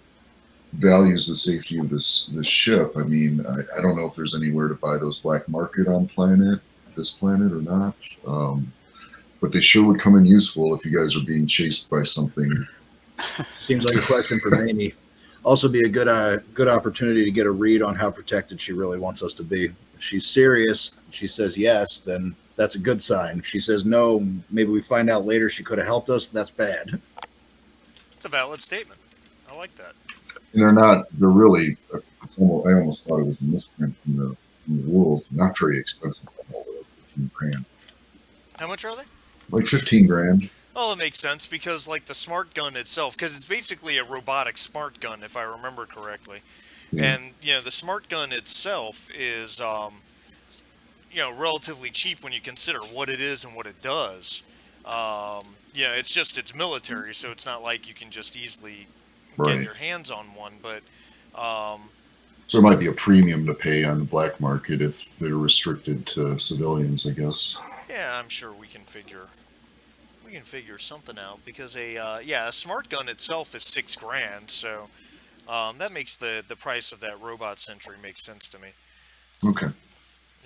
values the safety of this ship. I mean, I don't know if there's anywhere to buy those black market on this planet or not. But they sure would come in useful if you guys are being chased by something. Seems like a question for Mamie. Also, be a good opportunity to get a read on how protected she really wants us to be. If she's serious, she says yes, then that's a good sign. If she says no, maybe we find out later she could have helped us. That's bad. It's a valid statement. I like that. And they're really, I almost thought it was a misprint in the rules. Not very expensive. Like 15 grand. How much are they? Like 15 grand. Well, it makes sense because, like, the smart gun itself, because it's basically a robotic smart gun, if I remember correctly. Yeah. And, the smart gun itself is, relatively cheap when you consider what it is and what it does. It's military, so it's not like you can just easily get Right. your hands on one. But, um, So there might be a premium to pay on the black market if they're restricted to civilians, I guess. yeah, I'm sure we can figure something out because a smart gun itself is 6 grand, so that makes the price of that robot sentry make sense to me. Okay.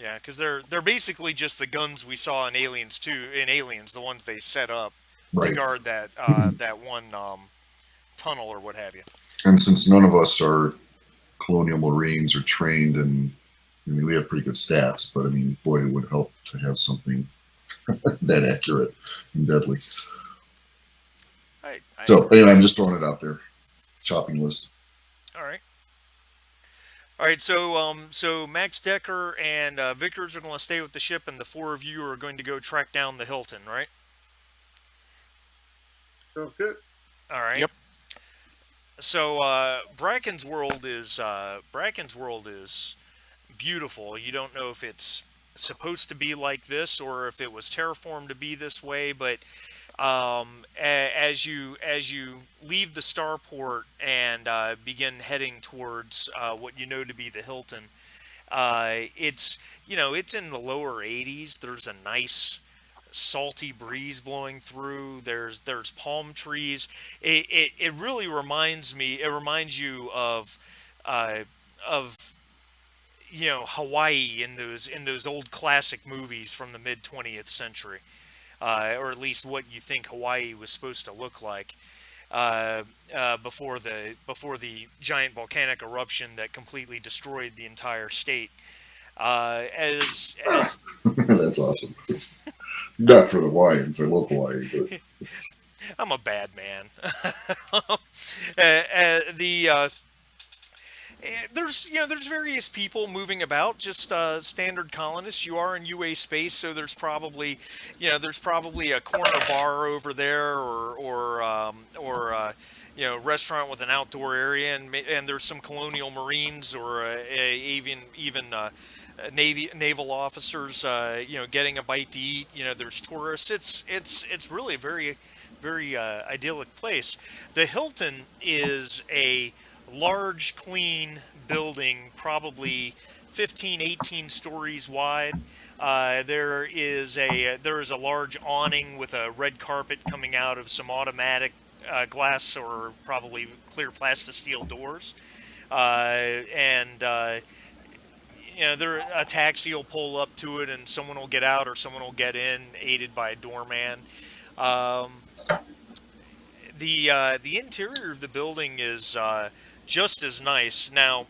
Yeah, because they're basically just the guns we saw in Aliens 2, the ones they set up to Right. guard that that one tunnel or what have you. And since none of us are colonial marines or trained, and I mean, we have pretty good stats, but I mean, boy, it would help to have something that accurate and deadly. So anyway, I'm just throwing it out there. Shopping list. All right. All right, so Max Decker and Vickers are going to stay with the ship, and the four of you are going to go track down the Hilton, right? Sounds good. All right. Yep. So Bracken's world is beautiful. You don't know if it's supposed to be like this or if it was terraformed to be this way, but as you leave the starport and begin heading towards what you know to be the Hilton, it's in the lower 80s. There's a nice salty breeze blowing through. There's palm trees. It really reminds me. It reminds you uh, of Hawaii in those old classic movies from the mid 20th century, or at least what you think Hawaii was supposed to look like before the giant volcanic eruption that completely destroyed the entire state. As That's awesome. Not for the Hawaiians. I love Hawaii, but I'm a bad man. The there's various people moving about, just standard colonists. You are in UA space, so there's probably a corner bar over there, or restaurant with an outdoor area, and there's some colonial marines or even naval officers, getting a bite to eat. There's tourists. It's really a very very idyllic place. The Hilton is a large, clean building, probably 15, 18 stories wide. There is a large awning with a red carpet coming out of some automatic glass or probably clear plastisteel doors, and a taxi will pull up to it, and someone will get out or someone will get in, aided by a doorman. Um, the interior of the building is just as nice. Now,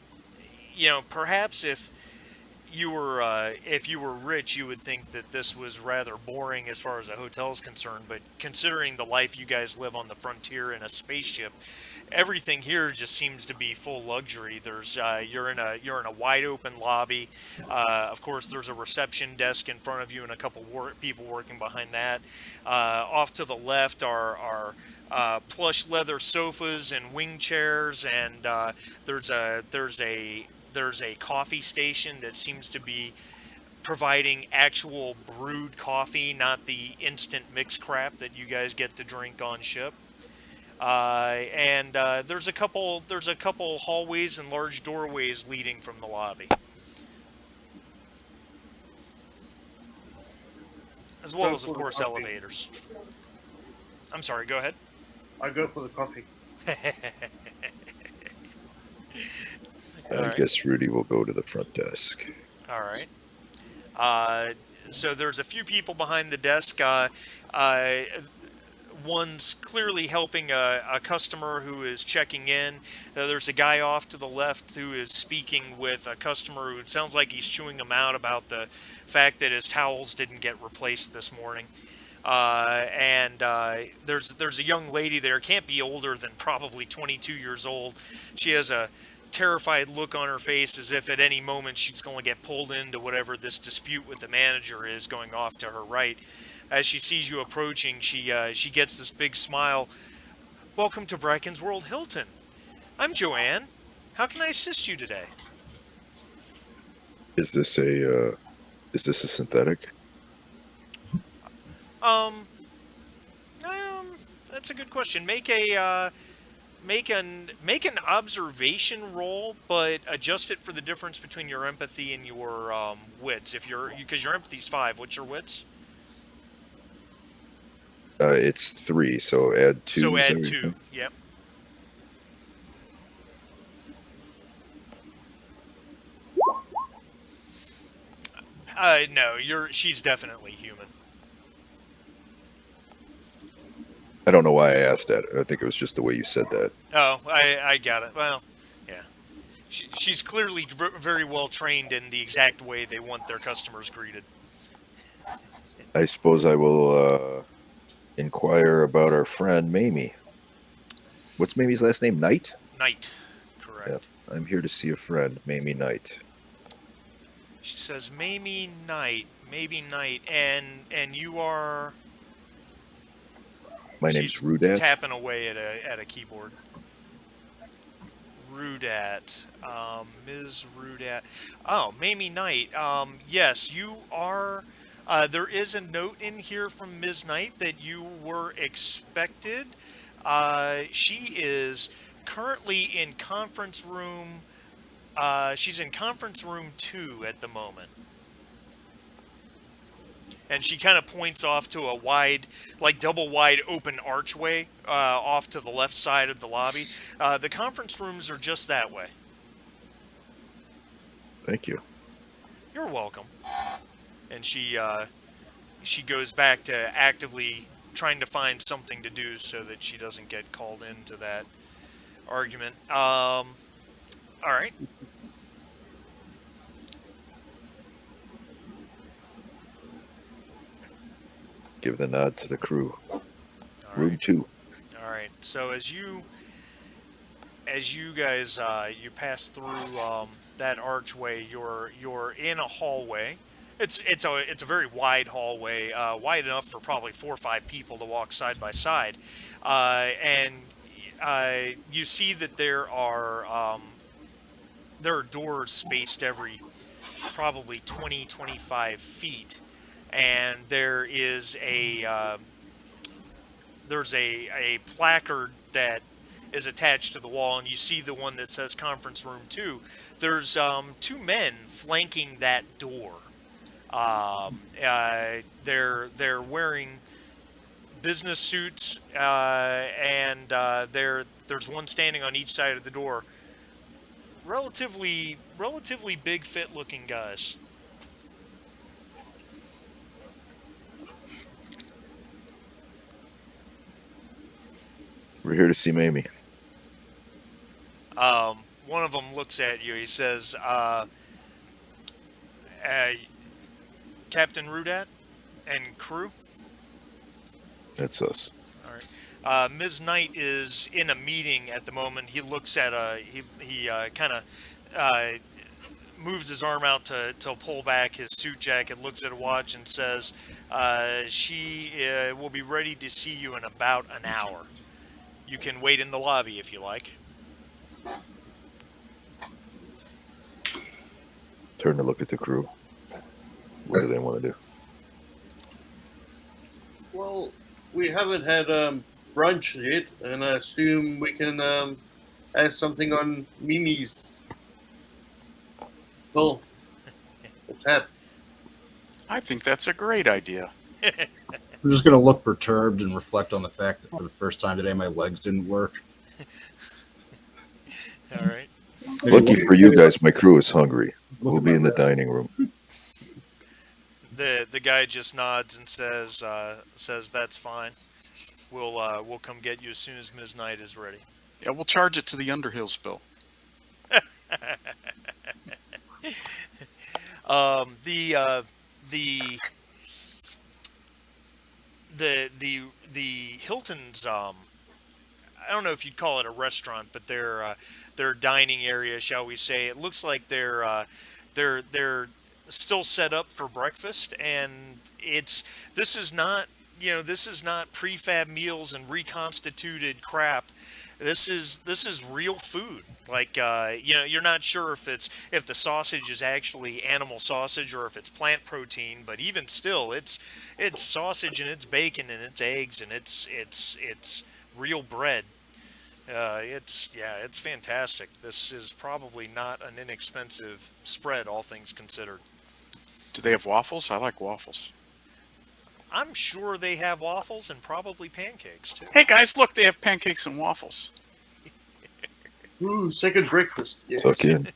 perhaps if you were rich, you would think that this was rather boring as far as a hotel is concerned. But considering the life you guys live on the frontier in a spaceship, everything here just seems to be full luxury. There's you're in a wide open lobby. Of course, there's a reception desk in front of you and a couple people working behind that. Off to the left are plush leather sofas and wing chairs, and there's a coffee station that seems to be providing actual brewed coffee, not the instant mix crap that you guys get to drink on ship. And there's a couple hallways and large doorways leading from the lobby, as well Go as of for the course coffee. elevators. I'm sorry. Go ahead. I go for the coffee. All I right. guess Rudy will go to the front desk. All right. So there's a few people behind the desk. One's clearly helping a customer who is checking in. There's a guy off to the left who is speaking with a customer who it sounds like he's chewing him out about the fact that his towels didn't get replaced this morning. And there's a young lady there, can't be older than probably 22 years old. She has a terrified look on her face as if at any moment she's going to get pulled into whatever this dispute with the manager is going off to her right. As she sees you approaching, she gets this big smile. Welcome to Bracken's World Hilton. I'm Joanne. How can I assist you today? Is this a synthetic? Um, that's a good question. Make an observation roll, but adjust it for the difference between your empathy and your wits. Because your empathy's 5, what's your wits? It's 3, so add 2. So is that add what you're 2. saying? Yep. No, she's definitely human. I don't know why I asked that. I think it was just the way you said that. Oh, I got it. Well, yeah. She's clearly very well trained in the exact way they want their customers greeted. I suppose I will inquire about our friend Mamie. What's Mamie's last name? Knight? Knight, correct. Yep. I'm here to see a friend, Mamie Knight. She says, Mamie Knight, and you are. My name's She's Rudat. tapping away at a keyboard. Rudat, Ms. Rudat. Oh, Mamie Knight. Yes, you are. There is a note in here from Ms. Knight that you were expected. She is currently in conference room. She's in conference room 2 at the moment. And she kind of points off to a wide, like double wide open archway off to the left side of the lobby. The conference rooms are just that way. Thank you. You're welcome. And she goes back to actively trying to find something to do so that she doesn't get called into that argument. All right. Give the nod to the crew. All Room right. 2. All right. So as you guys you pass through that archway, you're in a hallway. It's a very wide hallway, wide enough for probably 4 or 5 people to walk side by side, and you see that there are doors spaced every probably 20-25 feet, and there is there's a placard that is attached to the wall, and you see the one that says conference room 2. There's 2 men flanking that door. They're wearing business suits, and there's one standing on each side of the door. Relatively big, fit-looking guys. We're here to see Mamie. One of them looks at you. He says, Captain Rudat and crew. That's us. All right. Ms. Knight is in a meeting at the moment. He looks at he kind of moves his arm out to pull back his suit jacket, looks at a watch, and says, she will be ready to see you in about an hour. You can wait in the lobby if you like. Turn to look at the crew. What do they want to do? Well, we haven't had brunch yet, and I assume we can add something on Mimi's. Well, the tap. I think that's a great idea. I'm just going to look perturbed and reflect on the fact that for the first time today, my legs didn't work. All right. Lucky for you guys, my crew is hungry. We'll be in the dining room. The guy just nods and says that's fine. We'll come get you as soon as Ms. Knight is ready. Yeah, we'll charge it to the Underhills bill. The Hilton's I don't know if you'd call it a restaurant, but their dining area, shall we say? It looks like they're still set up for breakfast, and this is not prefab meals and reconstituted crap. This is real food. Like you're not sure if the sausage is actually animal sausage or if it's plant protein, but even still, it's sausage and it's bacon and it's eggs and it's real bread. It's fantastic. This is probably not an inexpensive spread, all things considered. Do they have waffles? I like waffles. I'm sure they have waffles and probably pancakes too. Hey guys, look, they have pancakes and waffles. Ooh, second breakfast. Yes. Tuck in.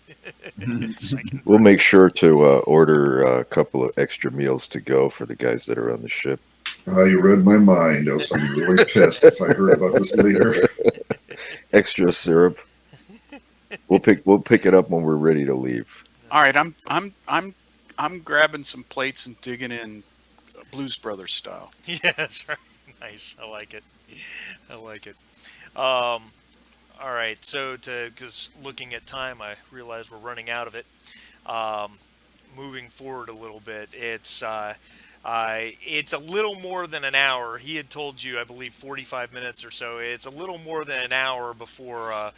We'll make sure to order a couple of extra meals to go for the guys that are on the ship. You read my mind. I was going to be really pissed if I heard about this later. Extra syrup. We'll pick it up when we're ready to leave. All right, I'm grabbing some plates and digging in Blues Brothers style. Yes, right. Nice. I like it. All right. So because looking at time, I realize we're running out of it. Moving forward a little bit, it's a little more than an hour. He had told you, I believe, 45 minutes or so. It's a little more than an hour before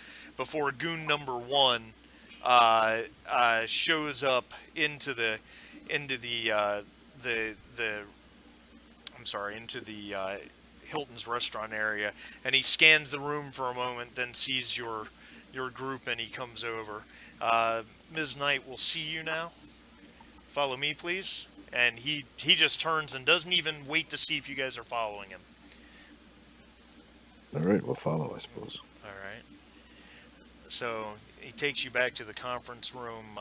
goon number one shows up into the Hilton's restaurant area, and he scans the room for a moment, then sees your group, and he comes over. Ms. Knight will see you now. Follow me, please. And he just turns and doesn't even wait to see if you guys are following him. All right, we'll follow, I suppose. All right. So he takes you back to the conference room,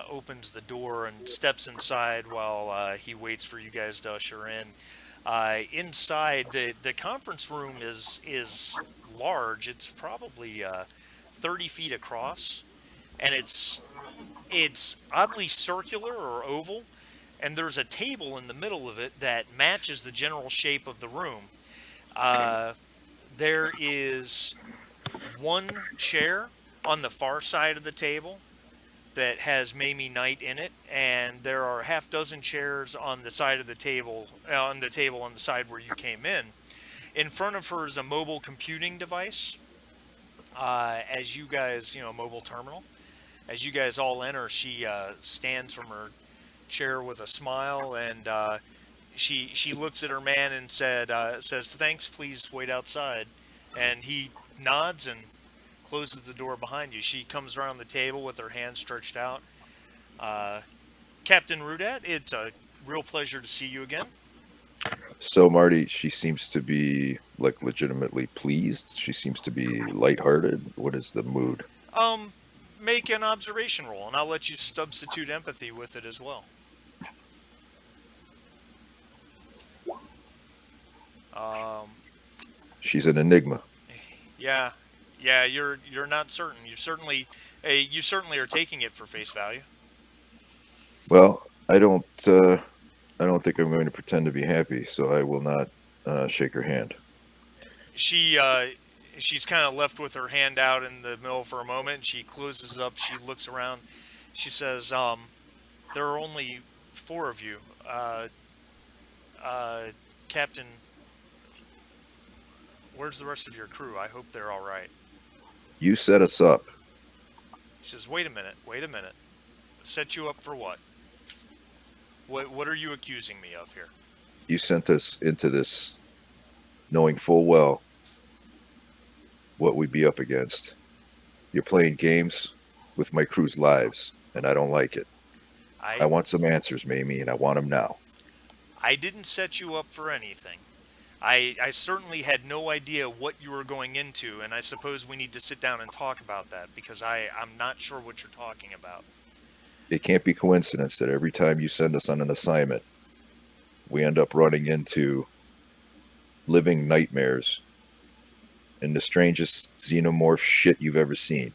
opens the door, and steps inside while he waits for you guys to usher in. Inside, the conference room is large. It's probably 30 feet across, and it's oddly circular or oval, and there's a table in the middle of it that matches the general shape of the room. There is one chair on the far side of the table that has Mamie Knight in it, and there are half dozen chairs on the side of the table, on the side where you came in. In front of her is a mobile computing device. As you guys, mobile terminal. As you guys all enter, she stands from her chair with a smile, and she looks at her man and says, "Thanks, please wait outside." And he nods and closes the door behind you. She comes around the table with her hand stretched out. Captain Rudat, it's a real pleasure to see you again. So, Marty, she seems to be legitimately pleased. She seems to be lighthearted. What is the mood? Make an observation roll, and I'll let you substitute empathy with it as well. She's an enigma. Yeah, yeah. You're not certain. You certainly are taking it for face value. Well, I don't think I'm going to pretend to be happy, so I will not shake her hand. She she's kind of left with her hand out in the middle for a moment. She closes it up. She looks around. She says, "There are only four of you. Uh, Captain, where's the rest of your crew? I hope they're all right." You set us up. She says, "Wait a minute. Wait a minute. Set you up for what? What are you accusing me of here?" You sent us into this knowing full well what we'd be up against. You're playing games with my crew's lives, and I don't like it. I I want some answers, Mamie, and I want them now. I didn't set you up for anything. I certainly had no idea what you were going into, and I suppose we need to sit down and talk about that because I'm not sure what you're talking about. It can't be coincidence that every time you send us on an assignment, we end up running into living nightmares and the strangest xenomorph shit you've ever seen.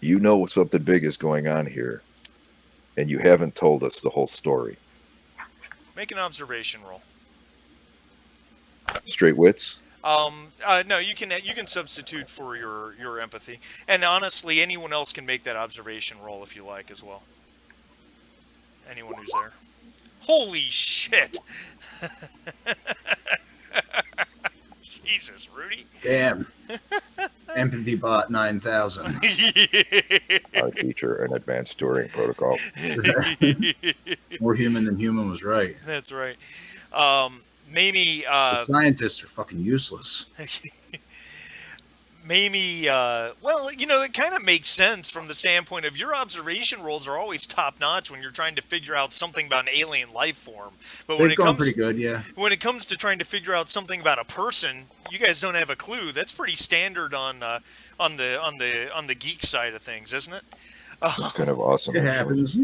You know something big is going on here, and you haven't told us the whole story. Make an observation roll. Straight wits? No, you can substitute for your empathy, and honestly, anyone else can make that observation roll if you like as well. Anyone who's there. Holy shit! Jesus, Rudy. Damn. Empathy bot 9000. Our feature an advanced touring protocol. More human than human was right. That's right. Mamie, The scientists are fucking useless. Mamie, well, it kind of makes sense from the standpoint of your observation rolls are always top notch when you're trying to figure out something about an alien life form. But when They've it gone comes pretty good, yeah. when it comes to trying to figure out something about a person, you guys don't have a clue. That's pretty standard on the geek side of things, isn't it? It's kind of awesome. It actually. happens.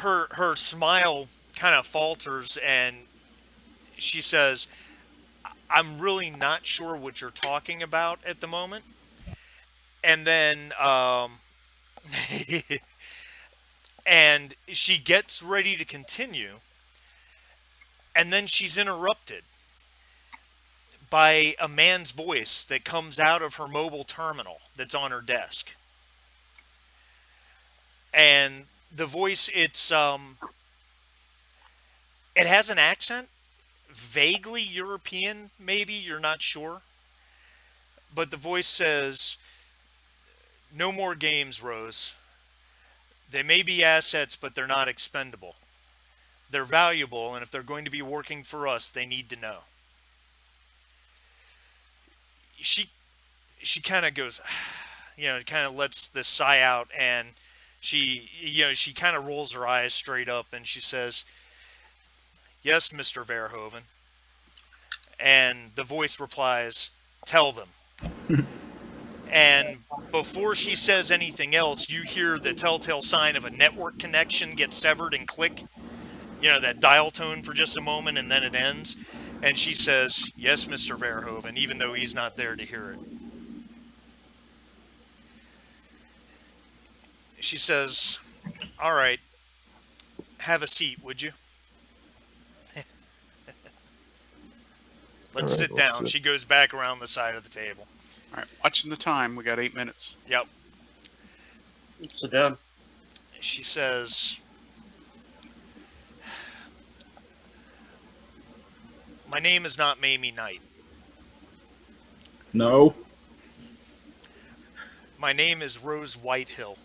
Her smile kind of falters, and she says, "I'm really not sure what you're talking about at the moment." And then and she gets ready to continue, and then she's interrupted by a man's voice that comes out of her mobile terminal that's on her desk. And the voice, it has an accent, vaguely European, maybe, you're not sure. But the voice says, "No more games, Rose. They may be assets, but they're not expendable. They're valuable, and if they're going to be working for us, they need to know." She kind of goes, kind of lets this sigh out, and she kind of rolls her eyes straight up, and she says, "Yes, Mr. Verhoeven." And the voice replies, "Tell them." And before she says anything else, you hear the telltale sign of a network connection get severed and click. That dial tone for just a moment, and then it ends. And she says, "Yes, Mr. Verhoeven," even though he's not there to hear it. She says, "All right, have a seat, would you?" Let's sit down. Sit. She goes back around the side of the table. All right, watching the time. We got 8 minutes. Yep. Sit down. She says, "My name is not Mamie Knight. No. My name is Rose Whitehill.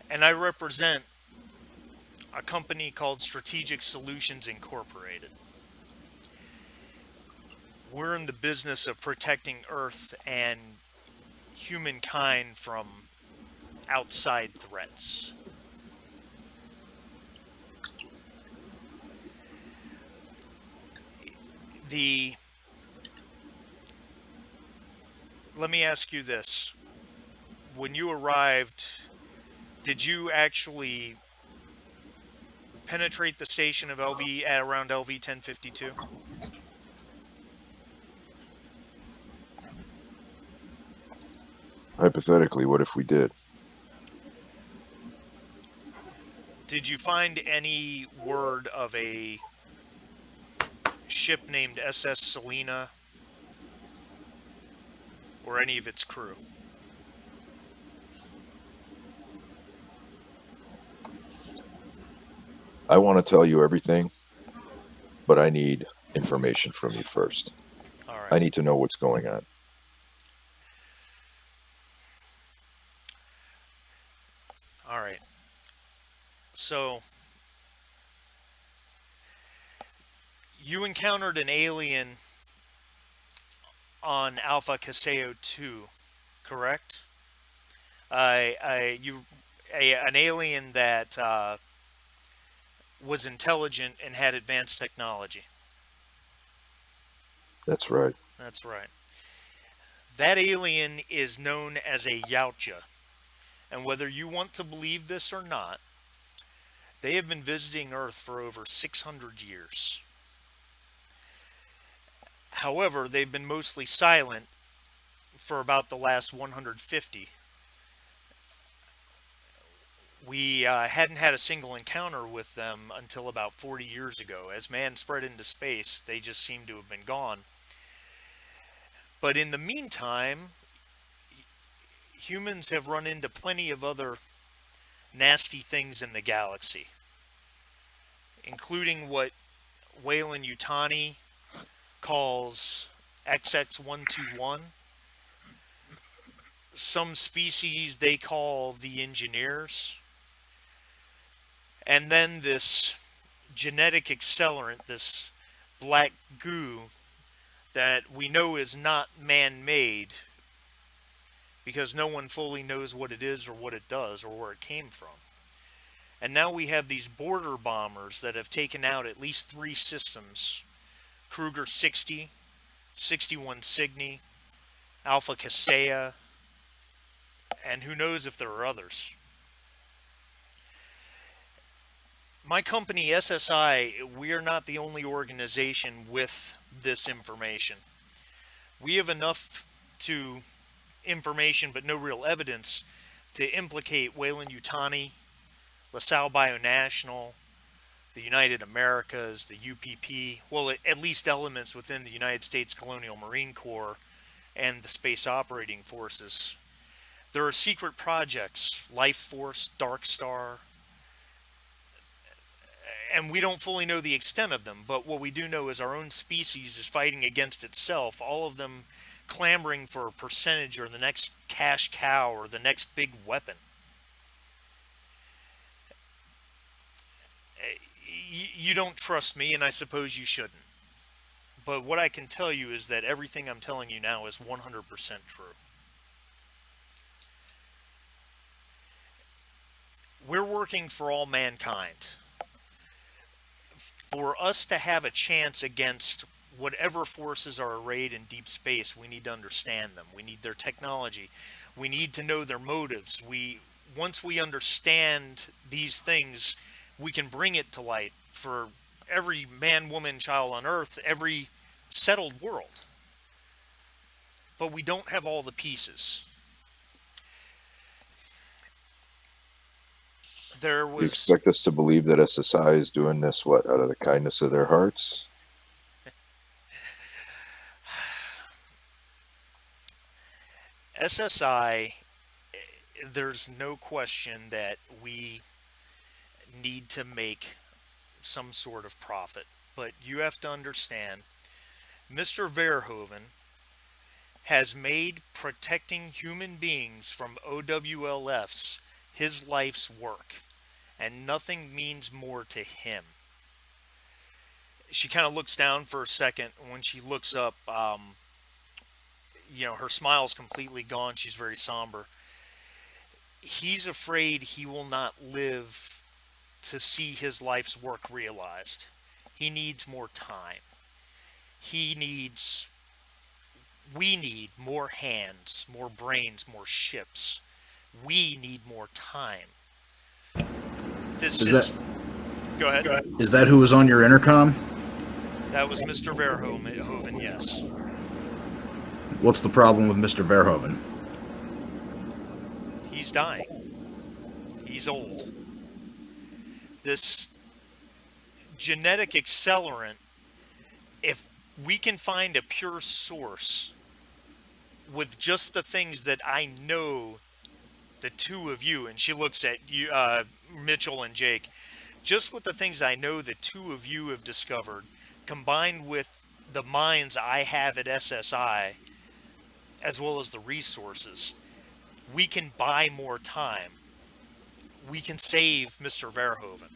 And I represent a company called Strategic Solutions Incorporated. We're in the business of protecting Earth and humankind from outside threats. Let me ask you this. When you arrived, did you actually penetrate the station of LV at around LV 1052? Hypothetically, what if we did? Did you find any word of a ship named SS Selena or any of its crew? I want to tell you everything, but I need information from you first. All right. I need to know what's going on. All right. So, you encountered an alien on Alpha Caseo 2, correct? An alien that was intelligent and had advanced technology. That's right. That's right. That alien is known as a Yautja. And whether you want to believe this or not, they have been visiting Earth for over 600 years. However, they've been mostly silent for about the last 150. We hadn't had a single encounter with them until about 40 years ago. As man spread into space, they just seem to have been gone. But in the meantime, humans have run into plenty of other nasty things in the galaxy, including what Weyland-Yutani calls XX121. Some species they call the engineers. And then this genetic accelerant, this black goo that we know is not man-made because no one fully knows what it is or what it does or where it came from. And now we have these border bombers that have taken out at least 3 systems: Kruger 60, 61 Cygni, Alpha Casea, and who knows if there are others. My company, SSI, we are not the only organization with this information. We have enough information but no real evidence to implicate Weyland-Yutani, LaSalle Bionational, the United Americas, the UPP, well, at least elements within the United States Colonial Marine Corps and the Space Operating Forces. There are secret projects, Life Force, Dark Star, and we don't fully know the extent of them, but what we do know is our own species is fighting against itself, all of them clamoring for a percentage or the next cash cow or the next big weapon. You don't trust me, and I suppose you shouldn't. But what I can tell you is that everything I'm telling you now is 100% true. We're working for all mankind. For us to have a chance against whatever forces are arrayed in deep space, we need to understand them. We need their technology. We need to know their motives. Once we understand these things, we can bring it to light for every man, woman, child on Earth, every settled world. But we don't have all the pieces. You expect us to believe that SSI is doing this, what, out of the kindness of their hearts? SSI, there's no question that we need to make some sort of profit. But you have to understand, Mr. Verhoeven has made protecting human beings from OWLFs his life's work, and nothing means more to him. She kind of looks down for a second. When she looks up, her smile's completely gone. She's very somber. He's afraid he will not live to see his life's work realized. He needs more time. We need more hands, more brains, more ships. We need more time. Go ahead. Is that who was on your intercom? That was Mr. Verhoeven, yes. What's the problem with Mr. Verhoeven? He's dying. He's old. This genetic accelerant, if we can find a pure source with just the things that I know the two of you, and she looks at you, Mitchell and Jake, just with the things I know the two of you have discovered, combined with the minds I have at SSI, as well as the resources, we can buy more time. We can save Mr. Verhoeven.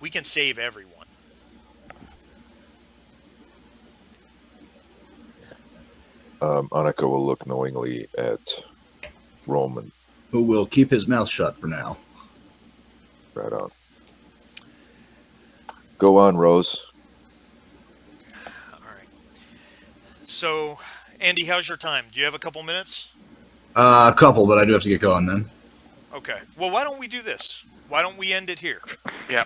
We can save everyone. Annika will look knowingly at Roman. Who will keep his mouth shut for now. Right on. Go on, Rose. All right. So, Andy, how's your time? Do you have a couple minutes? A couple, but I do have to get going then. Okay. Well, why don't we do this? Why don't we end it here? Yeah.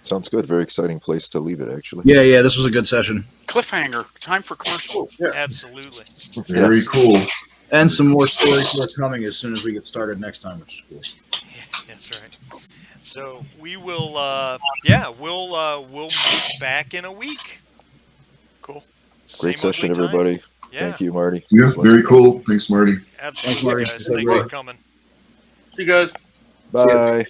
Sounds good. Very exciting place to leave it, actually. Yeah, this was a good session. Cliffhanger. Time for commercial. Absolutely. Very Yes. cool. And some more stories are coming as soon as we get started next time, which is cool. Yeah, that's right. So we will, we'll meet back in a week. Cool. Great Same session, ugly time. everybody. Yeah, Thank you, Marty. Yeah, very cool. Thanks, Marty. absolutely, Marty. guys. Have a Thanks great- for coming. See you guys. Bye.